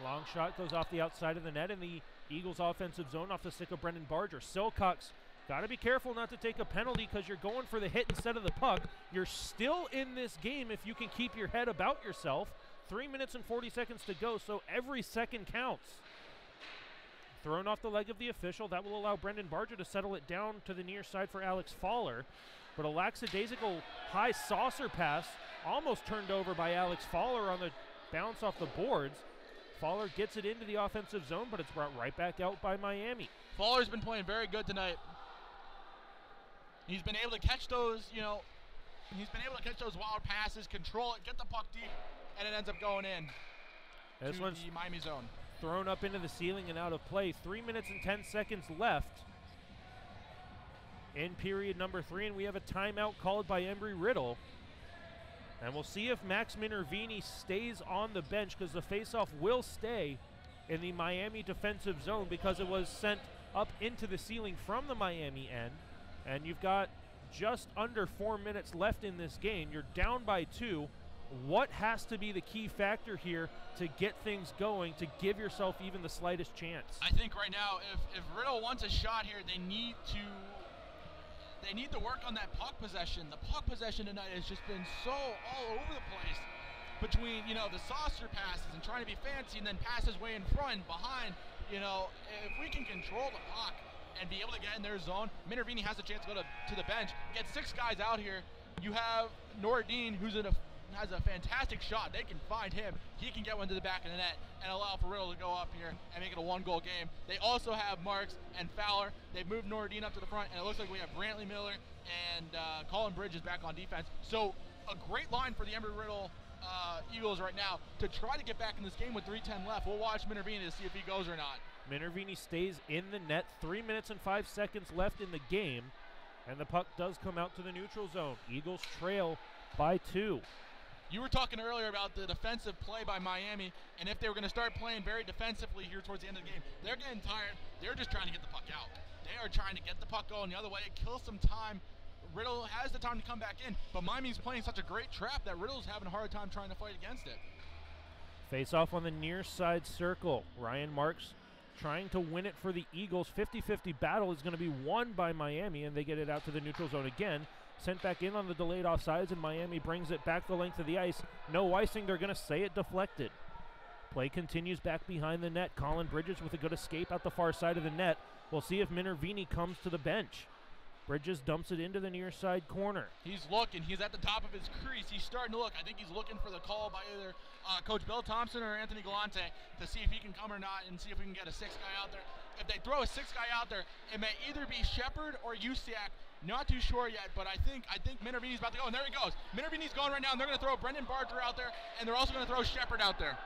Long shot goes off the outside of the net in the Eagles offensive zone off the stick of Brendan Barger. Silcox got to be careful not to take a penalty because you're going for the hit instead of the puck. You're still in this game if you can keep your head about yourself. 3 minutes and 40 seconds to go, so every second counts. Thrown off the leg of the official. That will allow Brendan Barger to settle it down to the near side for Alex Faller. But a lackadaisical high saucer pass almost turned over by Alex Faller on the bounce off the boards. Faller gets it into the offensive zone, but it's brought right back out by Miami. Faller's been playing very good tonight. He's been able to catch those, he's been able to catch those wild passes, control it, get the puck deep, and it ends up going in this to one's the Miami zone. Thrown up into the ceiling and out of play. 3 minutes and 10 seconds left in period number 3, and we have a timeout called by Embry Riddle. And we'll see if Max Minervini stays on the bench, because the faceoff will stay in the Miami defensive zone because it was sent up into the ceiling from the Miami end. And you've got just under 4 minutes left in this game. You're down by 2. What has to be the key factor here to get things going, to give yourself even the slightest chance? I think right now, if Riddle wants a shot here, they need to work on that puck possession. The puck possession tonight has just been so all over the place between, the saucer passes and trying to be fancy and then passes way in front, behind. If we can control the puck, and be able to get in their zone, Minervini has a chance to go to the bench, get 6 guys out here. You have Noradine, who's has a fantastic shot. They can find him. He can get one to the back of the net and allow for Riddle to go up here and make it a 1-goal game. They also have Marks and Fowler. They've moved Noradine up to the front, and it looks like we have Brantley Miller and Colin Bridges back on defense. So a great line for the Embry-Riddle Eagles right now to try to get back in this game with 3:10 left. We'll watch Minervini to see if he goes or not. Minervini stays in the net. 3 minutes and 5 seconds left in the game, and the puck does come out to the neutral zone. Eagles trail by 2. You were talking earlier about the defensive play by Miami, and if they were going to start playing very defensively here towards the end of the game, they're getting tired. They're just trying to get the puck out. They are trying to get the puck going the other way, kill some time. Riddle has the time to come back in, but Miami's playing such a great trap that Riddle's having a hard time trying to fight against it. Face off on the near side circle. Ryan Marks trying to win it for the Eagles. 50-50 battle is going to be won by Miami, and they get it out to the neutral zone again. Sent back in on the delayed offsides, and Miami brings it back the length of the ice. No icing. They're going to say it deflected. Play continues back behind the net. Colin Bridges with a good escape out the far side of the net. We'll see if Minervini comes to the bench. Bridges dumps it into the near side corner. He's looking. He's at the top of his crease. He's starting to look. I think he's looking for the call by either Coach Bill Thompson or Anthony Galante to see if he can come or not and see if we can get a 6th guy out there. If they throw a 6th guy out there, it may either be Shepard or Usiak. Not too sure yet, but I think Minervini's about to go, and there he goes. Minervini's going right now, and they're going to throw Brendan Barger out there, and they're also going to throw Shepard out there.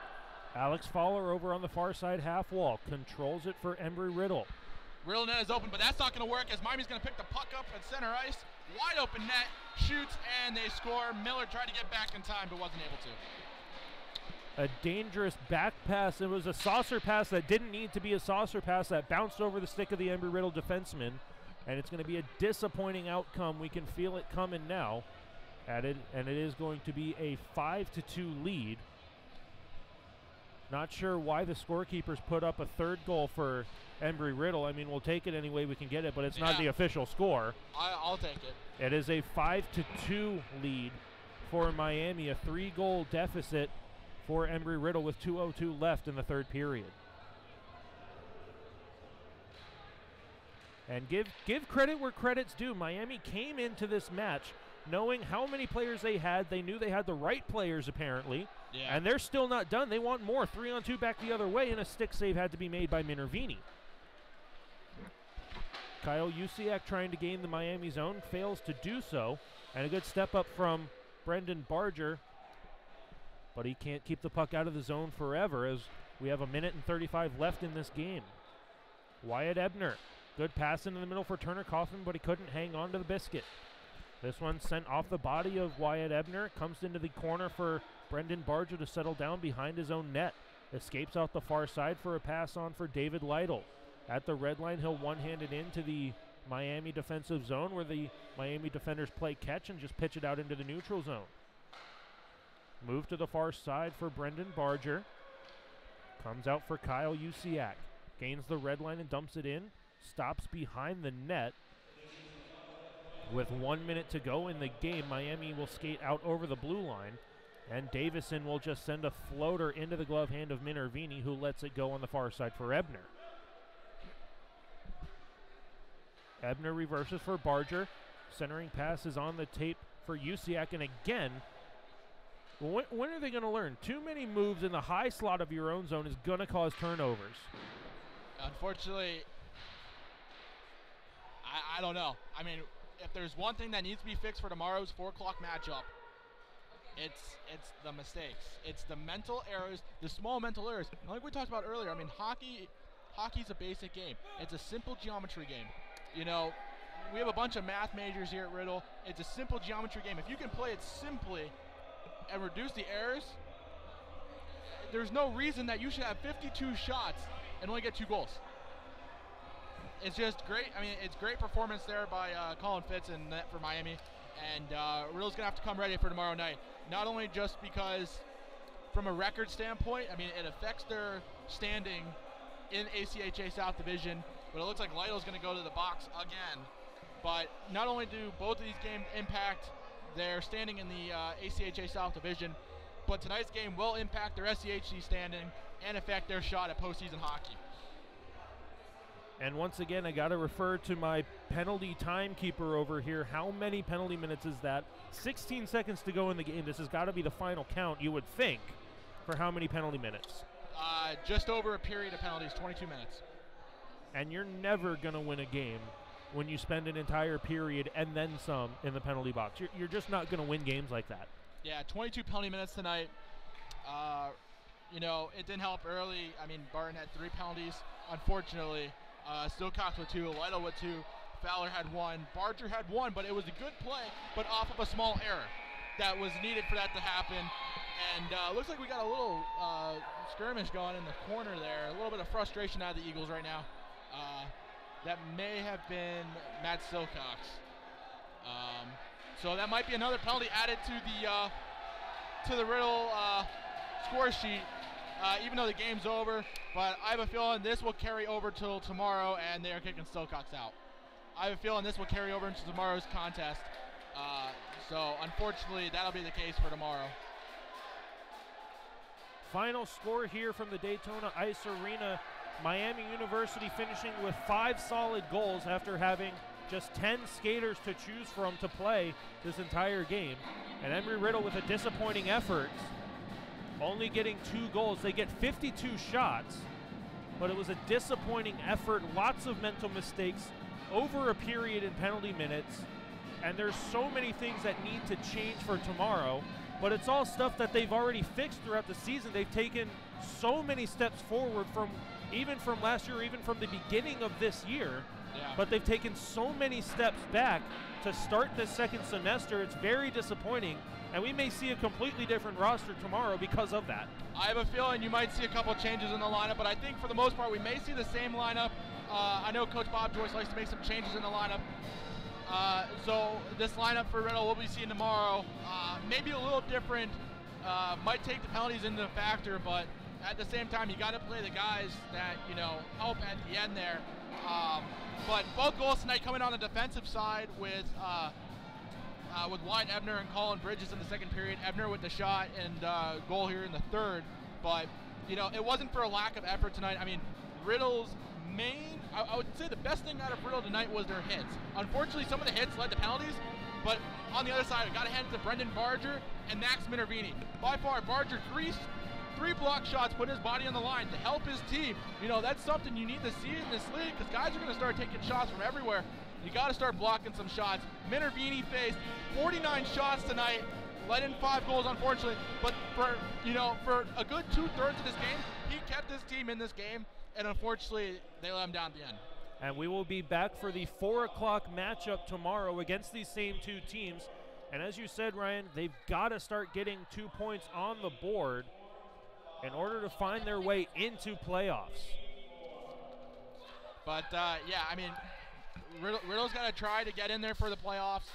Alex Fowler over on the far side half wall. Controls it for Embry-Riddle. Riddle net is open, but that's not going to work as Miami's going to pick the puck up at center ice. Wide open net, shoots, and they score. Miller tried to get back in time, but wasn't able to. A dangerous back pass. It was a saucer pass that didn't need to be a saucer pass that bounced over the stick of the Embry-Riddle defenseman. And it's going to be a disappointing outcome. We can feel it coming now. And it is going to be a 5-2 lead. Not sure why the scorekeepers put up a 3rd goal for Embry-Riddle. I mean, we'll take it any way we can get it, but it's not the official score. I'll take it. It is a 5-2 lead for Miami, a 3-goal deficit for Embry-Riddle with 2:02 left in the 3rd period. And give credit where credit's due. Miami came into this match knowing how many players they had. They knew they had the right players, apparently. Yeah. And they're still not done. They want more. 3-on-2 back the other way, and a stick save had to be made by Minervini. Kyle Usiak trying to gain the Miami zone, fails to do so. And a good step up from Brendan Barger. But he can't keep the puck out of the zone forever as we have 1:35 left in this game. Wyatt Ebner. Good pass into the middle for Turner Coffin, but he couldn't hang on to the biscuit. This one sent off the body of Wyatt Ebner. Comes into the corner for Brendan Barger to settle down behind his own net. Escapes out the far side for a pass on for David Lytle. At the red line, he'll one-hand it into the Miami defensive zone where the Miami defenders play catch and just pitch it out into the neutral zone. Move to the far side for Brendan Barger. Comes out for Kyle Usiak. Gains the red line and dumps it in. Stops behind the net. With 1 minute to go in the game, Miami will skate out over the blue line, and Davison will just send a floater into the glove hand of Minervini, who lets it go on the far side for Ebner. Ebner reverses for Barger. Centering pass is on the tape for Usiak, and again, when are they going to learn? Too many moves in the high slot of your own zone is going to cause turnovers. Unfortunately, I don't know. I mean, if there's one thing that needs to be fixed for tomorrow's 4 o'clock matchup, it's the mistakes. It's the mental errors, the small mental errors. Like we talked about earlier, I mean, hockey's a basic game. It's a simple geometry game. You know, we have a bunch of math majors here at Riddle. It's a simple geometry game. If you can play it simply and reduce the errors, there's no reason that you should have 52 shots and only get 2 goals. It's just great. I mean, it's great performance there by Colin Fitz and net for Miami. And Riddle's going to have to come ready for tomorrow night. Not only just because from a record standpoint, I mean, it affects their standing in ACHA South Division, but it looks like Lytle's going to go to the box again. But not only do both of these games impact their standing in the ACHA South Division, but tonight's game will impact their SCHC standing and affect their shot at postseason hockey. And once again, I got to refer to my penalty timekeeper over here. How many penalty minutes is that? 16 seconds to go in the game. This has got to be the final count, you would think, for how many penalty minutes? Just over a period of penalties, 22 minutes. And you're never going to win a game when you spend an entire period and then some in the penalty box. You're just not going to win games like that. Yeah, 22 penalty minutes tonight. You know, it didn't help early. I mean, Barton had 3 penalties. Unfortunately, Silcox with 2, Lytle with 2, Fowler had 1, Barger had 1, but it was a good play, but off of a small error that was needed for that to happen. And looks like we got a little skirmish going in the corner there. A little bit of frustration out of the Eagles right now. That may have been Matt Silcox. So that might be another penalty added to the Riddle score sheet, even though the game's over. But I have a feeling this will carry over till tomorrow, and they are kicking Silcox out. I have a feeling this will carry over into tomorrow's contest. So unfortunately, that'll be the case for tomorrow. Final score here from the Daytona Ice Arena. Miami University finishing with 5 solid goals after having just 10 skaters to choose from to play this entire game. And Embry-Riddle with a disappointing effort, only getting 2 goals. They get 52 shots, but it was a disappointing effort. Lots of mental mistakes over a period in penalty minutes. And there's so many things that need to change for tomorrow, but it's all stuff that they've already fixed throughout the season. They've taken so many steps forward even from last year, even from the beginning of this year. Yeah. But they've taken so many steps back to start this second semester. It's very disappointing, and we may see a completely different roster tomorrow because of that. I have a feeling you might see a couple changes in the lineup, but I think for the most part we may see the same lineup. I know Coach Bob Joyce likes to make some changes in the lineup. So this lineup for Riddle we'll be seeing tomorrow, maybe a little different. Might take the penalties into factor, but at the same time you got to play the guys that, you know, help at the end there. But both goals tonight coming on the defensive side with Wyatt Ebner and Colin Bridges in the second period. Ebner with the shot and goal here in the third. But, you know, it wasn't for a lack of effort tonight. I mean, Riddle's main, I would say the best thing out of Riddle tonight was their hits. Unfortunately, some of the hits led to penalties, but on the other side, I got to hand it to Brendan Barger and Max Minervini. By far, Barger, three block shots, putting his body on the line to help his team. You know, that's something you need to see in this league, because guys are going to start taking shots from everywhere. You got to start blocking some shots. Minervini faced 49 shots tonight, let in 5 goals, unfortunately. But for a good 2/3 of this game, he kept his team in this game, and unfortunately, they let him down at the end. And we will be back for the 4 o'clock matchup tomorrow against these same 2 teams. And as you said, Ryan, they've got to start getting 2 points on the board in order to find their way into playoffs. But, yeah, I mean, Riddle's got to try to get in there for the playoffs.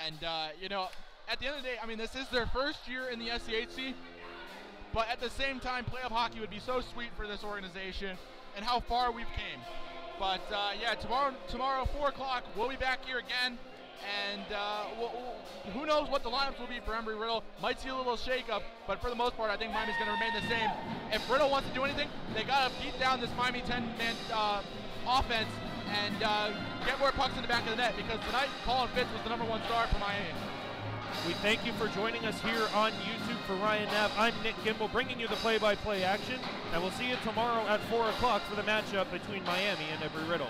And, you know, at the end of the day, I mean, this is their first year in the SCHC. But at the same time, playoff hockey would be so sweet for this organization and how far we've came. But, yeah, tomorrow 4 o'clock, we'll be back here again. And who knows what the lineups will be for Embry-Riddle. Might see a little shakeup, but for the most part, I think Miami's going to remain the same. If Riddle wants to do anything, they got to beat down this Miami 10-man offense and get more pucks in the back of the net, because tonight, Colin Fitz was the #1 star for Miami. We thank you for joining us here on YouTube. For Ryan Knapp, I'm Nick Kimball, bringing you the play-by-play action, and we'll see you tomorrow at 4 o'clock for the matchup between Miami and Embry-Riddle.